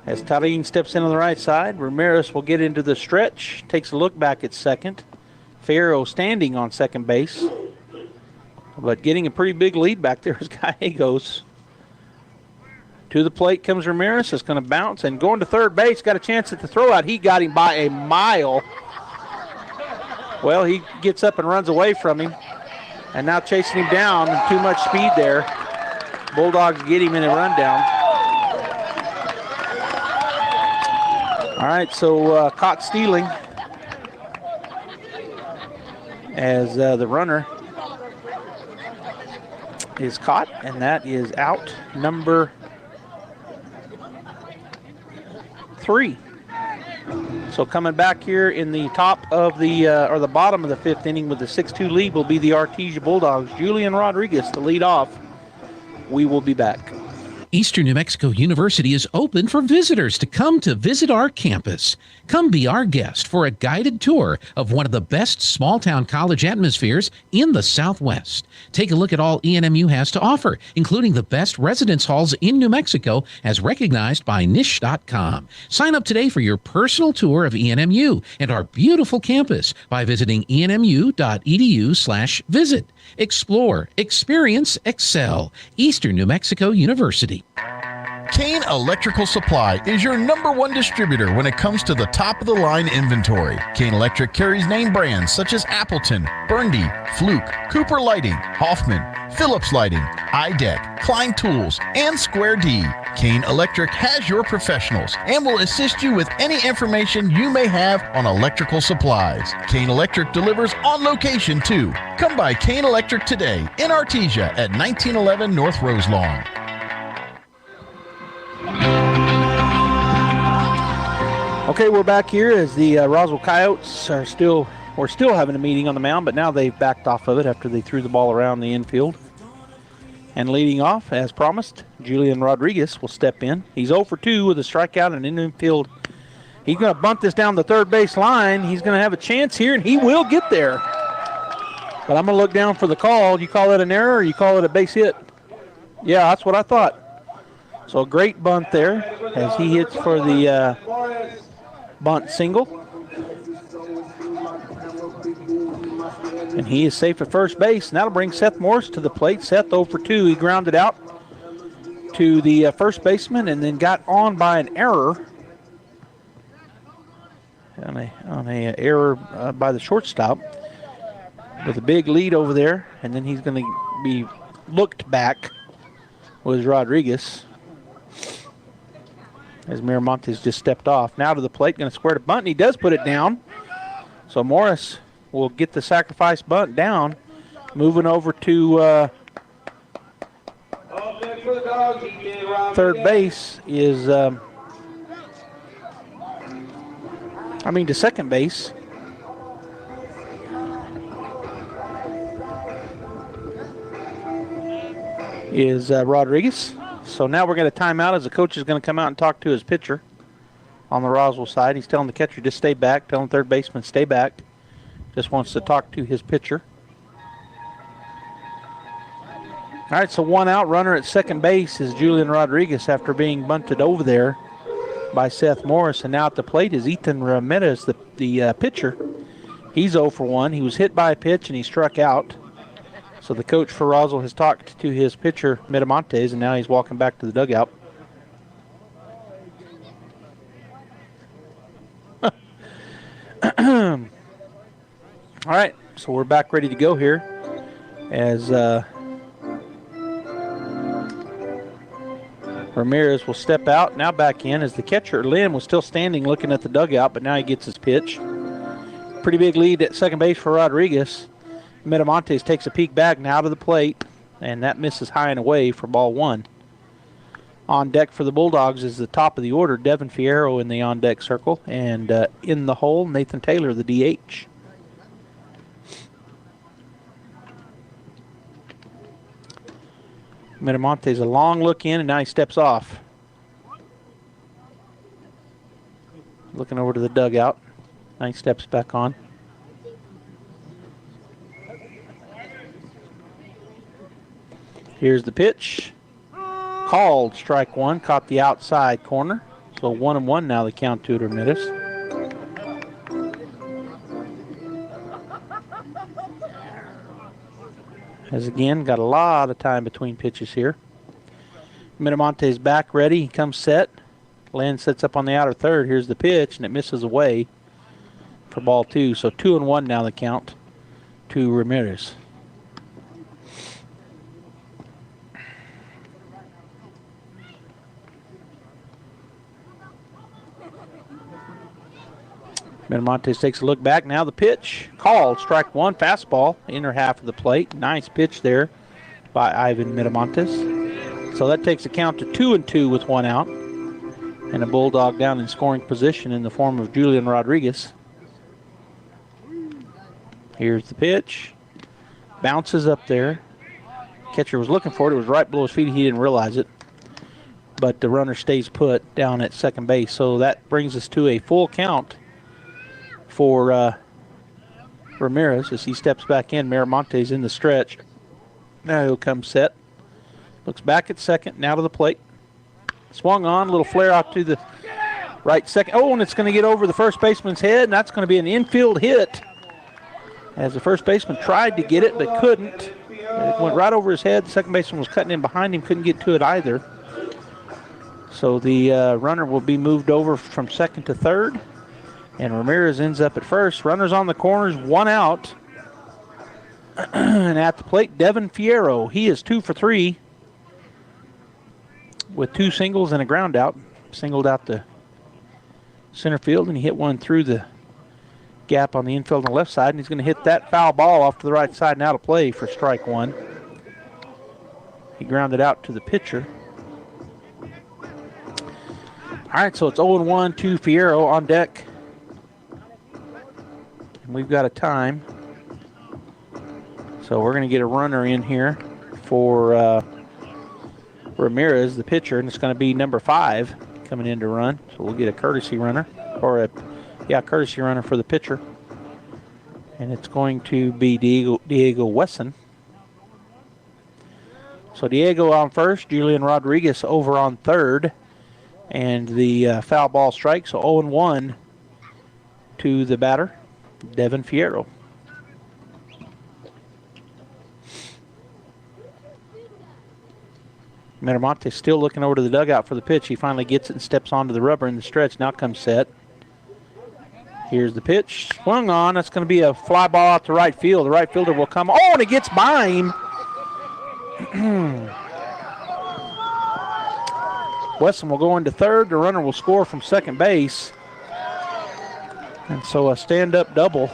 Speaker 16: As Tarin steps in on the right side, Ramirez will get into the stretch, takes a look back at second. Fierro standing on second base, but getting a pretty big lead back there as Gallegos. To the plate comes Ramirez. It's going to bounce and going to third base. Got a chance at the throw out. He got him by a mile. Well, he gets up and runs away from him. And now chasing him down. Too much speed there. Bulldogs get him in a rundown. All right, so caught stealing as the runner is caught, and that is out number 3. So coming back here in the top of the, or the bottom of the 5th inning with the 6-2 lead will be the Artesia Bulldogs. Julian Rodriguez to lead off. We will be back.
Speaker 7: Eastern New Mexico University is open for visitors to come to visit our campus. Come be our guest for a guided tour of one of the best small-town college atmospheres in the Southwest. Take a look at all ENMU has to offer, including the best residence halls in New Mexico as recognized by Niche.com. Sign up today for your personal tour of ENMU and our beautiful campus by visiting enmu.edu/visit. Explore, experience, excel. Eastern New Mexico University.
Speaker 21: Kane Electrical Supply is your #1 distributor when it comes to the top-of-the-line inventory. Kane Electric carries name brands such as Appleton, Burndy, Fluke, Cooper Lighting, Hoffman, Phillips Lighting, iDeck, Klein Tools, and Square D. Kane Electric has your professionals and will assist you with any information you may have on electrical supplies. Kane Electric delivers on location too. Come by Kane Electric today in Artesia at 1911 North Roselawn.
Speaker 16: Okay, we're back here as the Roswell Coyotes are we're still having a meeting on the mound, but now they've backed off of it after they threw the ball around the infield. And leading off, as promised, Julian Rodriguez will step in. He's 0 for 2 with a strikeout and an infield. He's going to bunt this down the third base line. He's going to have a chance here, and he will get there. But I'm going to look down for the call. You call that an error or you call it a base hit? Yeah, that's what I thought. So a great bunt there as he hits for the bunt single. And he is safe at first base. And that'll bring Seth Morris to the plate. Seth 0 for 2. He grounded out to the first baseman and then got on by an error. On a error by the shortstop. With a big lead over there. And then he's going to be looked back with Rodriguez. As Miramontes just stepped off. Now to the plate, going to square the bunt, and he does put it down. So Morris will get the sacrifice bunt down. Moving over to third base is, to second base. Is Rodriguez. So now we're going to time out as the coach is going to come out and talk to his pitcher. on the Roswell side. He's telling the catcher, just stay back, telling third baseman, stay back. Just wants to talk to his pitcher. All right, so 1 out. Runner at second base is Julian Rodriguez after being bunted over there by Seth Morris. And now at the plate is Ethan Ramirez, the pitcher. He's 0 for 1. He was hit by a pitch and he struck out. So the coach for Roswell has talked to his pitcher, Miramontes, and now he's walking back to the dugout. All right, so we're back ready to go here as Ramirez will step out. Now back in as the catcher, Lynn, was still standing looking at the dugout, but now he gets his pitch. Pretty big lead at second base for Rodriguez. Miramontes takes a peek back now to the plate, and that misses high and away for ball 1. On deck for the Bulldogs is the top of the order, Devin Fierro in the on-deck circle, and in the hole, Nathan Taylor, the DH. Miramontes a long look in, and now he steps off. Looking over to the dugout. Now he steps back on. Here's the pitch. Called strike 1, caught the outside corner. So 1-1 now the count to Ramirez. As again, got a lot of time between pitches here. Miramontes back ready, he comes set. Lynn sets up on the outer third. Here's the pitch, and it misses away for ball 2. So 2-1 now the count to Ramirez. Miramontes takes a look back. Now the pitch. Called. Strike 1. Fastball. Inner half of the plate. Nice pitch there by Ivan Miramontes. So that takes a count to 2-2 with 1 out. And a Bulldog down in scoring position in the form of Julian Rodriguez. Here's the pitch. Bounces up there. Catcher was looking for it. It was right below his feet. He didn't realize it. But the runner stays put down at second base. So that brings us to a full count for Ramirez as he steps back in. Miramontes in the stretch. Now he'll come set. Looks back at second, now to the plate. Swung on, a little flare out to the right second. Oh, and it's going to get over the first baseman's head, and that's going to be an infield hit. As the first baseman tried to get it, but couldn't. It went right over his head. The second baseman was cutting in behind him, couldn't get to it either. So the runner will be moved over from second to third. And Ramirez ends up at first. Runners on the corners, 1 out. And at the plate, Devin Fierro. He is 2 for 3 with 2 singles and a ground out. Singled out to center field, and he hit one through the gap on the infield on the left side. And he's going to hit that foul ball off to the right side and out of play for strike 1. He grounded out to the pitcher. All right, so it's 0-1 to Fierro on deck. We've got a time. So we're going to get a runner in here for Ramirez, the pitcher, and it's going to be number 5 coming in to run. So we'll get a courtesy runner, or courtesy runner for the pitcher. And it's going to be Diego Wesson. So Diego on first, Julian Rodriguez over on third, and the foul ball strike. So 0-1 to the batter, Devin Fierro. Miramontes still looking over to the dugout for the pitch. He finally gets it and steps onto the rubber in the stretch. Now comes set. Here's the pitch. Swung on. That's going to be a fly ball out to right field. The right fielder will come. Oh, and it gets by him. Wesson will go into third. The runner will score from second base. And so a stand-up double.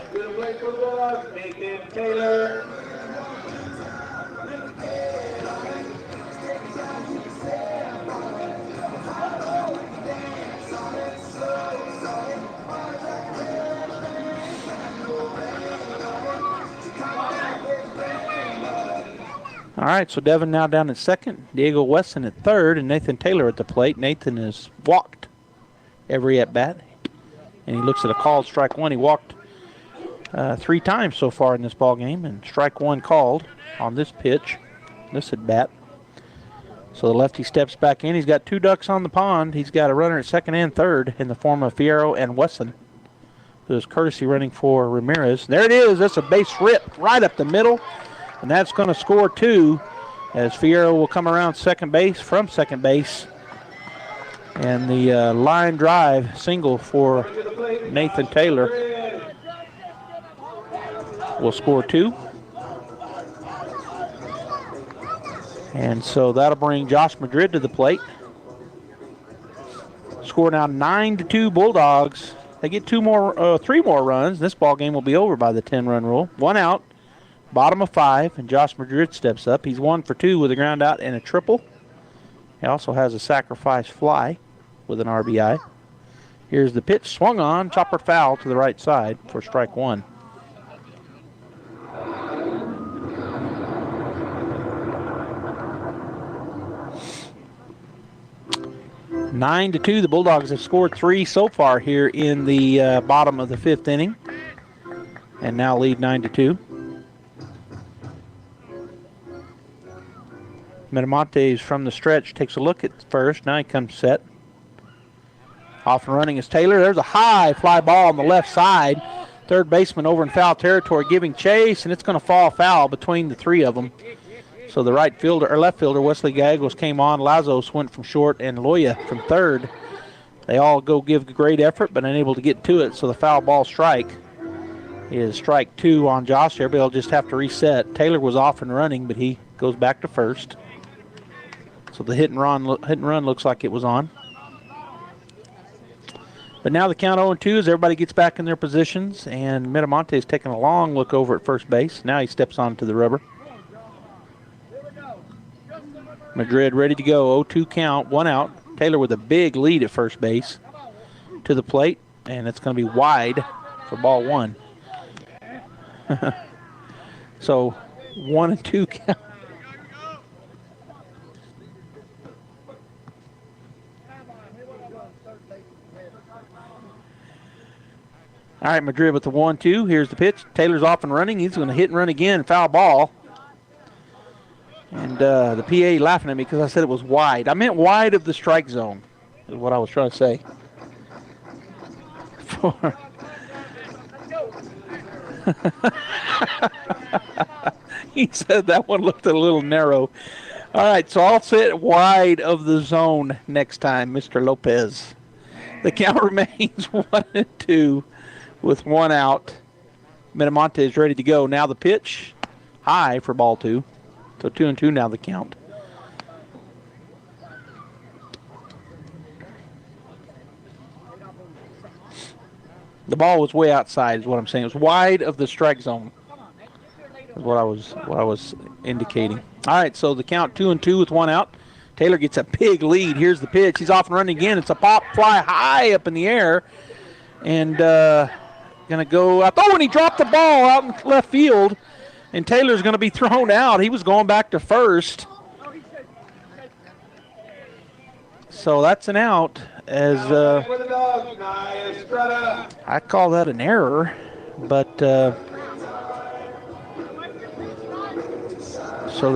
Speaker 16: All right, so Devin now down at second, Diego Wesson at third, and Nathan Taylor at the plate. Nathan has walked every at-bat. And he looks at a called strike one. He walked 3 times so far in this ball game, and strike one called on this pitch, this at-bat. So the lefty steps back in. He's got 2 ducks on the pond. He's got a runner at second and third in the form of Fierro and Wesson. There's courtesy running for Ramirez. There it is. That's a base ripped right up the middle, and that's going to score 2 as Fierro will come around second base from second base. And the line drive single for Nathan Taylor will score 2. And so that'll bring Josh Madrid to the plate. Score now 9-2 Bulldogs. They get 3 more runs. This ball game will be over by the 10-run rule. 1 out, bottom of 5, and Josh Madrid steps up. He's 1 for 2 with a ground out and a triple. He also has a sacrifice fly with an RBI. Here's the pitch, swung on, chopper foul to the right side for strike 1. Nine to 2, the Bulldogs have scored 3 so far here in the bottom of the 5th inning, and now lead 9-2. Miramontes from the stretch takes a look at first. Now he comes set. Off and running is Taylor. There's a high fly ball on the left side. Third baseman over in foul territory giving chase, and it's going to fall foul between the 3 of them. So the left fielder, Wesley Gallegos, came on. Lazos went from short, and Loya from third. They all go give great effort, but unable to get to it. So the foul ball strike is strike 2 on Josh. Everybody will just have to reset. Taylor was off and running, but he goes back to first. So the hit and run looks like it was on. But now the count 0-2 as everybody gets back in their positions, and Miramonte is taking a long look over at first base. Now he steps onto the rubber. Madrid ready to go, 0-2 count, 1 out. Taylor with a big lead at first base to the plate, and it's going to be wide for ball 1. So 1-2 count. All right, Madrid with the 1-2. Here's the pitch. Taylor's off and running. He's going to hit and run again, foul ball. And the PA laughing at me because I said it was wide. I meant wide of the strike zone is what I was trying to say. He said that one looked a little narrow. All right, so I'll sit wide of the zone next time, Mr. Lopez. The count remains 1-2 with 1 out. Miramonte is ready to go. Now the pitch, high for ball 2. So 2-2 now the count. The ball was way outside is what I'm saying. It was wide of the strike zone is what I was indicating. All right, so the count 2-2 with 1 out. Taylor gets a big lead. Here's the pitch. He's off and running again. It's a pop fly high up in the air. And going to go up. Oh, and he dropped the ball out in left field. And Taylor's going to be thrown out. He was going back to first. So that's an out as I call that an error. But so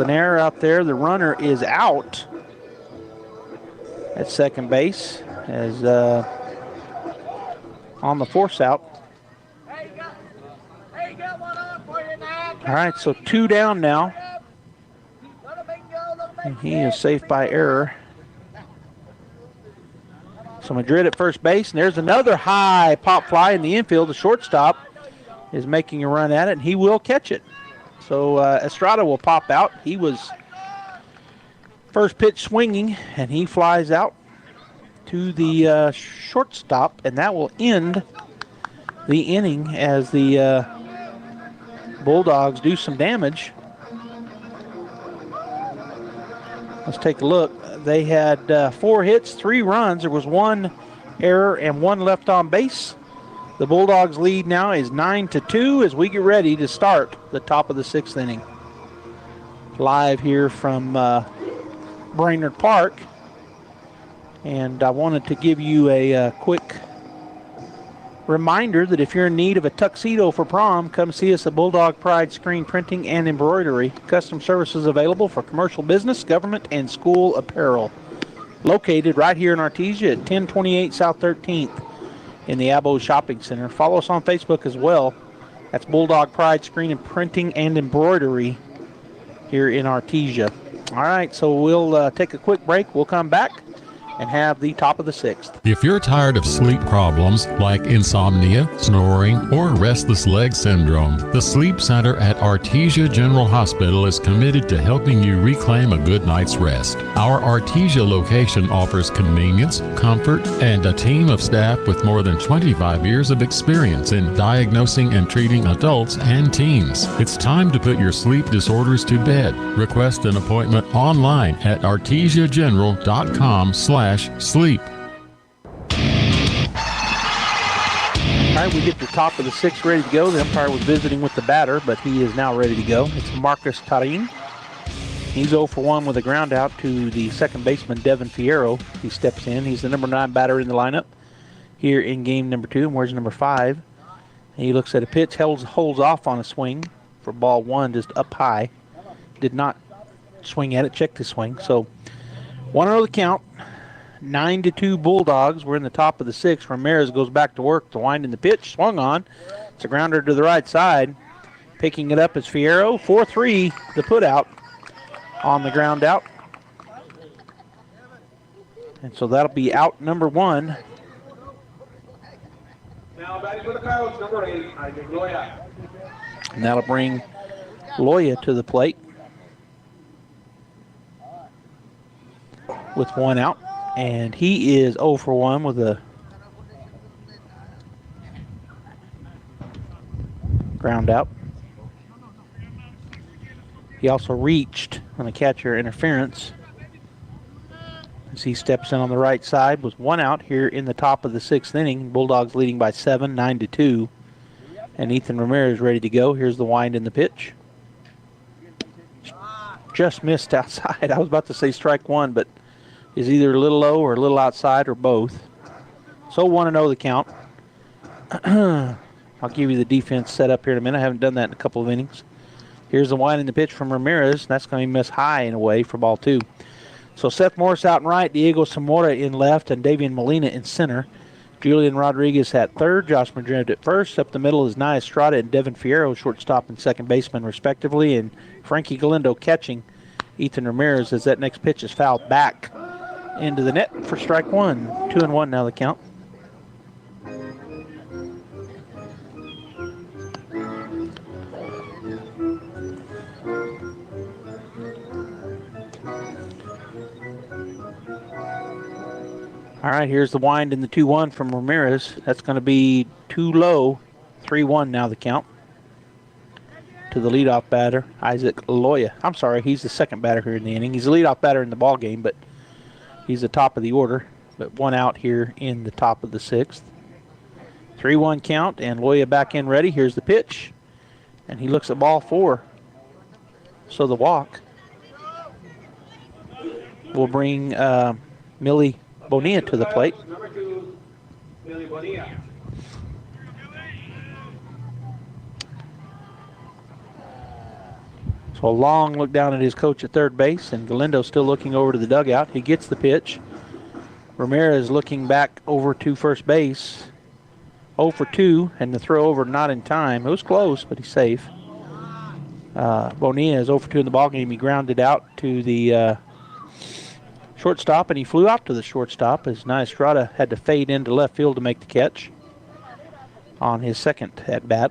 Speaker 16: an error out there. The runner is out at second base as on the force out. All right, so 2 down now. And he is safe by error. So Madrid at first base, and there's another high pop fly in the infield. The shortstop is making a run at it, and he will catch it. So Estrada will pop out. He was first pitch swinging, and he flies out to the shortstop, and that will end the inning as the Bulldogs do some damage. Let's take a look. They had 4 hits, 3 runs. There was 1 error and 1 left on base. The Bulldogs lead now is 9-2 as we get ready to start the top of the 6th inning. Live here from Brainard Park And I wanted to give you a quick reminder that if you're in need of a tuxedo for prom, come see us at Bulldog Pride Screen Printing and Embroidery. Custom services available for commercial business, government, and school apparel. Located right here in Artesia at 1028 South 13th in the Abbo Shopping Center. Follow us on Facebook as well. That's Bulldog Pride Screen and Printing and Embroidery here in Artesia. All right, so we'll take a quick break. We'll come back and have the top of the sixth.
Speaker 20: If you're tired of sleep problems like insomnia, snoring, or restless leg syndrome, the Sleep Center at Artesia General Hospital is committed to helping you reclaim a good night's rest. Our Artesia location offers convenience, comfort, and a team of staff with more than 25 years of experience in diagnosing and treating adults and teens. It's time to put your sleep disorders to bed. Request an appointment online at artesiageneral.com/sleep.
Speaker 16: All right, we get the top of the sixth ready to go. The umpire was visiting with the batter, but he is now ready to go. It's Marcus Tarin. He's 0 for 1 with a ground out to the second baseman, Devin Fierro. He steps in. He's the number 9 batter in the lineup here in game number 2. And where's number 5? And he looks at a pitch, holds off on a swing for ball 1, just up high. Did not swing at it, checked his swing. So 1-0 the count. 9-2 Bulldogs. We're in the top of the sixth. Ramirez goes back to work to wind in the pitch. Swung on. It's a grounder to the right side. Picking it up is Fierro. 4-3 the put out on the ground out. And so that'll be out number 1.
Speaker 17: Now batting for the Coyotes, number 8, Isaac Loya.
Speaker 16: And that'll bring Loya to the plate with 1 out. And he is 0 for 1 with a ground out. He also reached on a catcher interference as he steps in on the right side with 1 out here in the top of the 6th inning. Bulldogs leading by 7, 9-2. And Ethan Ramirez ready to go. Here's the wind in the pitch. Just missed outside. I was about to say strike 1, but is either a little low or a little outside or both. So 1-0 the count. I'll give you the defense set up here in a minute. I haven't done that in a couple of innings. Here's the wind in the pitch from Ramirez. That's going to be missed high and away for ball 2. So Seth Morris out in right, Diego Zamora in left, and Davian Molina in center. Julian Rodriguez at third, Josh Madrid at first. Up the middle is Nia Estrada and Devin Fierro, shortstop and second baseman respectively, and Frankie Galindo catching Ethan Ramirez as that next pitch is fouled back into the net for strike 1. 2-1 now the count. All right, here's the wind in the 2-1 from Ramirez. That's going to be too low. 3-1 now the count to the leadoff batter, Isaac Loya. I'm sorry, he's the second batter here in the inning. He's the leadoff batter in the ball game, but he's the top of the order. But 1 out here in the top of the 6th. 3-1 count, and Loya back in ready. Here's the pitch, and he looks at ball 4. So the walk will bring Millie Bonilla to the plate.
Speaker 17: Number 2, Millie Bonilla.
Speaker 16: So a long look down at his coach at third base, and Galindo still looking over to the dugout. He gets the pitch. Ramirez looking back over to first base. 0 for 2, and the throw over not in time. It was close, but he's safe. Bonilla is 0 for 2 in the ballgame. He grounded out to the shortstop, and he flew out to the shortstop as Nia Estrada had to fade into left field to make the catch on his second at-bat.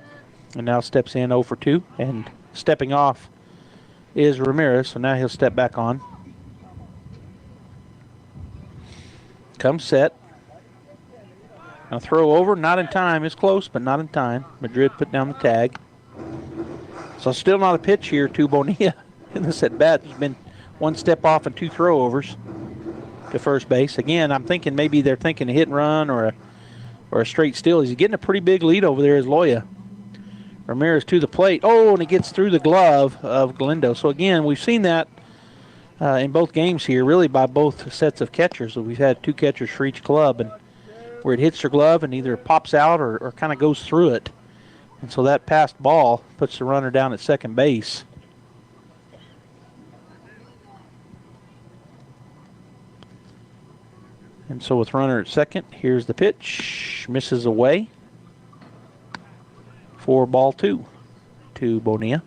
Speaker 16: And now steps in 0 for 2, and stepping off is Ramirez, so now he'll step back on. Comes set. Now throw over, not in time. It's close, but not in time. Madrid put down the tag. So still not a pitch here to Bonilla in this at-bat. There's been 1 step off and 2 throwovers to first base. Again, I'm thinking maybe they're thinking a hit and run or a straight steal. He's getting a pretty big lead over there as Loya. Ramirez to the plate. Oh, and he gets through the glove of Galindo. So again, we've seen that in both games here, really by both sets of catchers. So we've had 2 catchers for each club, and where it hits their glove and either pops out or kind of goes through it. And so that passed ball puts the runner down at second base. And so with runner at second, here's the pitch. Misses away. 4-2 to Bonilla.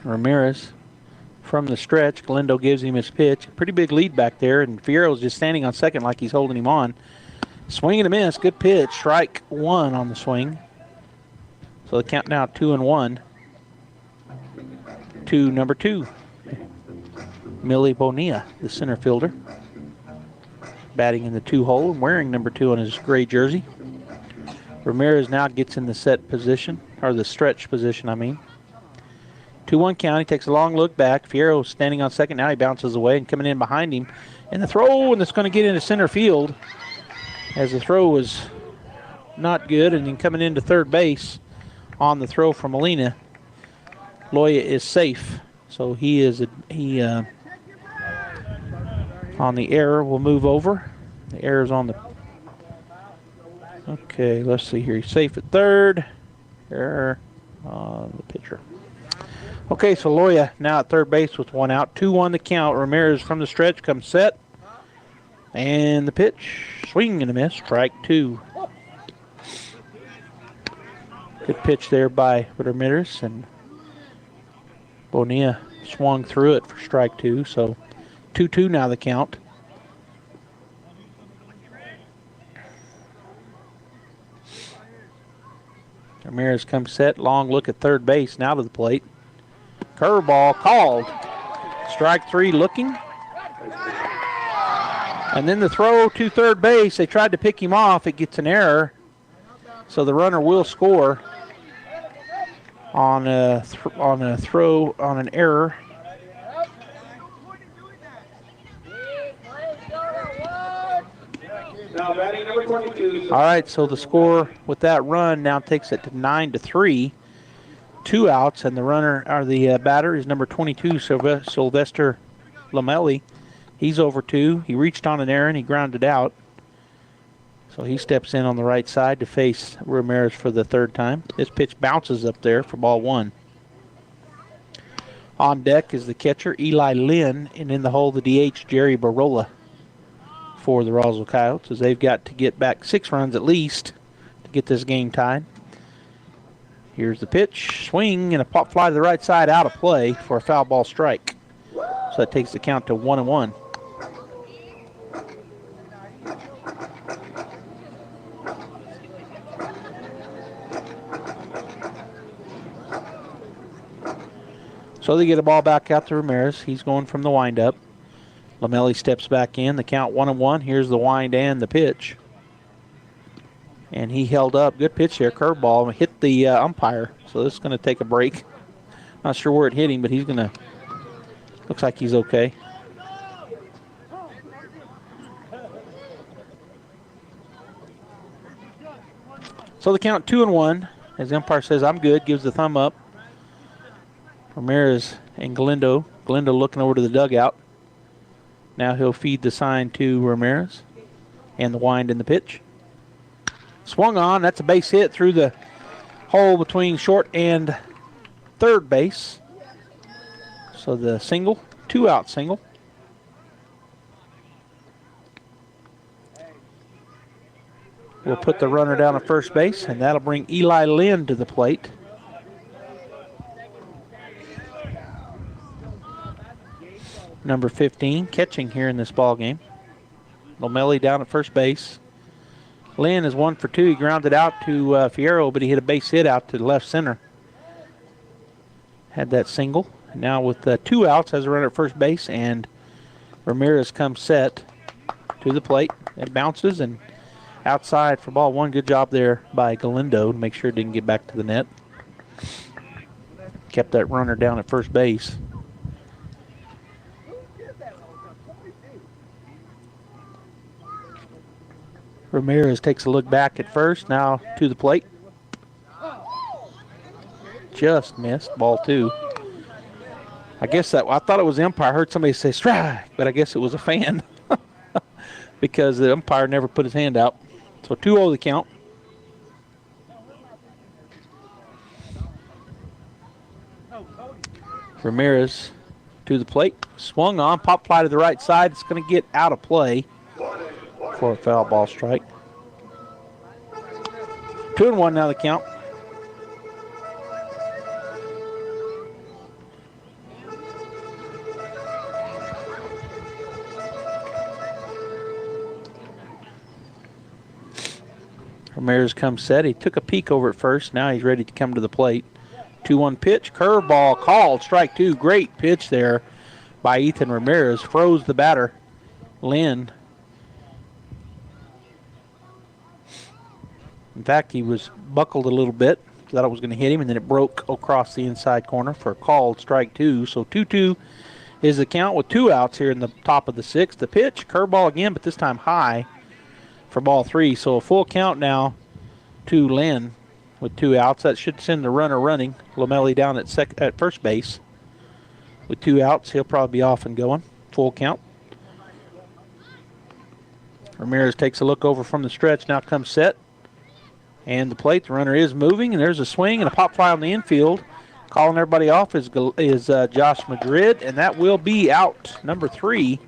Speaker 16: Ramirez from the stretch. Galindo gives him his pitch. Pretty big lead back there, and Fierro's just standing on second like he's holding him on. Swing and a miss. Good pitch. Strike 1 on the swing. So the count now 2-1 to number 2. Millie Bonilla, the center fielder. Batting in the 2-hole and wearing number 2 on his gray jersey. Ramirez now gets in the set position, or the stretch position, I mean. 2-1 count. He takes a long look back. Fierro standing on second. Now he bounces away and coming in behind him. And the throw, and it's going to get into center field as the throw was not good. And then coming into third base on the throw from Molina, Loya is safe. So he is on the error. We'll move over. The error's on the... Okay, let's see here. He's safe at third. Error on the pitcher. Okay, so Loya now at third base with 1 out. 2-1 the count. Ramirez from the stretch comes set. And the pitch. Swing and a miss. Strike 2. Good pitch there by Ramirez. And Bonilla swung through it for strike 2. So 2-2 now the count. Ramirez comes set. Long look at third base. Now to the plate. Curveball called. Strike 3 looking. And then the throw to third base. They tried to pick him off. It gets an error. So the runner will score on a throw on an error.
Speaker 17: Now batting number 22.
Speaker 16: All right, so the score with that run now takes it to 9-3. 2 outs, and the runner, or the batter, is number 22, Sylvester Lamelli. He's over 2. He reached on an error and he grounded out. So he steps in on the right side to face Ramirez for the 3rd time. This pitch bounces up there for ball 1. On deck is the catcher, Eli Lynn, and in the hole, the DH, Jerry Barola for the Roswell Coyotes, as they've got to get back 6 runs at least to get this game tied. Here's the pitch, swing, and a pop fly to the right side, out of play for a foul ball strike. So that takes the count to 1-1. So they get a ball back out to Ramirez. He's going from the windup. Lamelli steps back in. The count 1-1. Here's the wind and the pitch. And he held up. Good pitch there. Curveball. Hit the umpire. So this is going to take a break. Not sure where it hit him, but he's going to... Looks like he's okay. So the count 2-1. As the umpire says, I'm good. Gives the thumb up. Ramirez and Galindo. Galindo looking over to the dugout. Now he'll feed the sign to Ramirez. And the wind and the pitch. Swung on. That's a base hit through the hole between short and third base. So the single, 2-out single. We'll put the runner down at first base, and that'll bring Eli Lynn to the plate. Number 15, catching here in this ball game. Lomelli down at first base. Lynn is 1 for 2. He grounded out to Fierro, but he hit a base hit out to the left center. Had that single. And now with 2 outs, has a runner at first base, and Ramirez comes set to the plate. It bounces and outside for ball 1. Good job there by Galindo to make sure it didn't get back to the net. Kept that runner down at first base. Ramirez takes a look back at first, now to the plate. just missed. Ball 2. I guess I thought it was the umpire. I heard somebody say strike, but I guess it was a fan because the umpire never put his hand out. So 2-0 the count. Ramirez to the plate. Swung on. Pop fly to the right side. It's going to get out of play for a foul ball strike. 2-1 now the count. Ramirez comes set. He took a peek over at first. Now he's ready to come to the plate. 2-1 pitch. Curveball called. Strike 2. Great pitch there by Ethan Ramirez. Froze the batter, Lynn. In fact, he was buckled a little bit. Thought it was going to hit him, and then it broke across the inside corner for a called strike 2. So 2-2 is the count with 2 outs here in the top of the 6th. The pitch, curveball again, but this time high for ball 3. So a full count now to Lynn with 2 outs. That should send the runner running. Lomelli down at first base with 2 outs. He'll probably be off and going. Full count. Ramirez takes a look over from the stretch. Now comes set. And the plate, the runner is moving, and there's a swing and a pop fly on the infield. Calling everybody off is Josh Madrid, and that will be out. Number 3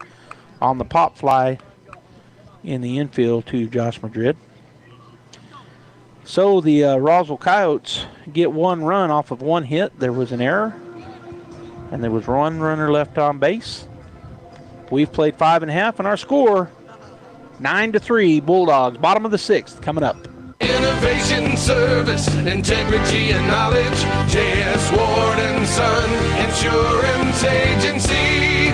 Speaker 16: on the pop fly in the infield to Josh Madrid. So the Roswell Coyotes get 1 run off of 1 hit. There was an error, and there was 1 runner left on base. We've played 5.5, and our score, 9-3 Bulldogs. Bottom of the 6th coming up.
Speaker 22: Innovation, service, integrity, and knowledge. J.S. Ward and Son Insurance Agency.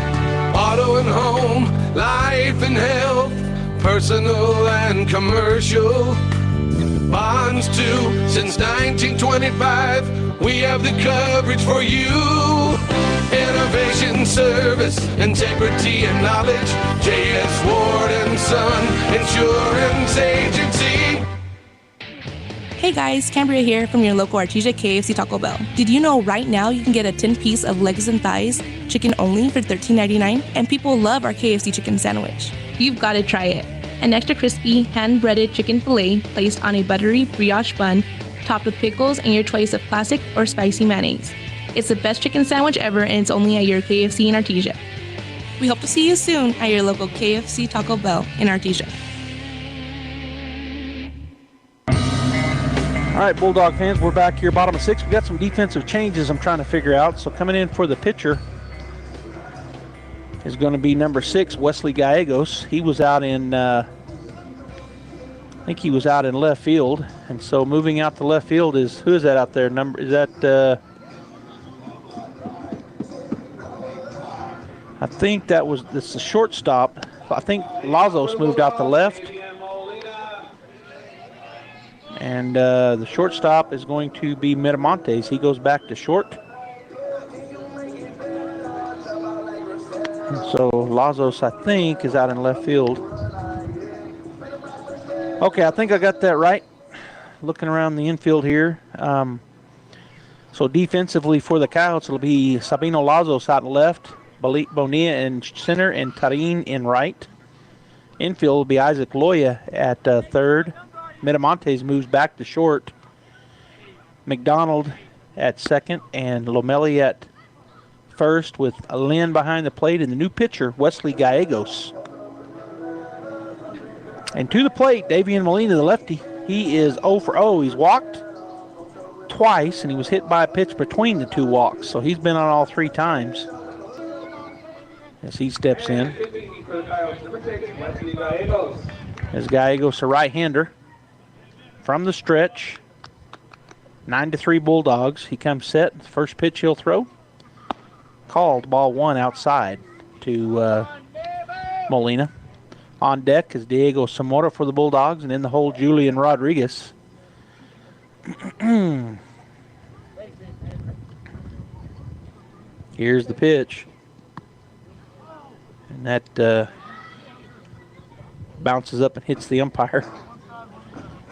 Speaker 22: Auto and home, life and health, personal and commercial. Bonds too, since 1925. We have the coverage for you. Innovation, service, integrity, and knowledge. J.S. Ward and Son Insurance Agency.
Speaker 10: Hey guys, Cambria here from your local Artesia KFC Taco Bell. Did you know right now you can get a 10-piece of legs and thighs, chicken only for $13.99? And people love our KFC chicken sandwich. You've got to try it. An extra crispy, hand-breaded chicken fillet placed on a buttery brioche bun, topped with pickles and your choice of classic or spicy mayonnaise. It's the best chicken sandwich ever, and it's only at your KFC in Artesia. We hope to see you soon at your local KFC Taco Bell in Artesia.
Speaker 16: All right, Bulldog fans, we're back here, bottom of 6. We've got some defensive changes I'm trying to figure out. So coming in for the pitcher is going to be number 6, Wesley Gallegos. He was out in, I think he was out in left field. And so moving out to left field is, who is that out there? Is that, I think it's the shortstop. I think Lazos moved out to left. And the shortstop is going to be Miramontes. He goes back to short. And so Lazos, I think, is out in left field. Okay, I think I got that right. Looking around the infield here. So defensively for the Coyotes, it'll be Sabino Lazos out in left, Bonilla in center, and Tarin in right. Infield will be Isaac Loya at third. Miramontes moves back to short. McDonald at second, and Lomelli at first, with Lynn behind the plate, and the new pitcher, Wesley Gallegos. And to the plate, Davian Molina, the lefty. He is 0 for 0. He's walked twice, and he was hit by a pitch between the 2 walks. So he's been on all 3 times as he steps in. As Gallegos, a right-hander. From the stretch, 9-3 Bulldogs. He comes set. First pitch he'll throw. Called ball 1 outside to Molina. On deck is Diego Zamora for the Bulldogs, and in the hole, Julian Rodriguez. Here's the pitch. And that bounces up and hits the umpire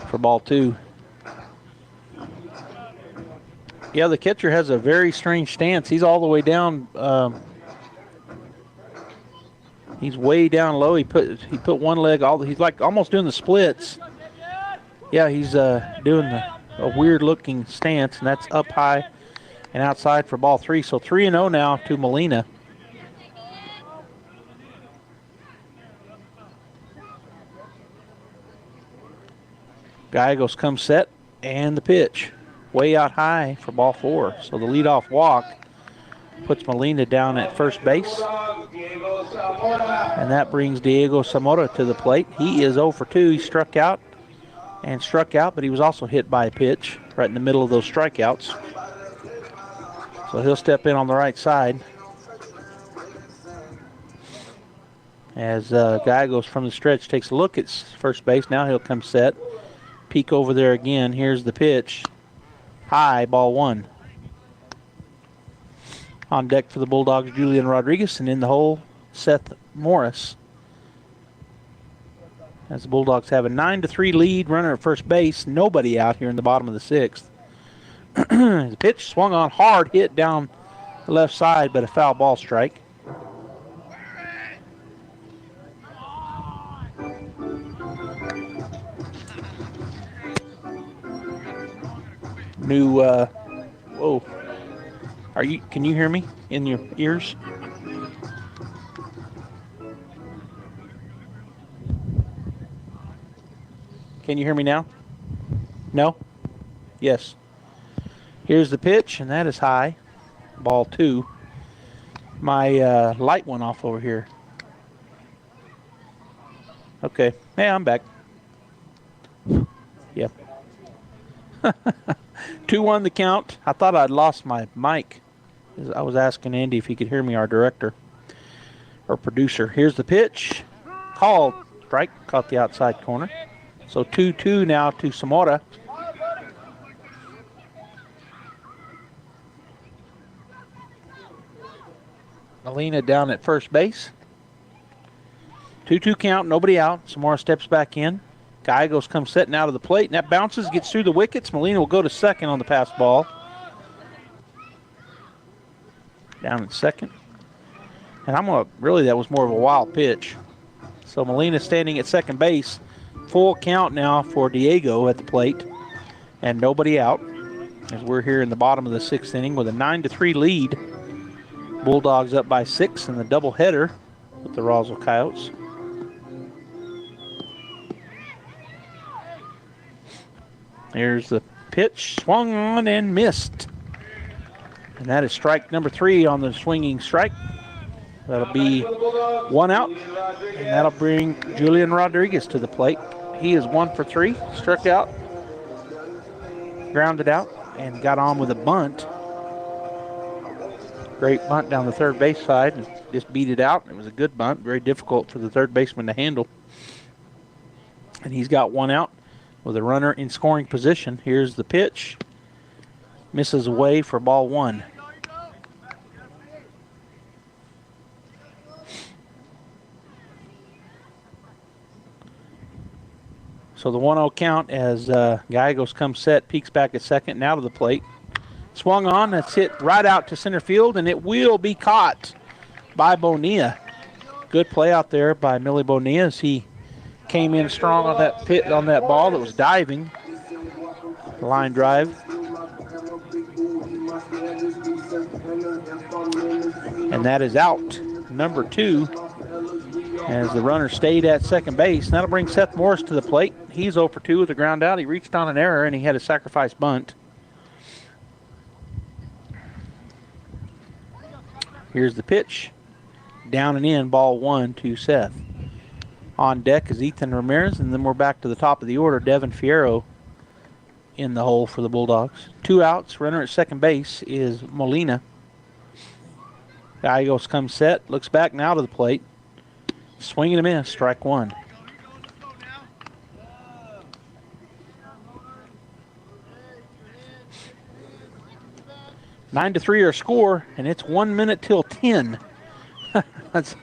Speaker 16: for ball 2. Yeah, the catcher has a very strange stance. He's all the way down. He's way down low. He put one leg he's like almost doing the splits. Yeah, he's doing a weird looking stance, and that's up high and outside for ball 3. So 3-0 now to Molina. Gallegos comes set, and the pitch way out high for ball 4. So the leadoff walk puts Molina down at first base. And that brings Diego Zamora to the plate. He is 0 for 2. He struck out, but he was also hit by a pitch right in the middle of those strikeouts. So he'll step in on the right side. As Gallegos from the stretch takes a look at first base. Now he'll come set. Peek over there again. Here's the pitch. High, ball 1. On deck for the Bulldogs, Julian Rodriguez, and in the hole, Seth Morris. As the Bulldogs have a 9-3 lead, runner at first base, nobody out here in the bottom of the 6th. The pitch swung on, hard hit down the left side, but a foul ball strike. Whoa. Can you hear me in your ears? Can you hear me now? No? Yes. Here's the pitch, and that is high. Ball 2. My light went off over here. Okay. Hey, I'm back. Yep. 2-1 the count. I thought I'd lost my mic. I was asking Andy if he could hear me, our director or producer. Here's the pitch. Called. Strike. Caught the outside corner. So 2-2 now to Zamora. Molina down at first base. 2-2 count. Nobody out. Zamora steps back in. Gallegos comes setting out of the plate, and that bounces, gets through the wickets. Molina will go to second on the pass ball. Down at second. And that was more of a wild pitch. So Molina standing at second base. Full count now for Diego at the plate. And nobody out. As we're here in the bottom of the 6th inning with a 9-3 lead. Bulldogs up by 6 in the doubleheader with the Roswell Coyotes. Here's the pitch, swung on and missed. And that is strike number 3 on the swinging strike. That'll be 1 out, and that'll bring Julian Rodriguez to the plate. He is 1 for 3, struck out, grounded out, and got on with a bunt. Great bunt down the third base side, and just beat it out. It was a good bunt, very difficult for the third baseman to handle. And he's got 1 out with a runner in scoring position. Here's the pitch. Misses away for ball 1. So the 1-0 count as Gallegos comes set, peeks back at second, now to the plate. Swung on, that's hit right out to center field, and it will be caught by Bonilla. Good play out there by Millie Bonilla as he came in strong on that ball that was diving. Line drive. And that is out. Number 2 as the runner stayed at second base. That'll bring Seth Morris to the plate. He's 0 for 2 with a ground out. He reached on an error and he had a sacrifice bunt. Here's the pitch. Down and in, ball 1 to Seth. On deck is Ethan Ramirez, and then we're back to the top of the order. Devin Fierro in the hole for the Bulldogs. 2 outs. Runner at second base is Molina. Gallegos comes set, looks back now to the plate. Swing and a miss, strike 1. Nine to 3 our score, and it's 1 minute till 10. That's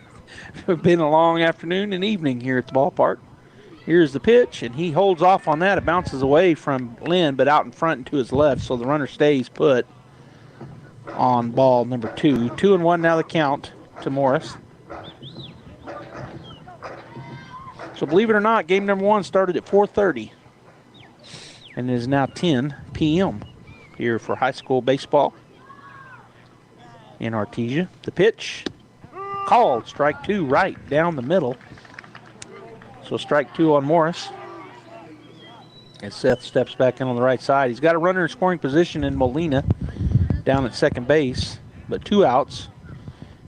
Speaker 16: been a long afternoon and evening here at the ballpark. Here's the pitch, and he holds off on that. It bounces away from Lynn, but out in front and to his left, so the runner stays put. on ball number 2. 2-1 now the count to Morris. So believe it or not, game number 1 started at 4:30 and it is now 10 p.m. here for high school baseball in Artesia. The pitch called, strike 2 right down the middle. So strike 2 on Morris. And Seth steps back in on the right side. He's got a runner in scoring position in Molina down at second base, but 2 outs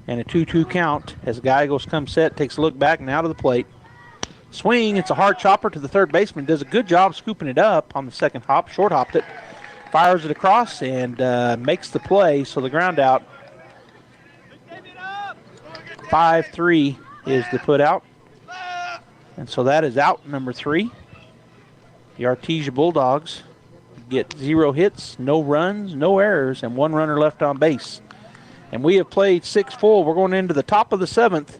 Speaker 16: and a 2-2 count as Gallegos comes set, takes a look back and out of the plate. Swing, it's a hard chopper to the third baseman. Does a good job scooping it up on the second hop. Short hopped it, fires it across, and makes the play. So the ground out. 5-3 is the put out. And so that is out number 3. The Artesia Bulldogs get 0 hits, no runs, no errors, and 1 runner left on base. And we have played 6 full. We're going into the top of the 7th.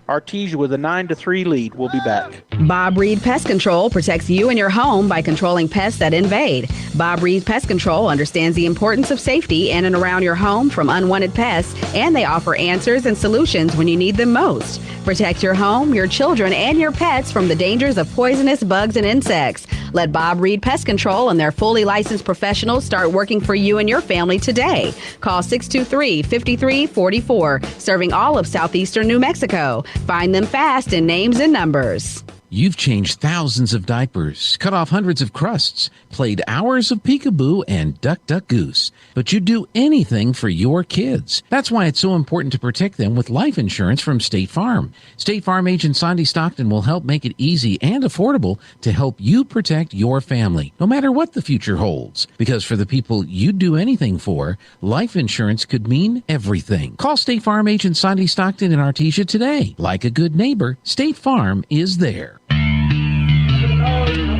Speaker 16: Artesia with a 9-3 lead. We'll be back.
Speaker 14: Bob Reed Pest Control protects you and your home by controlling pests that invade. Bob Reed Pest Control understands the importance of safety in and around your home from unwanted pests, and they offer answers and solutions when you need them most. Protect your home, your children, and your pets from the dangers of poisonous bugs and insects. Let Bob Reed Pest Control and their fully licensed professionals start working for you and your family today. Call 623-5344, serving all of southeastern New Mexico. Find them fast in names and numbers.
Speaker 7: You've changed thousands of diapers, cut off hundreds of crusts, played hours of peekaboo and duck, duck, goose. But you'd do anything for your kids. That's why it's so important to protect them with life insurance from State Farm. State Farm agent Sandy Stockton will help make it easy and affordable to help you protect your family, no matter what the future holds. Because for the people you'd do anything for, life insurance could mean everything. Call State Farm agent Sandy Stockton in Artesia today. Like a good neighbor, State Farm is there.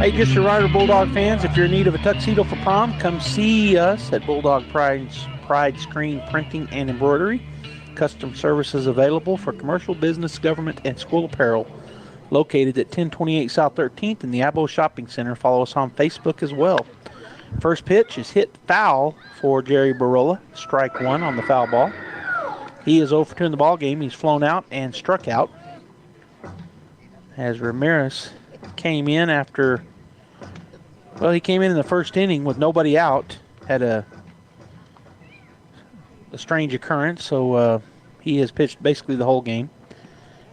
Speaker 16: Hey, just your Rider Bulldog fans, if you're in need of a tuxedo for prom, come see us at Bulldog Pride Screen Printing and Embroidery. Custom services available for commercial, business, government, and school apparel. Located at 1028 South 13th in the Abo Shopping Center. Follow us on Facebook as well. First pitch is hit foul for Jerry Barola. Strike 1 on the foul ball. He is 0 for 2 in the ball game. He's flown out and struck out as Ramirez came in after, well, he came in the first inning with nobody out. Had a strange occurrence, so he has pitched basically the whole game.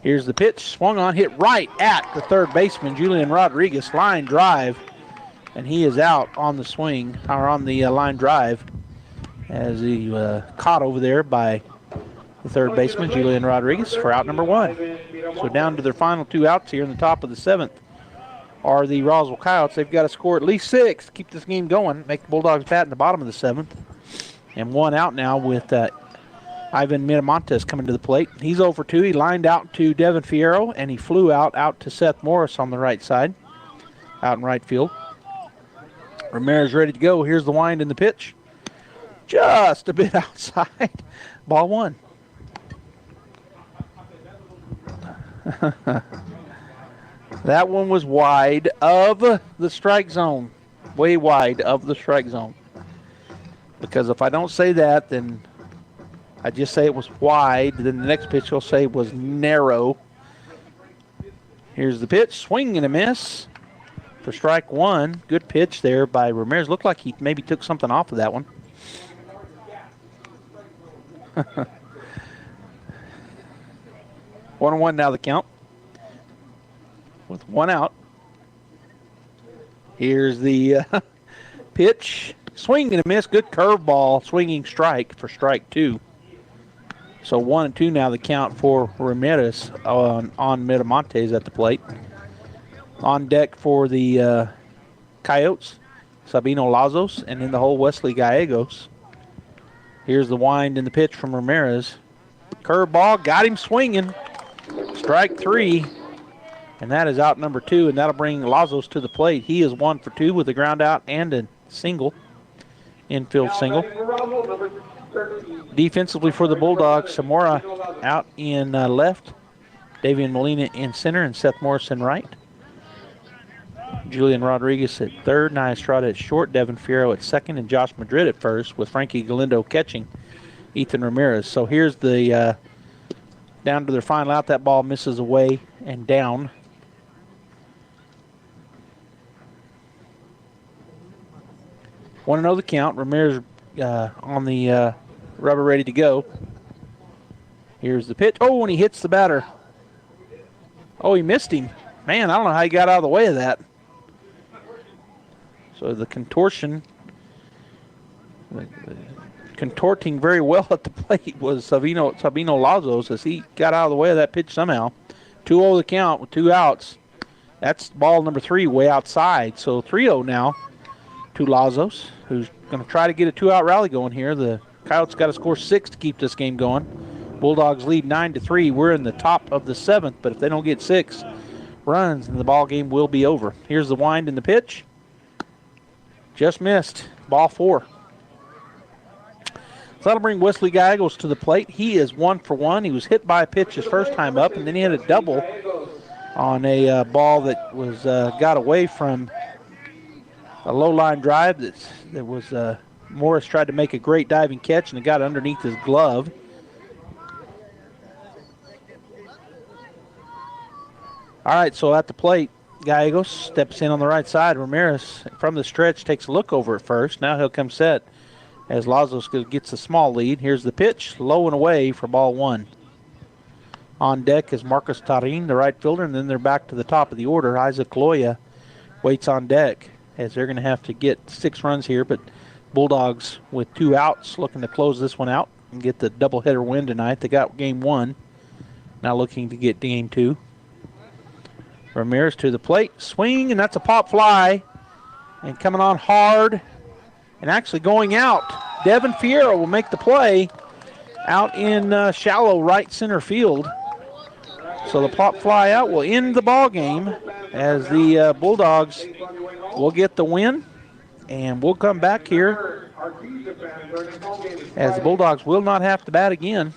Speaker 16: Here's the pitch, swung on, hit right at the third baseman, Julian Rodriguez, line drive, and he is out on the swing, or on the line drive, as he caught over there by the third baseman, Julian Rodriguez, for out number 1. So down to their final 2 outs here in the top of the 7th are the Roswell Coyotes. They've got to score at least 6 to keep this game going, make the Bulldogs bat in the bottom of the 7th. And 1 out now with Ivan Miramontes coming to the plate. He's 0 for 2. He lined out to Devin Fierro, and he flew out to Seth Morris on the right side, out in right field. Ramirez ready to go. Here's the wind and the pitch. Just a bit outside. Ball 1. That one was wide of the strike zone. Way wide of the strike zone. Because if I don't say that, then I just say it was wide. Then the next pitch will say was narrow. Here's the pitch. Swing and a miss for strike 1. Good pitch there by Ramirez. Looked like he maybe took something off of that one. 1-1 now the count. With 1 out. Here's the pitch. Swing and a miss. Good curveball. Swinging strike for strike 2. So 1-2 now the count for Ramirez on Miramontes at the plate. On deck for the Coyotes, Sabino Lazos, and in the hole, Wesley Gallegos. Here's the wind and the pitch from Ramirez. Curveball, got him swinging. Strike 3. And that is out number 2, and that'll bring Lazos to the plate. He is 1 for 2 with a ground out and a single, infield single. Defensively for the Bulldogs, Zamora out in left, Davian Molina in center, and Seth Morrison right. Julian Rodriguez at third, Nia Estrada at short, Devin Fierro at second, and Josh Madrid at first, with Frankie Galindo catching Ethan Ramirez. So here's the down to their final out. That ball misses away and down. Want to know the count. Ramirez on the rubber ready to go. Here's the pitch. Oh, and he hits the batter. Oh, he missed him. Man, I don't know how he got out of the way of that. So the contorting very well at the plate was Sabino Lazos as he got out of the way of that pitch somehow. 2-0 the count with 2 outs. That's ball number 3 way outside. So 3-0 now to Lazos, who's going to try to get a 2-out rally going here. The Coyotes got to score 6 to keep this game going. Bulldogs lead 9-3. We're in the top of the 7th, but if they don't get 6 runs, then the ball game will be over. Here's the wind and the pitch. Just missed. Ball 4. So that'll bring Wesley Gallegos to the plate. He is 1 for 1. He was hit by a pitch his first time up, and then he had a double on a ball that was got away from a low line drive. That was Morris tried to make a great diving catch, and it got underneath his glove. All right, so at the plate, Gallegos steps in on the right side. Ramirez, from the stretch, takes a look over at first. Now he'll come set as Lazos gets a small lead. Here's the pitch, low and away for ball 1. On deck is Marcus Tarin, the right fielder, and then they're back to the top of the order. Isaac Loya waits on deck as they're going to have to get 6 runs here, but Bulldogs with 2 outs looking to close this one out and get the doubleheader win tonight. They got game 1, now looking to get game 2. Ramirez to the plate, swing, and that's a pop fly. And coming on hard and actually going out. Devin Fierro will make the play out in shallow right center field. So the pop fly out will end the ball game as the Bulldogs will get the win. And we'll come back here as the Bulldogs will not have to bat again.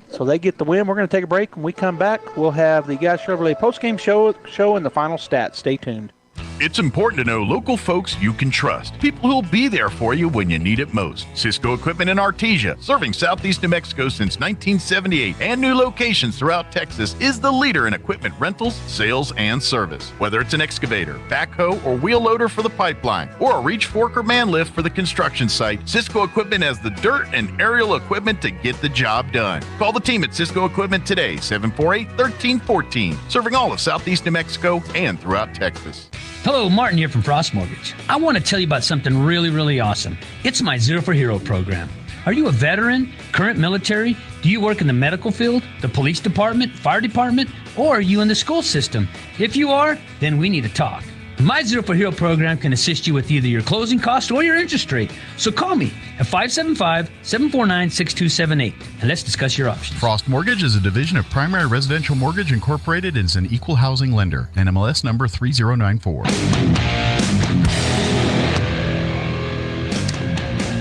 Speaker 16: So they get the win. We're going to take a break. When we come back, we'll have the Guy Chevrolet postgame show and the final stats. Stay tuned.
Speaker 21: It's important to know local folks you can trust. People who'll be there for you when you need it most. Cisco Equipment in Artesia, serving southeast New Mexico since 1978 and new locations throughout Texas, is the leader in equipment rentals, sales, and service. Whether it's an excavator, backhoe, or wheel loader for the pipeline, or a reach fork or man lift for the construction site, Cisco Equipment has the dirt and aerial equipment to get the job done. Call the team at Cisco Equipment today, 748-1314, serving all of southeast New Mexico and throughout Texas.
Speaker 15: Hello, Martin here from Frost Mortgage. I want to tell you about something really, really awesome. It's my Zero for Hero program. Are you a veteran, current military? Do you work in the medical field, the police department, fire department, or are you in the school system? If you are, then we need to talk. My Zero for Hero program can assist you with either your closing cost or your interest rate. So call me at 575-749-6278 and let's discuss your options.
Speaker 21: Frost Mortgage is a division of Primary Residential Mortgage Incorporated and is an equal housing lender. NMLS number 3094.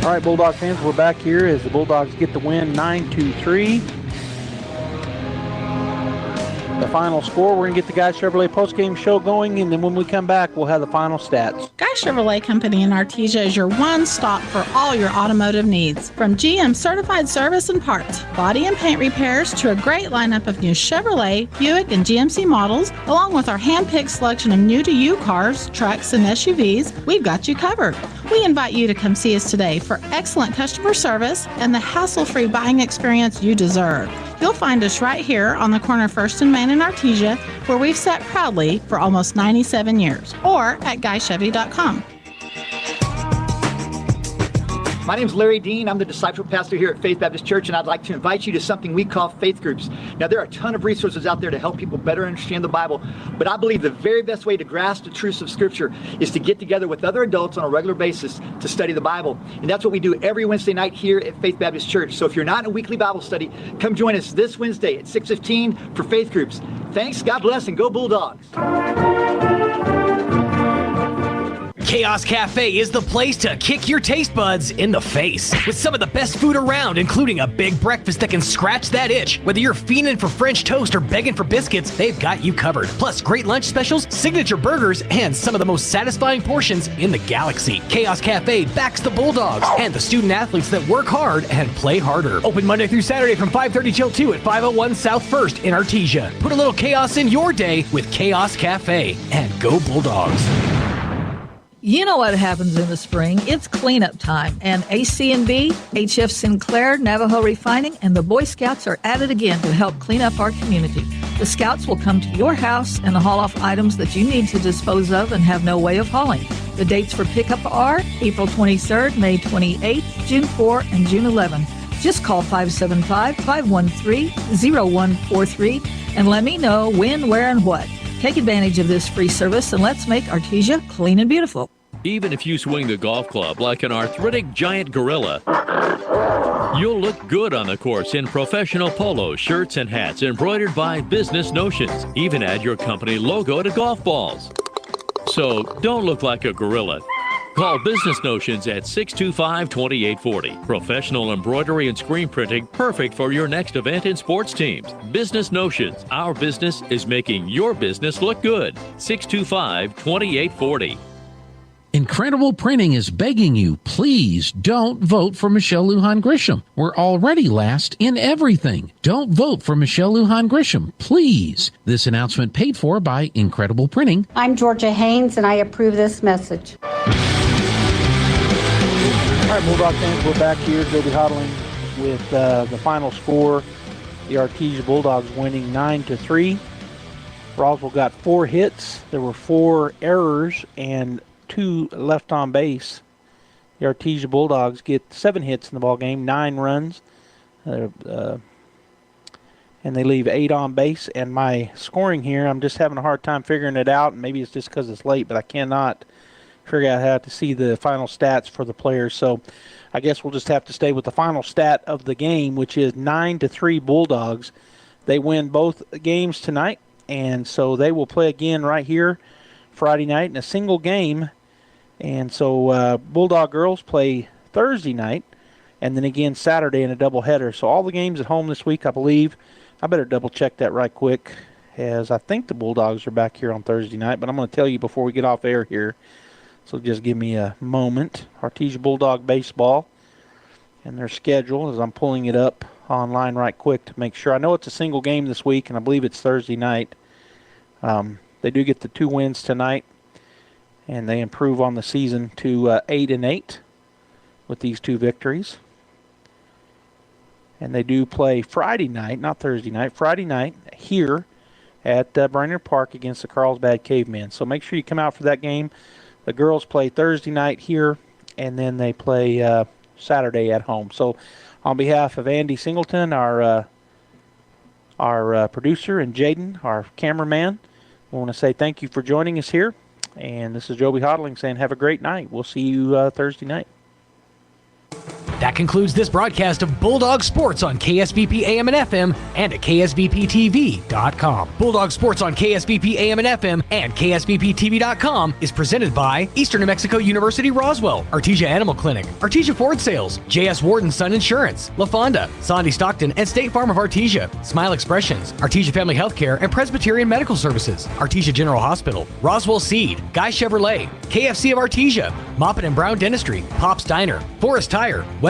Speaker 16: All right, Bulldog fans, we're back here as the Bulldogs get the win 9-3. The final score, we're going to get the Guy Chevrolet postgame show going, and then when we come back, we'll have the final stats.
Speaker 11: Guy Chevrolet Company in Artesia is your one stop for all your automotive needs. From GM certified service and parts, body and paint repairs, to a great lineup of new Chevrolet, Buick, and GMC models, along with our hand-picked selection of new-to-you cars, trucks, and SUVs, we've got you covered. We invite you to come see us today for excellent customer service and the hassle-free buying experience you deserve. You'll find us right here on the corner of 1st and Main in Artesia, where we've sat proudly for almost 97 years, or at GuyChevy.com.
Speaker 18: My name is Larry Dean. I'm the disciple pastor here at Faith Baptist Church, and I'd like to invite you to something we call faith groups. Now, there are a ton of resources out there to help people better understand the Bible, but I believe the very best way to grasp the truths of Scripture is to get together with other adults on a regular basis to study the Bible. And that's what we do every Wednesday night here at Faith Baptist Church. So if you're not in a weekly Bible study, come join us this Wednesday at 6:15 for faith groups. Thanks, God bless, and go Bulldogs.
Speaker 1: Chaos Cafe is the place to kick your taste buds in the face. With some of the best food around, including a big breakfast that can scratch that itch. Whether you're fiending for French toast or begging for biscuits, they've got you covered. Plus, great lunch specials, signature burgers, and some of the most satisfying portions in the galaxy. Chaos Cafe backs the Bulldogs and the student athletes that work hard and play harder. Open Monday through Saturday from 5:30 till 2 at 501 South 1st in Artesia. Put a little chaos in your day with Chaos Cafe, and go Bulldogs.
Speaker 2: You know what happens in the spring. It's cleanup time, and AC&B, HF Sinclair, Navajo Refining, and the Boy Scouts are at it again to help clean up our community. The Scouts will come to your house and haul off items that you need to dispose of and have no way of hauling. The dates for pickup are April 23rd, May 28th, June 4, and June 11. Just call 575-513-0143 and let me know when, where, and what. Take advantage of this free service and let's make Artesia clean and beautiful.
Speaker 23: Even if you swing the golf club like an arthritic giant gorilla, you'll look good on the course in professional polos, shirts, and hats embroidered by Business Notions. Even add your company logo to golf balls. So don't look like a gorilla. Call Business Notions at 625-2840. Professional embroidery and screen printing, perfect for your next event and sports teams. Business Notions. Our business is making your business look good. 625-2840.
Speaker 7: Incredible Printing is begging you, please don't vote for Michelle Lujan Grisham. We're already last in everything. Don't vote for Michelle Lujan Grisham, please. This announcement paid for by Incredible Printing.
Speaker 24: I'm Georgia Haynes, and I approve this message.
Speaker 16: All right, Bulldog fans, we're back here. Joby Hodling with the final score. The Artesia Bulldogs winning 9-3. Roswell got 4 hits. There were 4 errors and 2 left on base. The Artesia Bulldogs get 7 hits in the ball game, 9 runs, and they leave 8 on base. And my scoring here, I'm just having a hard time figuring it out. Maybe it's just because it's late, but I cannot figure out how to see the final stats for the players. So I guess we'll just have to stay with the final stat of the game, which is 9-3 Bulldogs. They win both games tonight, and so they will play again right here Friday night in a single game. And so Bulldog girls play Thursday night and then again Saturday in a doubleheader. So all the games at home this week, I believe. I better double check that right quick, as I think the Bulldogs are back here on Thursday night, but I'm going to tell you before we get off air here. So just give me a moment. Artesia Bulldog Baseball and their schedule, as I'm pulling it up online right quick to make sure. I know it's a single game this week, and I believe it's Thursday night. They do get the 2 wins tonight, and they improve on the season to 8-8 with these 2 victories. And they do play Friday night, not Thursday night, Friday night here at Brainard Park against the Carlsbad Cavemen. So make sure you come out for that game. The girls play Thursday night here, and then they play Saturday at home. So on behalf of Andy Singleton, our producer, and Jaden, our cameraman, I want to say thank you for joining us here. And this is Joby Hodling saying have a great night. We'll see you Thursday night.
Speaker 1: That concludes this broadcast of Bulldog Sports on KSVP AM and FM and at KSVPTV.com. Bulldog Sports on KSVP AM and FM and KSVPTV.com is presented by Eastern New Mexico University Roswell, Artesia Animal Clinic, Artesia Ford Sales, J.S. Warden Sun Insurance, La Fonda, Sandy Stockton, and State Farm of Artesia, Smile Expressions, Artesia Family Healthcare and Presbyterian Medical Services, Artesia General Hospital, Roswell Seed, Guy Chevrolet, KFC of Artesia, Moppet and Brown Dentistry, Pop's Diner, Forest Tire, Western